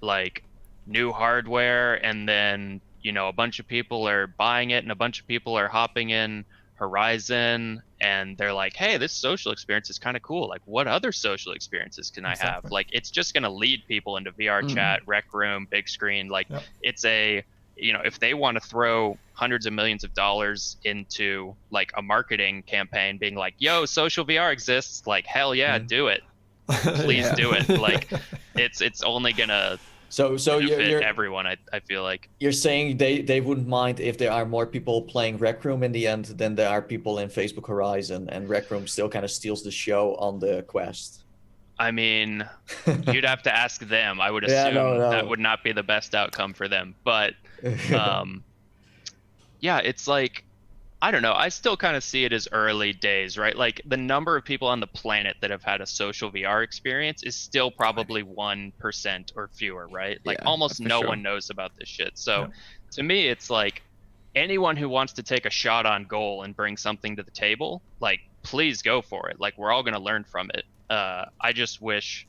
E: like new hardware and then a bunch of people are buying it and a bunch of people are hopping in Horizon and they're like, hey, this social experience is kind of cool, like what other social experiences can I have? Like it's just going to lead people into VR chat, Rec Room, Big Screen. Like it's if they want to throw hundreds of millions of dollars into like a marketing campaign being like, yo, social VR exists, like hell yeah, do it, please do it. Like it's only gonna
C: So you're
E: everyone. I feel like
C: you're saying they wouldn't mind if there are more people playing Rec Room in the end than there are people in Facebook Horizon, and Rec Room still kind of steals the show on the Quest.
E: I mean, you'd have to ask them. I would
C: Yeah,
E: assume
C: no.
E: that would not be the best outcome for them. But yeah, it's like, I don't know. I still kind of see it as early days, right? Like the number of people on the planet that have had a social VR experience is still probably 1% or fewer, right? Like
A: Yeah,
E: almost
A: for
E: no
A: sure.
E: one knows about this shit. So to me, it's like anyone who wants to take a shot on goal and bring something to the table, like please go for it. Like we're all going to learn from it. I just wish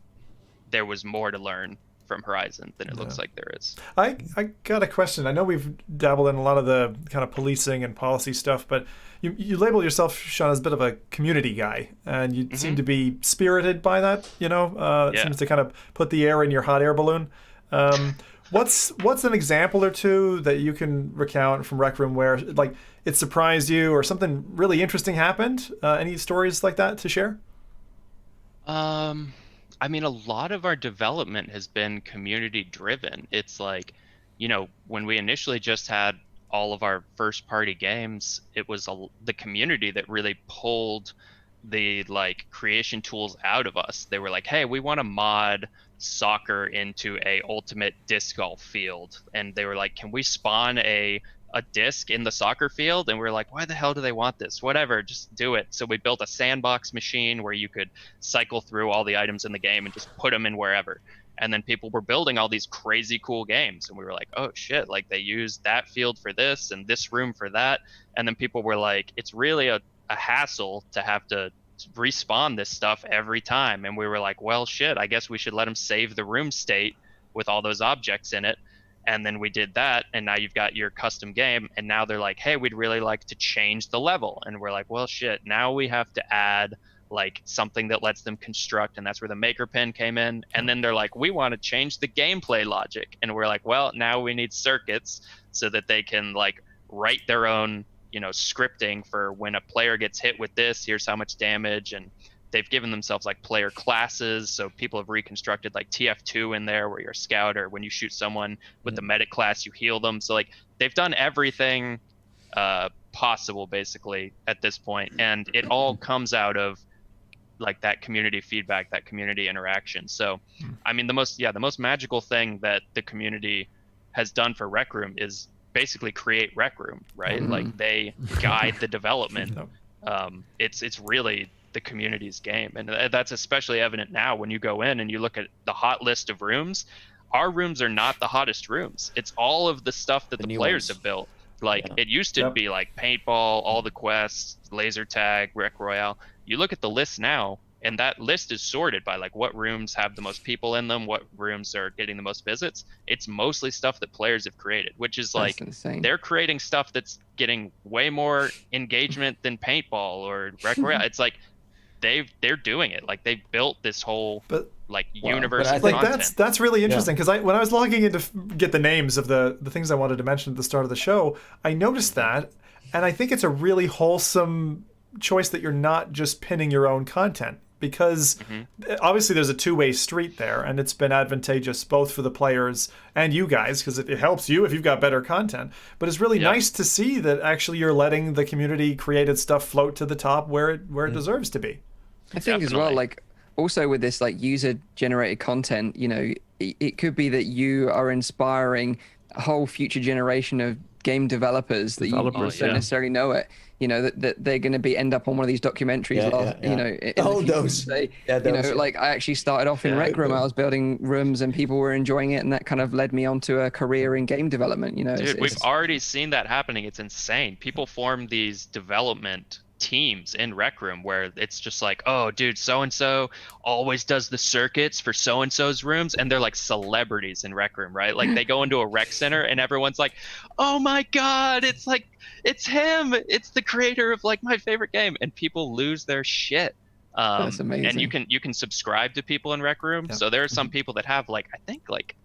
E: there was more to learn from Horizon than it looks like there is.
D: I got a question. I know we've dabbled in a lot of the kind of policing and policy stuff, but you label yourself, Shawn, as a bit of a community guy, and you seem to be spirited by that. It seems to kind of put the air in your hot air balloon. What's an example or two that you can recount from Rec Room where like it surprised you or something really interesting happened? Any stories like that to share?
E: I mean, a lot of our development has been community driven. It's like, when we initially just had all of our first party games, it was the community that really pulled the like creation tools out of us. They were like, hey, we want to mod soccer into a ultimate disc golf field. And they were like, can we spawn a disc in the soccer field? And we were like, why the hell do they want this? Whatever, just do it. So we built a sandbox machine where you could cycle through all the items in the game and just put them in wherever. And then people were building all these crazy cool games, and we were like, oh shit, like they used that field for this and this room for that. And then people were like, it's really a hassle to have to respawn this stuff every time. And we were like, well shit, I guess we should let them save the room state with all those objects in it. And then we did that, and now you've got your custom game. And now they're like, hey, we'd really like to change the level. And we're like, well, shit, now we have to add like something that lets them construct. And that's where the maker pen came in. And then they're like, we want to change the gameplay logic. And we're like, well, now we need circuits so that they can like write their own, scripting for when a player gets hit with this, here's how much damage. And they've given themselves like player classes, so people have reconstructed like TF2 in there where you're a scout, or when you shoot someone with the medic class you heal them. So like they've done everything possible basically at this point, and it all comes out of like that community feedback, that community interaction. So I mean the most magical thing that the community has done for Rec Room is basically create Rec Room, right? Like they guide the development. It's really the community's game, and that's especially evident now when you go in and you look at the hot list of rooms. Our rooms are not the hottest rooms. It's all of the stuff that the players have built. Like it used to be like paintball, all the quests, laser tag, rec royale. You look at the list now, and that list is sorted by like what rooms have the most people in them, what rooms are getting the most visits. It's mostly stuff that players have created, which is like they're creating stuff that's getting way more engagement than paintball or rec royale. It's like they're doing it. Like they built this whole universe of content.
D: That's really interesting, because when I was logging in to get the names of the things I wanted to mention at the start of the show, I noticed that, and I think it's a really wholesome choice that you're not just pinning your own content, because obviously there's a two-way street there, and it's been advantageous both for the players and you guys, because it helps you if you've got better content. But it's really nice to see that actually you're letting the community created stuff float to the top where it deserves to be.
A: I think as well, like also with this like user generated content, it could be that you are inspiring a whole future generation of game developers that you don't necessarily know it. That they're going to end up on one of these documentaries. Like I actually started off in Rec Room. I was building rooms and people were enjoying it, and that kind of led me onto a career in game development.
E: Dude, we've already seen that happening. It's insane. People form these development teams in Rec Room where it's just like, oh dude, so and so always does the circuits for so and so's rooms, and they're like celebrities in Rec Room, right? Like they go into a rec center and everyone's like, oh my god, it's him, it's the creator of like my favorite game, and people lose their shit.
A: That's amazing.
E: And you can subscribe to people in Rec Room. So there are some people that have like, I think like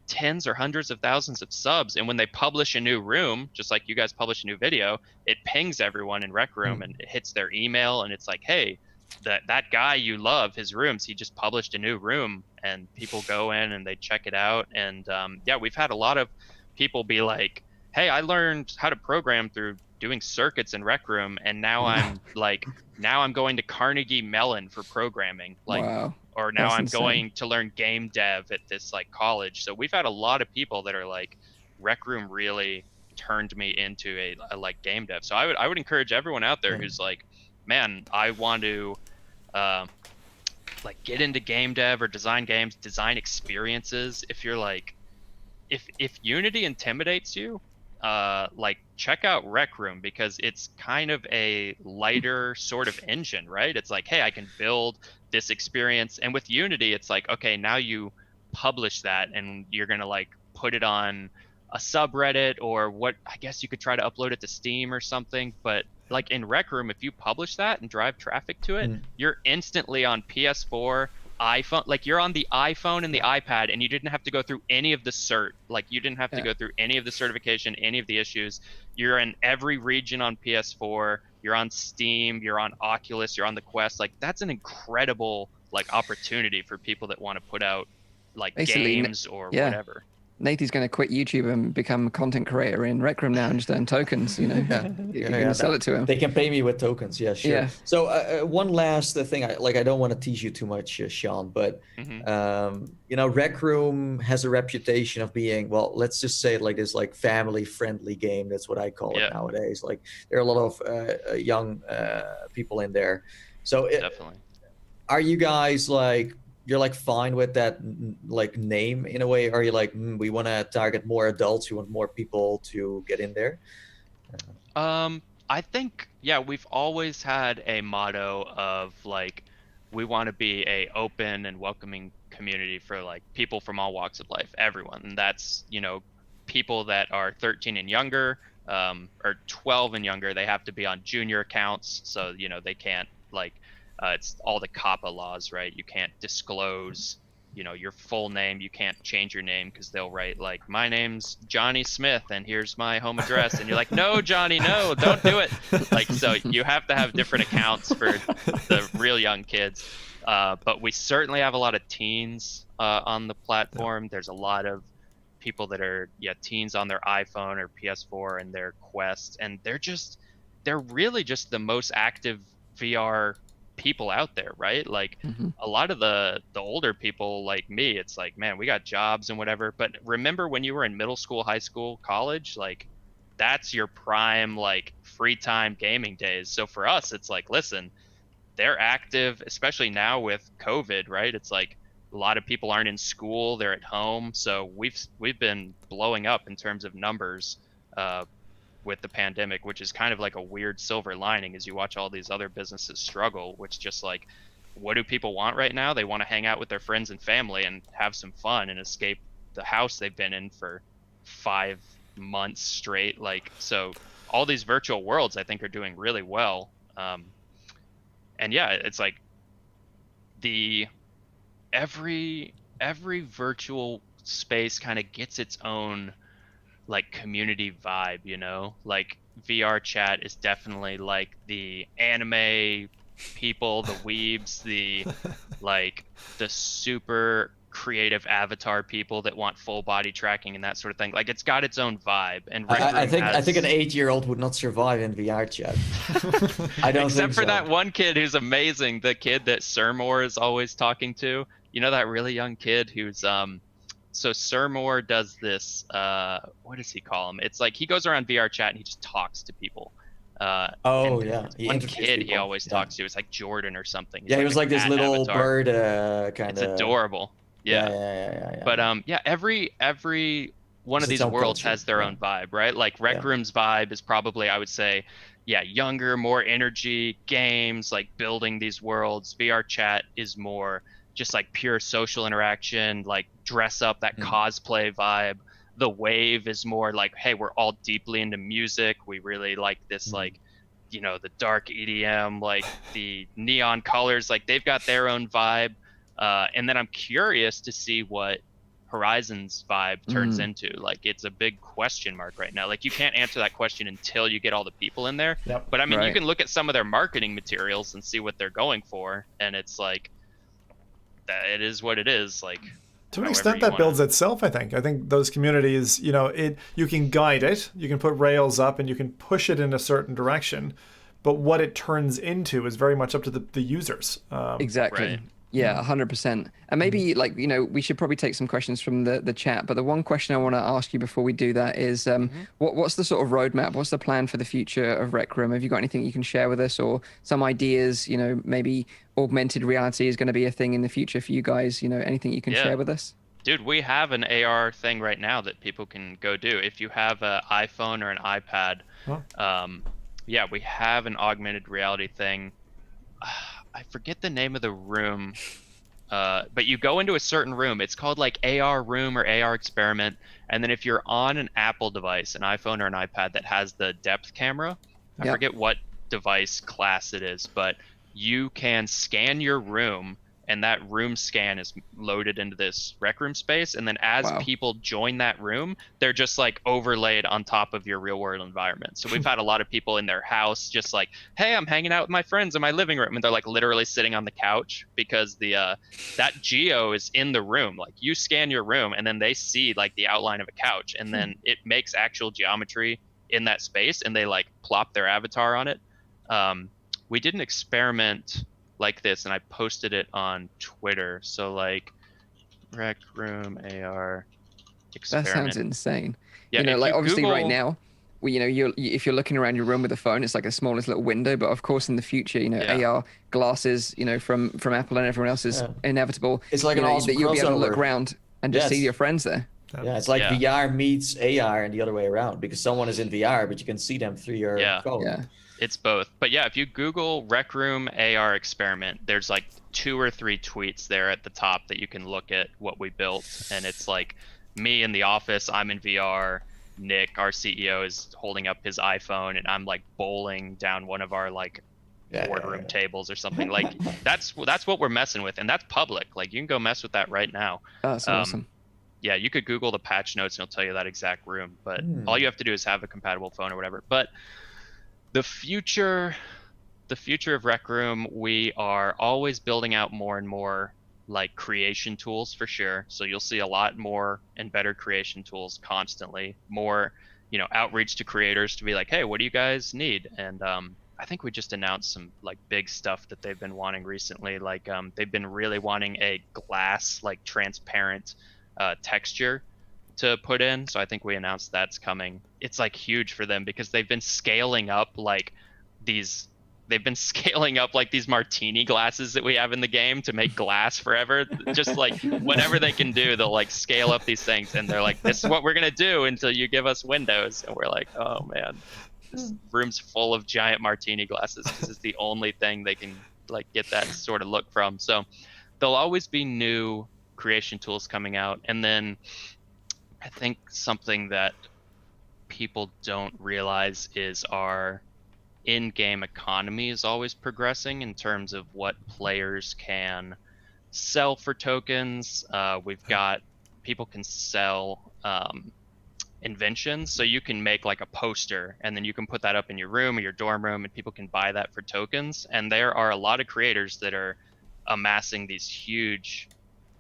E: tens or hundreds of thousands of subs, and when they publish a new room, just like you guys publish a new video, it pings everyone in Rec Room and it hits their email, and it's like, hey, that guy you love, his rooms, he just published a new room, and people go in and they check it out. And we've had a lot of people be like, hey, I learned how to program through doing circuits in Rec Room, and now I'm going to Carnegie Mellon for programming, like,
A: wow.
E: or now
A: That's
E: I'm
A: insane.
E: going to learn game dev at this like college. So we've had a lot of people that are like, Rec Room really turned me into a like game dev. So I would encourage everyone out there who's like, man, I want to like get into game dev or design games, design experiences. If you're like, if Unity intimidates you, like check out Rec Room, because it's kind of a lighter sort of engine, right? It's like, hey, I can build this experience. And with Unity, it's like, okay, now you publish that and you're gonna like put it on a subreddit, or what, I guess you could try to upload it to Steam or something. But like in Rec Room, if you publish that and drive traffic to it, you're instantly on PS4, iPhone, like you're on the iPhone and the iPad, and you didn't have to go through any of the cert. Like you didn't have to go through any of the certification, any of the issues. You're in every region on PS4, you're on Steam, you're on Oculus, you're on the Quest. Like that's an incredible like opportunity for people that want to put out like
A: Basically,
E: games or whatever.
A: Nate's going to quit YouTube and become a content creator in Rec Room now and just earn tokens, you know? You're going to sell it to him.
C: They can pay me with tokens. Yeah, sure.
A: Yeah.
C: So one last thing, I don't want to tease you too much, Shawn, but you know, Rec Room has a reputation of being, well, let's just say it like this, like family-friendly game. That's what I call it nowadays. Like there are a lot of young people in there. So
E: Definitely.
C: Are you guys like, you're like fine with that like name in a way? Are you like, we want to target more adults, we want more people to get in there?
E: I think, we've always had a motto of like, we want to be a open and welcoming community for like people from all walks of life, everyone. And that's, you know, people that are 13 and younger, or 12 and younger. They have to be on junior accounts, so you know they can't like, it's all the COPPA laws, right? You can't disclose, you know, your full name. You can't change your name because they'll write like, my name's Johnny Smith and here's my home address. And you're like, no, Johnny, no, don't do it. Like, so you have to have different accounts for the real young kids. But we certainly have a lot of teens on the platform. There's a lot of people that are, teens on their iPhone or PS4 and their Quest. And they're really just the most active VR people out there, right? Like a lot of the older people like me, it's like, man, we got jobs and whatever. But remember when you were in middle school, high school, college, like that's your prime like free time gaming days. So for us, it's like, listen, they're active, especially now with COVID, right? It's like a lot of people aren't in school, they're at home. So we've been blowing up in terms of numbers with the pandemic, which is kind of like a weird silver lining as you watch all these other businesses struggle, which just like, what do people want right now? They want to hang out with their friends and family and have some fun and escape the house they've been in for 5 months straight. Like, so all these virtual worlds I think are doing really well. And it's like every virtual space kind of gets its own like community vibe, you know? Like VR chat is definitely like the anime people, the weebs, the like the super creative avatar people that want full body tracking and that sort of thing. Like it's got its own vibe. And
C: I think an 8-year-old would not survive in VR chat. I don't
E: except
C: think
E: for
C: so.
E: that one kid who's amazing, the kid that Surmore is always talking to. You know, that really young kid who's so Surmore does this, what does he call him? It's like he goes around VR chat and he just talks to people. One kid he always talks to. It's like Jordan or something. He's
C: he was like this little
E: avatar.
C: bird kind of.
E: It's adorable. Yeah. But every one of these worlds has their own vibe, right? Like Rec Room's vibe is probably, I would say, younger, more energy, games, like building these worlds. VR chat is more just like pure social interaction, like dress up, that cosplay vibe. The Wave is more like, hey, we're all deeply into music. We really like this, like, you know, the dark EDM, like the neon colors, like they've got their own vibe. And then I'm curious to see what Horizon's vibe turns into. Like, it's a big question mark right now. Like, you can't answer that question until you get all the people in there.
D: Yep.
E: But I mean, you can look at some of their marketing materials and see what they're going for. And it's like, it is what it is. Like,
D: to an extent, that builds itself, I think. I think those communities, you know, you can guide it, you can put rails up, and you can push it in a certain direction. But what it turns into is very much up to the users.
A: Exactly.
E: Right.
A: Yeah, 100%. And maybe we should probably take some questions from the chat. But the one question I want to ask you before we do that is, what's the sort of roadmap? What's the plan for the future of Rec Room? Have you got anything you can share with us, or some ideas? Maybe augmented reality is going to be a thing in the future for you guys. Anything you can share with us?
E: Dude, we have an AR thing right now that people can go do. If you have an iPhone or an iPad, we have an augmented reality thing. I forget the name of the room, but you go into a certain room. It's called like AR room or AR experiment. And then if you're on an Apple device, an iPhone or an iPad that has the depth camera, I forget what device class it is, but you can scan your room, and that room scan is loaded into this Rec Room space. And then as people join that room, they're just like overlaid on top of your real world environment. So we've had a lot of people in their house just like, hey, I'm hanging out with my friends in my living room. And they're like literally sitting on the couch because that geo is in the room. Like you scan your room and then they see like the outline of a couch, and then it makes actual geometry in that space, and they like plop their avatar on it. We did an experiment like this, and I posted it on Twitter. So like Rec Room AR experiment.
A: That sounds insane.
E: Yeah,
A: obviously
E: Google...
A: right now, if you're looking around your room with a phone, it's like the smallest little window. But of course, in the future, AR glasses, from Apple and everyone else is inevitable.
C: It's like an awesome
A: that you'll be able to look
C: crossover.
A: around and just see your friends there.
C: Yeah, it's like VR meets AR and the other way around, because someone is in VR, but you can see them through your phone.
A: Yeah.
E: It's both. But yeah, if you Google Rec Room AR experiment, there's like 2 or 3 tweets there at the top that you can look at what we built. And it's like me in the office, I'm in VR. Nick, our CEO, is holding up his iPhone, and I'm like bowling down one of our like boardroom tables or something. Like that's what we're messing with, and that's public. Like you can go mess with that right now.
A: That's awesome.
E: Yeah, you could Google the patch notes and it'll tell you that exact room. But all you have to do is have a compatible phone or whatever. But the future of Rec Room, we are always building out more and more like creation tools for sure. So you'll see a lot more and better creation tools constantly. More, outreach to creators to be like, hey, what do you guys need? And I think we just announced some like big stuff that they've been wanting recently. Like they've been really wanting a glass, like transparent texture to put in. So I think we announced that's coming. It's like huge for them because they've been scaling up like these martini glasses that we have in the game to make glass forever. Just like whatever they can do, they'll like scale up these things, and they're like, this is what we're gonna do until you give us windows. And we're like, oh man, this room's full of giant martini glasses because it's the only thing they can like get that sort of look from. So there'll always be new creation tools coming out. And then I think something that people don't realize is our in-game economy is always progressing in terms of what players can sell for tokens. We've got people can sell inventions, so you can make like a poster and then you can put that up in your room or your dorm room, and people can buy that for tokens. And there are a lot of creators that are amassing these huge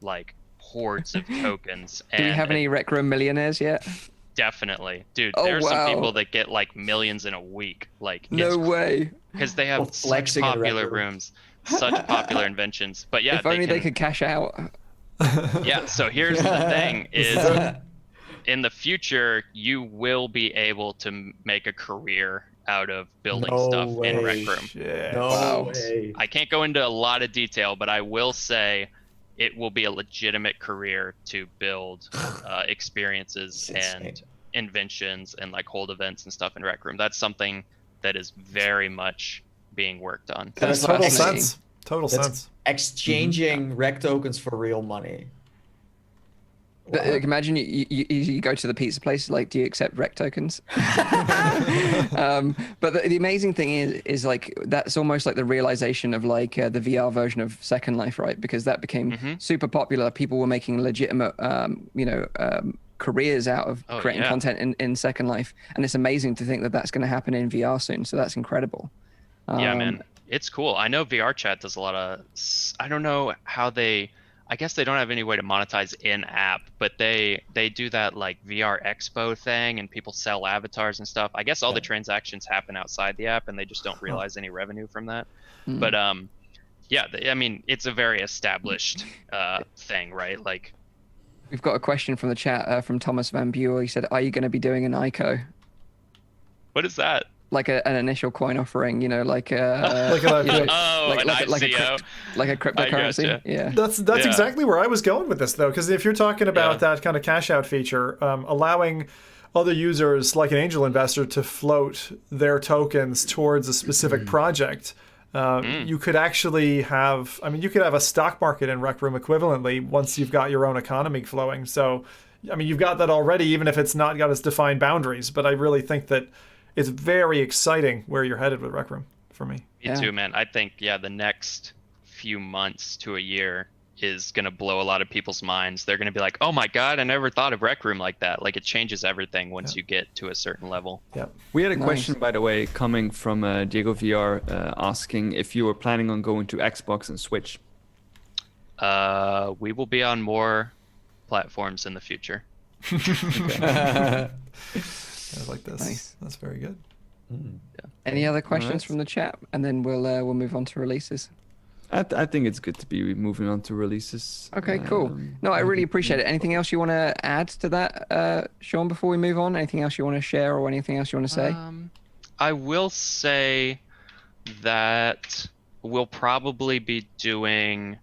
E: like hordes of tokens.
A: Do we have any Rec Room millionaires yet?
E: Definitely, dude. There's some people that get like millions in a week. Like
A: no way,
E: because they have such popular rooms, such popular inventions. But yeah,
A: if only they could cash out.
E: Yeah. So here's the thing: is in the future you will be able to make a career out of building stuff in Rec Room.
C: Way.
E: I can't go into a lot of detail, but I will say it will be a legitimate career to build experiences and inventions and like hold events and stuff in Rec Room. That's something that is very much being worked on.
D: That's total sense. Total sense.
C: Exchanging rec tokens for real money.
A: Wow. Imagine you go to the pizza place, like, do you accept rec tokens? But the amazing thing is like, that's almost like the realization of like the VR version of Second Life, right? Because that became super popular. People were making legitimate, careers out of creating content in Second Life. And it's amazing to think that that's going to happen in VR soon. So that's incredible.
E: Yeah, man, it's cool. I know VR Chat does a lot of, I don't know how I guess they don't have any way to monetize in-app, but they do that like VR Expo thing, and people sell avatars and stuff. I guess all the transactions happen outside the app, and they just don't realize any revenue from that. But yeah, I mean, it's a very established thing, right? Like,
A: We've got a question from the chat from Thomas Van Buell. He said, "Are you going to be doing an ICO,
E: what is that?
A: like an initial coin offering? You know, like
D: Like
A: you know,
D: an
E: Oh, an ICO.
A: like a cryptocurrency?
E: gotcha.
A: Yeah.
D: That's
E: Yeah.
D: exactly where I was going with this, though, because if you're talking about
E: Yeah.
D: that kind of cash out feature, allowing other users like an angel investor to float their tokens towards a specific project, you could actually have, I mean, you could have a stock market in Rec Room equivalently once you've got your own economy flowing. So, I mean, you've got that already, even if it's not got its defined boundaries. But I really think that it's very exciting where you're headed with Rec Room for me.
E: Me
A: Yeah.
E: too, man. I think, yeah, the next few months to a year is going to blow a lot of people's minds. They're going to be like, oh my God, I never thought of Rec Room like that. Like, it changes everything once you get to a certain level.
D: Yeah.
F: We had a
A: Nice.
F: question, by the way, coming from Diego VR, asking if you were planning on going to Xbox and Switch.
E: We will be on more platforms in the future.
D: I like this.
A: Nice.
D: That's very good.
A: Any other questions
F: Alright.
A: from the chat? And then we'll move on to releases.
F: I think it's good to be moving on to releases.
A: Okay, cool. No, I really appreciate it. Anything else you want to add to that, Shawn, before we move on? Anything else you want to share or anything else you want to say?
E: I will say that we'll probably be doing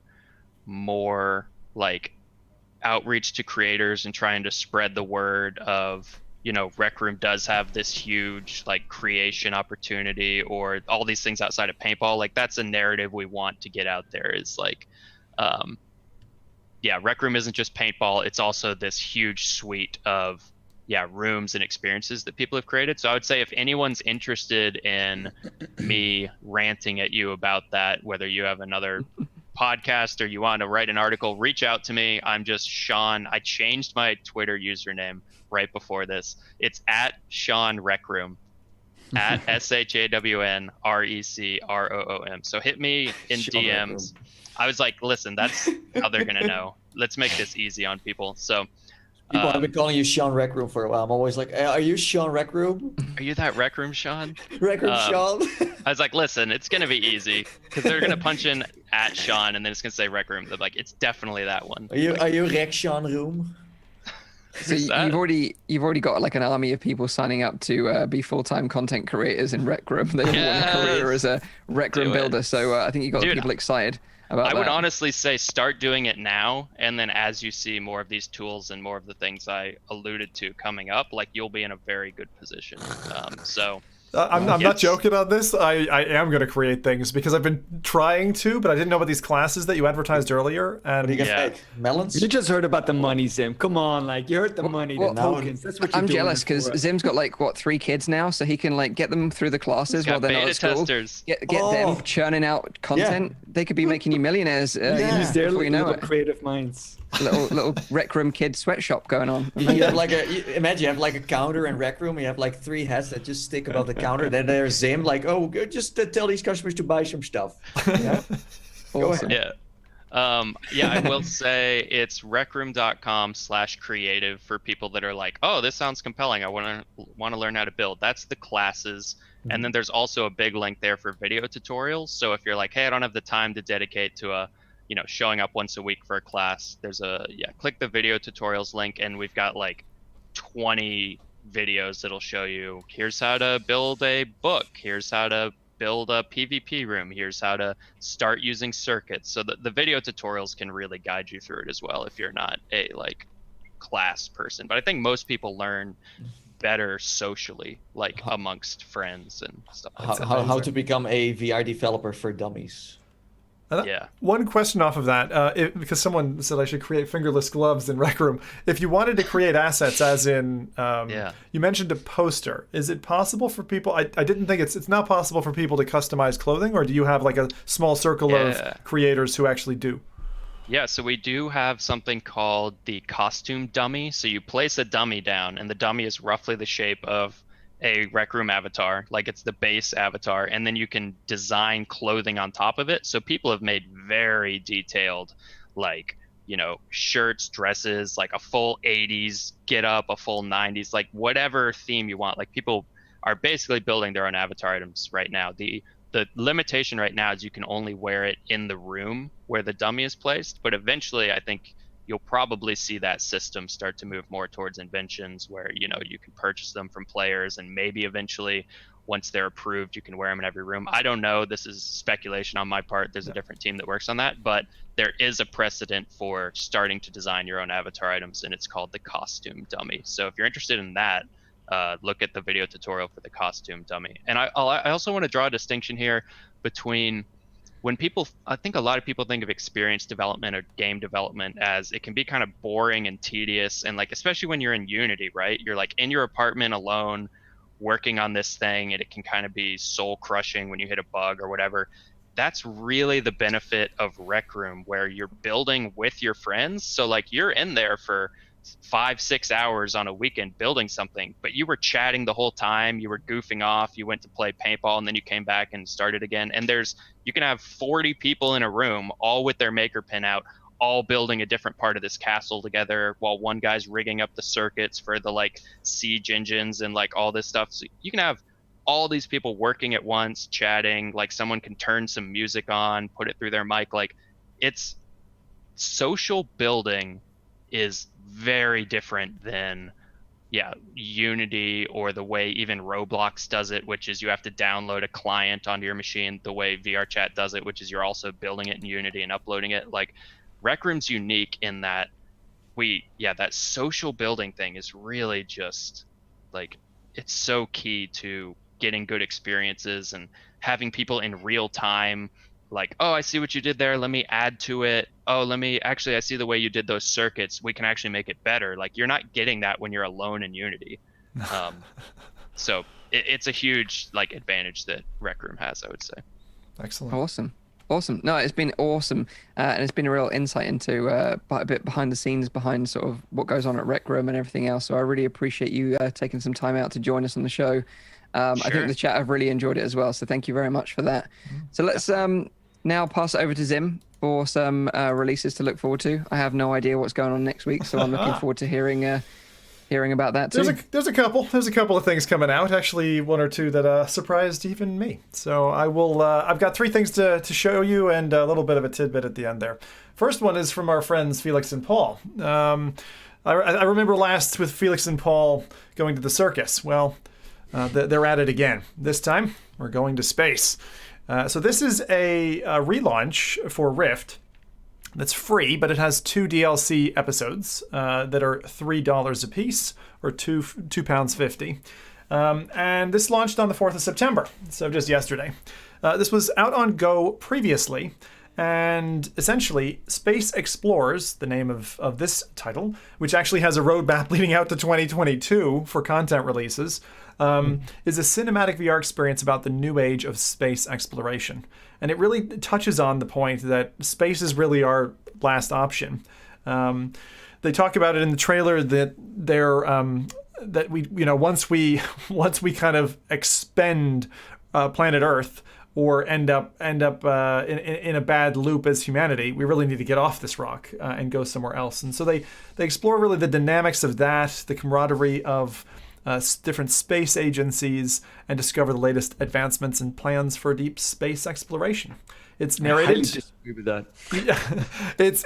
E: more like outreach to creators and trying to spread the word of, you know, Rec Room does have this huge like creation opportunity, or all these things outside of paintball. Like, that's a narrative we want to get out there, is like, yeah, Rec Room isn't just paintball, it's also this huge suite of rooms and experiences that people have created. So I would say if anyone's interested in me ranting at you about that, whether you have another podcast or you want to write an article, reach out to me. I'm just Shawn. I changed my Twitter username right before this. It's at Shawn Rec Room, at ShawnRecroom. So hit me in
C: Shawn Rec Room.
E: DMs. I was like, listen, that's how they're gonna know. Let's make this easy on people. So
C: People have been calling you Shawn Rec Room for a while. I'm always like, hey, are you Shawn Rec Room?
E: are you that Rec Room, Shawn?
C: Rec Room Shawn?
E: I was like, listen, it's gonna be easy because they're gonna punch in at Shawn and then it's gonna say Rec Room. They're like, it's definitely that one.
C: Are you Rec Shawn Room?
A: So
E: Who's that?
A: you've already got like an army of people signing up to be full-time content creators in Rec Room. They all want a career as a Rec Room
E: Do it.
A: builder. So I think you got the
E: Dude,
A: people excited about
E: I
A: that.
E: would honestly say start doing it now, and then as you see more of these tools and more of the things I alluded to coming up, like, you'll be in a very good position. So
D: I'm not
E: Yes.
D: joking on this. I am going to create things because I've been trying to, but I didn't know about these classes that you advertised earlier.
C: What are you
D: And
C: gonna
E: Yeah.
C: make? Melons?
F: You just heard about the money, Zim. Come on, like, you heard the money, the
A: well,
F: tokens. That's what you're
A: I'm
F: doing
A: jealous
F: it
A: because
F: for.
A: Zim's got like what 3 kids now, so he can like get them through the classes while
E: got
A: they're not
E: beta
A: at school.
E: testers.
A: Get
C: Oh.
A: them churning out content. They could be making you millionaires.
C: Yeah.
F: Use their
A: before you know
F: little
A: it.
F: creative minds.
A: Little Rec Room kid sweatshop going on.
C: You have like imagine you have like a counter in Rec Room. You have like 3 hats that just stick above the counter. Then there's Zim like, oh, just tell these customers to buy some stuff. Yeah. Go
A: Awesome.
C: ahead.
E: Yeah, I will say it's recroom.com/creative for people that are like, oh, this sounds compelling. I want to learn how to build. That's the classes. And then there's also a big link there for video tutorials. So if you're like, hey, I don't have the time to dedicate to a, you know, showing up once a week for a class, there's click the video tutorials link, and we've got like 20 videos that'll show you, here's how to build a book, here's how to build a PvP room, here's how to start using circuits. So the video tutorials can really guide you through it as well if you're not a like class person. But I think most people learn better socially, like amongst friends and stuff like that.
C: How to become a VR developer for dummies.
E: Yeah.
D: One question off of that, because someone said I should create fingerless gloves in Rec Room. If you wanted to create assets, as in, you mentioned a poster. Is it possible for people? I didn't think it's not possible for people to customize clothing, or do you have like a small circle of creators who actually do?
E: Yeah, so we do have something called the costume dummy. So you place a dummy down, and the dummy is roughly the shape of a Rec Room avatar, like it's the base avatar, and then you can design clothing on top of it. So people have made very detailed, like, you know, shirts, dresses, like a full 80s get up, a full 90s, like whatever theme you want. Like, people are basically building their own avatar items right now. The the limitation right now is you can only wear it in the room where the dummy is placed. But eventually, I think you'll probably see that system start to move more towards inventions where, you know, you can purchase them from players, and maybe eventually once they're approved, you can wear them in every room. I don't know. This is speculation on my part. There's a different team that works on that, but there is a precedent for starting to design your own avatar items, and it's called the costume dummy. So if you're interested in that, look at the video tutorial for the costume dummy. And I also want to draw a distinction here between when people, I think a lot of people think of experience development or game development as it can be kind of boring and tedious, and like, especially when you're in Unity, right? You're like in your apartment alone working on this thing, and it can kind of be soul crushing when you hit a bug or whatever. That's really the benefit of Rec Room, where you're building with your friends. So like, you're in there for 5-6 hours on a weekend building something, but you were chatting the whole time, you were goofing off, you went to play paintball, and then you came back and started again. And you can have 40 people in a room, all with their maker pen out, all building a different part of this castle together, while one guy's rigging up the circuits for the like siege engines and like all this stuff. So you can have all these people working at once, chatting, like someone can turn some music on, put it through their mic. Like, it's social building is very different than Unity, or the way even Roblox does it, which is you have to download a client onto your machine, the way VRChat does it, which is you're also building it in Unity and uploading it. Like, Rec Room's unique in that that social building thing is really just like, it's so key to getting good experiences and having people in real time, like, oh, I see what you did there, let me add to it. Oh, I see the way you did those circuits, we can actually make it better. Like, you're not getting that when you're alone in Unity. So it's a huge like advantage that Rec Room has, I would say.
D: Excellent.
A: Awesome. No, it's been awesome. And it's been a real insight into a bit behind the scenes, behind sort of what goes on at Rec Room and everything else. So I really appreciate you taking some time out to join us on the show. I think the chat have really enjoyed it as well. So thank you very much for that. So let's now pass it over to Zim for some releases to look forward to. I have no idea what's going on next week, so I'm looking forward to hearing about that too.
D: There's a couple of things coming out. Actually, one or two that surprised even me. So I will. I've got 3 things to show you, and a little bit of a tidbit at the end there. First one is from our friends Felix and Paul. I remember last with Felix and Paul going to the circus. Well, they're at it again. This time we're going to space. So this is a relaunch for Rift that's free, but it has 2 DLC episodes that are $3 a piece, or £2.50. And this launched on the 4th of September, so just yesterday. This was out on Go previously, and essentially Space Explorers, the name of this title, which actually has a roadmap leading out to 2022 for content releases, is a cinematic VR experience about the new age of space exploration. And it really touches on the point that space is really our last option. They talk about it in the trailer that they're that we, you know, once we kind of expend planet Earth, or end up in a bad loop as humanity, we really need to get off this rock and go somewhere else. And so they explore really the dynamics of that, the camaraderie of different space agencies, and discover the latest advancements and plans for deep space exploration. It's narrated.
F: I highly disagree with that.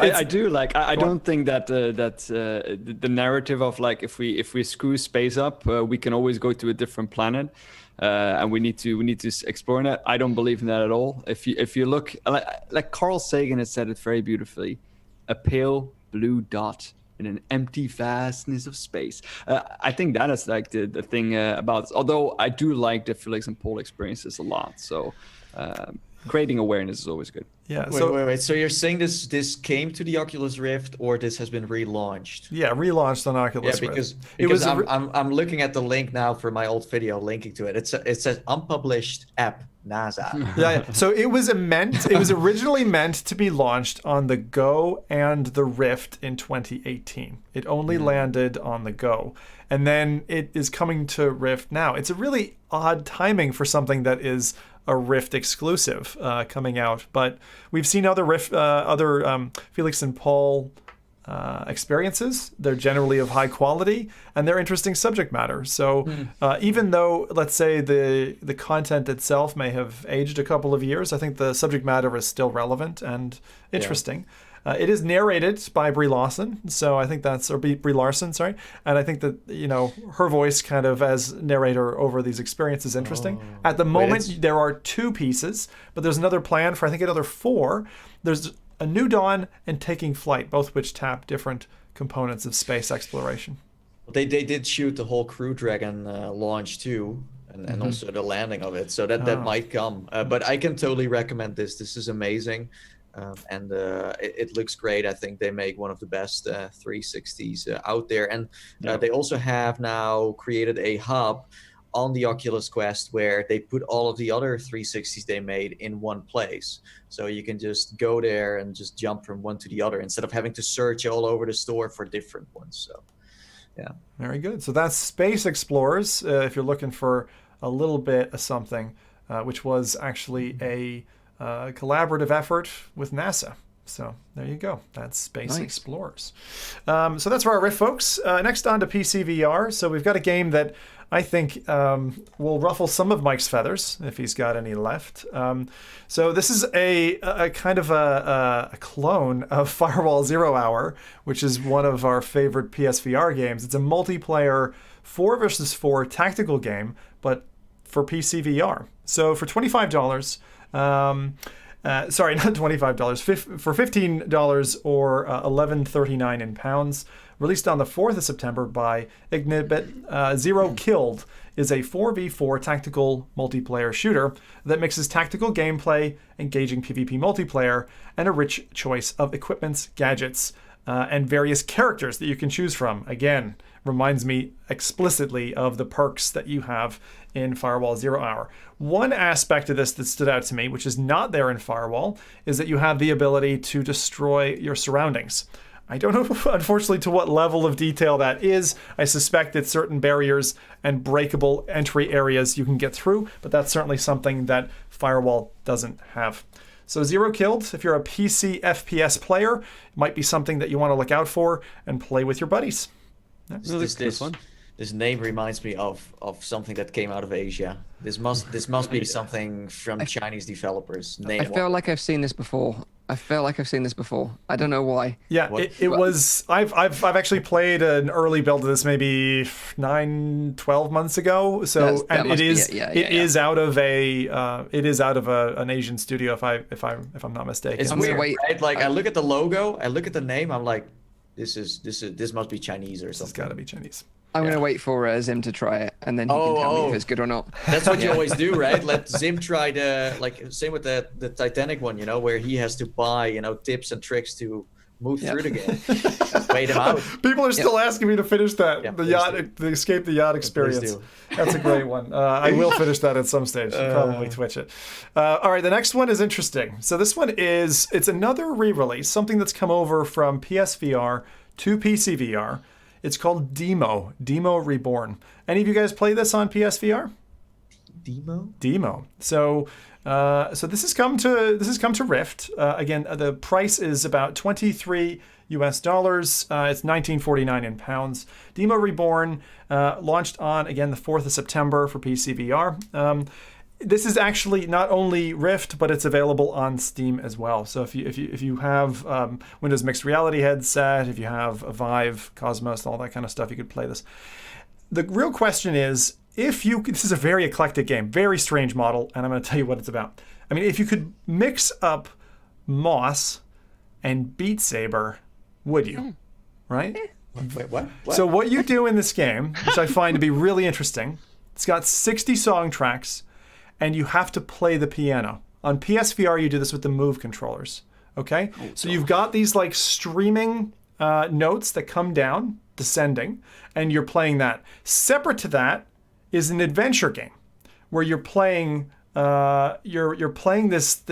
F: I do like. I don't think that the narrative of like, if we screw space up, we can always go to a different planet. And we need to explore that. I don't believe in that at all. If you look, like Carl Sagan has said it very beautifully, a pale blue dot in an empty vastness of space. I think that is like the thing about this. Although I do like the Felix and Paul experiences a lot. So creating awareness is always good.
D: Yeah.
C: Wait. So you're saying this came to the Oculus Rift, or this has been relaunched?
D: Yeah, relaunched on Oculus
C: Rift.
D: Rift.
C: Because I'm looking at the link now for my old video linking to it. It says unpublished app NASA.
D: Yeah. So it was originally meant to be launched on the Go and the Rift in 2018. It only landed on the Go, and then it is coming to Rift now. It's a really odd timing for something that is a Rift exclusive coming out, but we've seen other Felix and Paul experiences. They're generally of high quality, and they're interesting subject matter. So even though, let's say, the content itself may have aged a couple of years, I think the subject matter is still relevant and interesting. It is narrated by Brie Larson, so I think that's, or Brie Larson, sorry, and I think that, you know, her voice kind of as narrator over these experiences is interesting. At the moment, there are 2 pieces, but there's another plan for, I think, another 4. There's A New Dawn and Taking Flight, both which tap different components of space exploration.
C: They did shoot the whole Crew Dragon launch too, and also the landing of it, so that might come. But I can totally recommend this. This is amazing. And it looks great. I think they make one of the best 360s out there. And they also have now created a hub on the Oculus Quest where they put all of the other 360s they made in one place. So you can just go there and just jump from one to the other instead of having to search all over the store for different ones. So, yeah.
D: Very good. So that's Space Explorers, if you're looking for a little bit of something, which was actually a collaborative effort with NASA. So there you go. That's Space Explorers. So that's where our riff, folks. Next on to PC VR. So we've got a game that I think will ruffle some of Mike's feathers if he's got any left. So this is a kind of a clone of Firewall 0 Hour, which is one of our favorite PSVR games. It's a multiplayer 4 versus 4 tactical game, but for PC VR. So for $25, sorry, not $25, for $15 or $11.39 in pounds. Released on the 4th of September by Ignibit, Zero Killed is a 4v4 tactical multiplayer shooter that mixes tactical gameplay, engaging PvP multiplayer, and a rich choice of equipments, gadgets, and various characters that you can choose from. Again, reminds me explicitly of the perks that you have in Firewall 0 Hour. One aspect of this that stood out to me, which is not there in Firewall, is that you have the ability to destroy your surroundings. I don't know, unfortunately, to what level of detail that is. I suspect it's certain barriers and breakable entry areas you can get through, but that's certainly something that Firewall doesn't have. So Zero Killed, if you're a PC FPS player, it might be something that you want to look out for and play with your buddies.
C: This name reminds me of something that came out of Asia. This must be something from Chinese developers.
A: I feel like I've seen this before. I don't know why.
D: Yeah, it was. I've actually played an early build of this maybe 9-12 months ago. So it is out of an Asian studio if I'm not mistaken.
C: It's weird, right? Like I look at the logo, I look at the name, I'm like, this must be Chinese or something.
D: It's got to be Chinese.
A: I'm going to wait for Zim to try it, and then he can tell me if it's good or not.
C: That's what you always do, right? Let Zim try same with the Titanic one, where he has to buy, tips and tricks to move through the game. Wait him out.
D: People are still asking me to finish that, the Escape the Yacht experience. That's a great one. I will finish that at some stage. Probably Twitch it. All right, the next one is interesting. So this one it's another re-release, something that's come over from PSVR to PC VR. It's called Demo Reborn. Any of you guys play this on PSVR? Demo. So this has come to Rift. Again, the price is about $23 US. It's $19.49 in pounds. Demo Reborn launched on again the 4th of September for PC VR. This is actually not only Rift, but it's available on Steam as well. So if you have Windows Mixed Reality headset, if you have a Vive, Cosmos, all that kind of stuff, you could play this. The real question is, this is a very eclectic game, very strange model, and I'm going to tell you what it's about. I mean, if you could mix up Moss and Beat Saber, would you? Right?
C: Wait, what?
D: So what you do in this game, which I find to be really interesting, it's got 60 song tracks, and you have to play the piano. On PSVR, you do this with the Move controllers. Okay? So you've got these like streaming notes that come down, descending, and you're playing that. Separate to that is an adventure game where you're playing this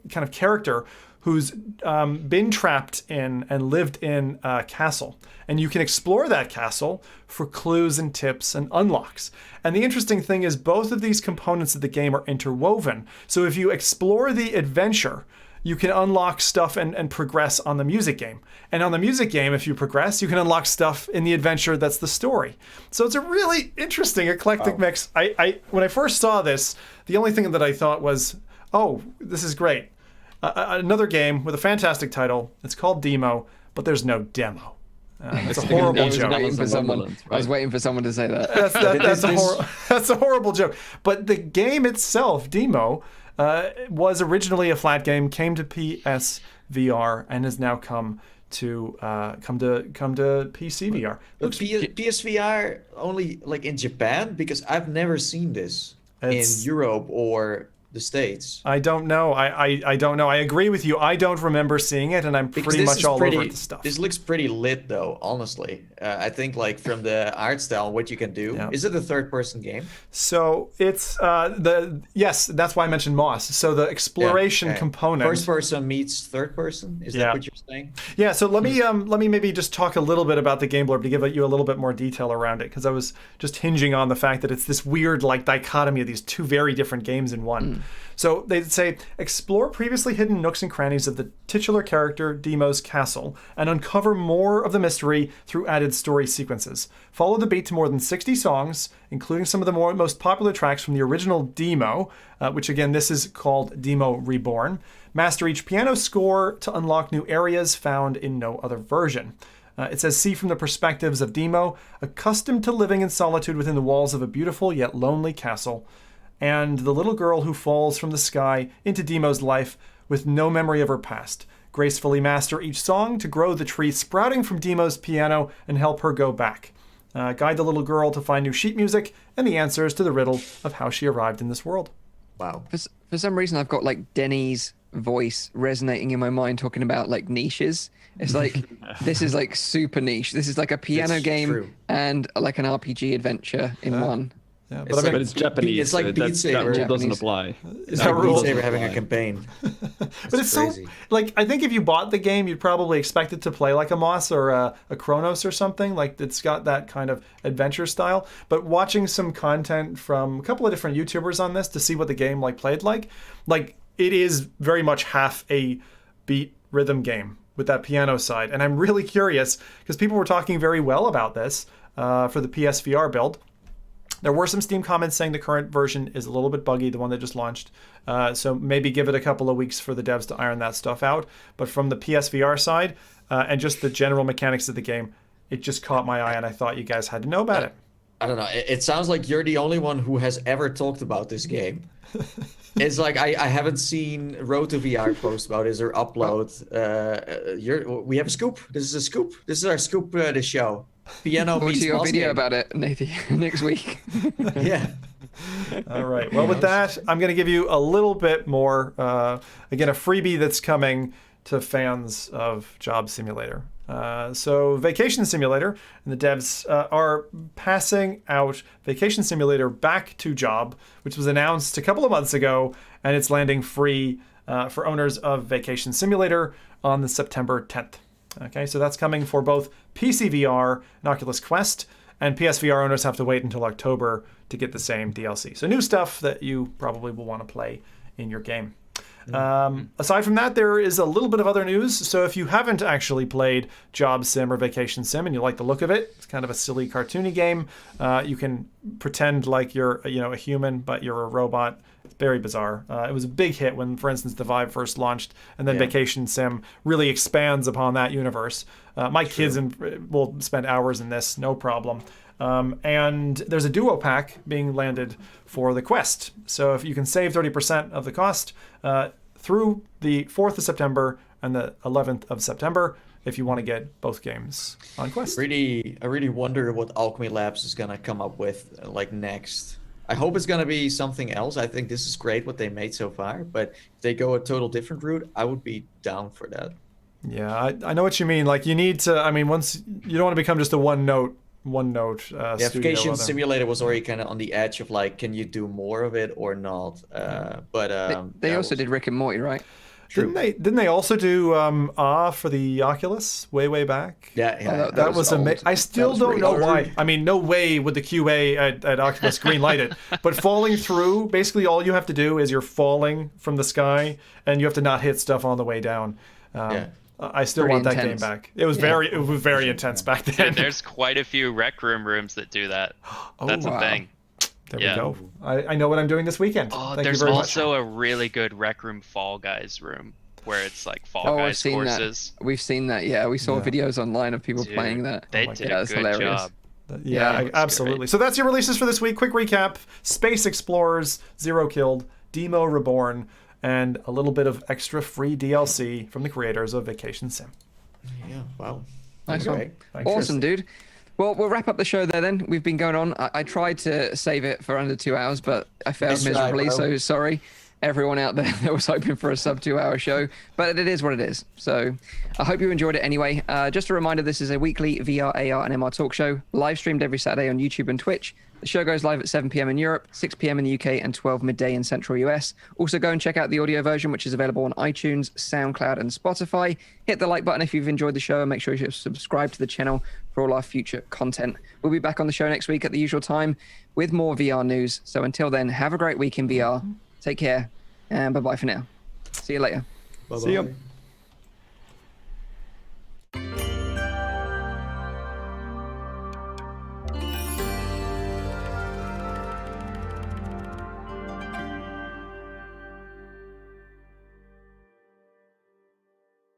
D: kind of character who's been trapped in and lived in a castle. And you can explore that castle for clues and tips and unlocks. And the interesting thing is both of these components of the game are interwoven. So if you explore the adventure, you can unlock stuff and progress on the music game. And on the music game, if you progress, you can unlock stuff in the adventure that's the story. So it's a really interesting, eclectic mix. I when I first saw this, the only thing that I thought was, oh, this is great. Another game with a fantastic title. It's called Demo, but there's no demo. It's a horrible joke.
A: I was waiting for someone to say that.
D: That's a horrible joke. But the game itself, Demo, was originally a flat game, came to PSVR, and has now come to PC VR.
C: PSVR only like in Japan, because I've never seen this in Europe or the States.
D: I don't know. I don't know. I agree with you. I don't remember seeing it, and I'm pretty much all over the stuff.
C: This looks pretty lit, though. Honestly, I think from the art style, what you can do. Yeah. Is it a third-person game?
D: So it's yes. That's why I mentioned Moss. So the exploration component.
C: First person meets third person. Is that what you're saying?
D: Yeah. So let me maybe just talk a little bit about the game blurb to give you a little bit more detail around it, because I was just hinging on the fact that it's this weird like dichotomy of these two very different games in one. So they'd say, explore previously hidden nooks and crannies of the titular character Demo's castle and uncover more of the mystery through added story sequences. Follow the beat to more than 60 songs, including some of the most popular tracks from the original Demo, which again, this is called Demo Reborn. Master each piano score to unlock new areas found in no other version. It says, see from the perspectives of Demo, accustomed to living in solitude within the walls of a beautiful yet lonely castle, and the little girl who falls from the sky into Demo's life with no memory of her past. Gracefully master each song to grow the tree sprouting from Demo's piano and help her go back. Guide the little girl to find new sheet music and the answers to the riddle of how she arrived in this world.
C: Wow.
A: For some reason, I've got like Denny's voice resonating in my mind talking about like niches. It's like, this is like super niche. This is like a piano game and like an RPG adventure in one.
F: Yeah, but it's Japanese.
C: It's like Beat Saber.
F: That rule doesn't apply.
C: It's like Beat Saber having a campaign.
D: But it's crazy. So, like, I think if you bought the game, you'd probably expect it to play like a Moss or a Chronos or something. Like, it's got that kind of adventure style. But watching some content from a couple of different YouTubers on this to see what the game played like it is very much half a beat rhythm game with that piano side. And I'm really curious because people were talking very well about this for the PSVR build. There were some Steam comments saying the current version is a little bit buggy, the one that just launched. So maybe give it a couple of weeks for the devs to iron that stuff out. But from the PSVR side and just the general mechanics of the game, it just caught my eye, and I thought you guys had to know about it.
C: I don't know. It sounds like you're the only one who has ever talked about this game. It's like I haven't seen Road to VR post about this or upload. We have a scoop. This is a scoop. This is our scoop. The show. Piano
A: meets
C: your
A: video about it, Nathan, next week.
C: Yeah.
D: All right. Well, with that, I'm going to give you a little bit more. Again, a freebie that's coming to fans of Job Simulator. So Vacation Simulator and the devs are passing out Vacation Simulator back to Job, which was announced a couple of months ago, and it's landing free for owners of Vacation Simulator on the September 10th. Okay, so that's coming for both PC VR and Oculus Quest, and PSVR owners have to wait until October to get the same DLC. So new stuff that you probably will want to play in your game. Aside from that, there is a little bit of other news. So if you haven't actually played Job Sim or Vacation Sim and you like the look of it, it's kind of a silly cartoony game. You can pretend like you're a human, but you're a robot. It's very bizarre. It was a big hit when, for instance, the Vive first launched, and then Vacation Sim really expands upon that universe. My kids will spend hours in this, no problem. And there's a duo pack being landed for the Quest. So if you can save 30% of the cost through the 4th of September and the 11th of September, if you want to get both games on Quest.
C: I really wonder what Alchemy Labs is going to come up with next. I hope it's going to be something else. I think this is great what they made so far, but if they go a total different route, I would be down for that.
D: Yeah, I know what you mean. Like, you need to, once you don't want to become just a one note
C: Vacation Simulator was already kind of on the edge of can you do more of it or not?
A: But they also did Rick and Morty, right?
C: True.
D: Didn't they also do for the Oculus way back?
C: Yeah.
D: That was amazing. I still don't know
C: really
D: why.
C: old.
D: I mean, no way would the QA at Oculus greenlight it. But falling through, basically all you have to do is you're falling from the sky, and you have to not hit stuff on the way down. I still
A: Pretty
D: want that
A: intense.
D: game back. It was very intense back then.
E: Dude, there's quite a few rec room rooms that do that. That's
A: wow.
E: a thing.
D: There
E: Yeah.
D: we go. I know what I'm doing this weekend.
E: Oh,
D: Thank
E: there's
D: you very
E: also a really good Rec Room Fall Guys room where it's like Fall
A: I've
E: Guys
A: seen
E: courses.
A: that. We've seen that. Yeah, we saw
D: Yeah.
A: videos online of people
E: Dude,
A: playing that.
E: They
D: my
E: did
A: God,
E: a
A: that's
E: good
A: hilarious.
E: job.
D: Yeah,
E: it was
D: absolutely.
E: great.
D: So that's your releases for this week. Quick recap: Space Explorers, Zero Killed, Demo Reborn, and a little bit of extra free DLC from the creators of Vacation Sim.
C: Yeah. Wow.
A: Nice
C: Okay.
A: one. Awesome, dude. Well, we'll wrap up the show there then. We've been going on. I tried to save it for under 2 hours, but I failed
C: Nice try,
A: miserably.
C: bro.
A: So sorry, everyone out there that was hoping for a sub 2 hour show. But it is what it is. So I hope you enjoyed it anyway. Just a reminder, this is a weekly VR, AR, and MR talk show, live streamed every Saturday on YouTube and Twitch. The show goes live at 7 p.m. in Europe, 6 p.m. in the UK, and 12 midday in Central US. Also, go and check out the audio version, which is available on iTunes, SoundCloud, and Spotify. Hit the like button if you've enjoyed the show, and make sure you subscribe to the channel for all our future content. We'll be back on the show next week at the usual time with more VR news. So until then, have a great week in VR. Take care, and bye-bye for now. See you later.
C: Bye-bye.
B: See ya.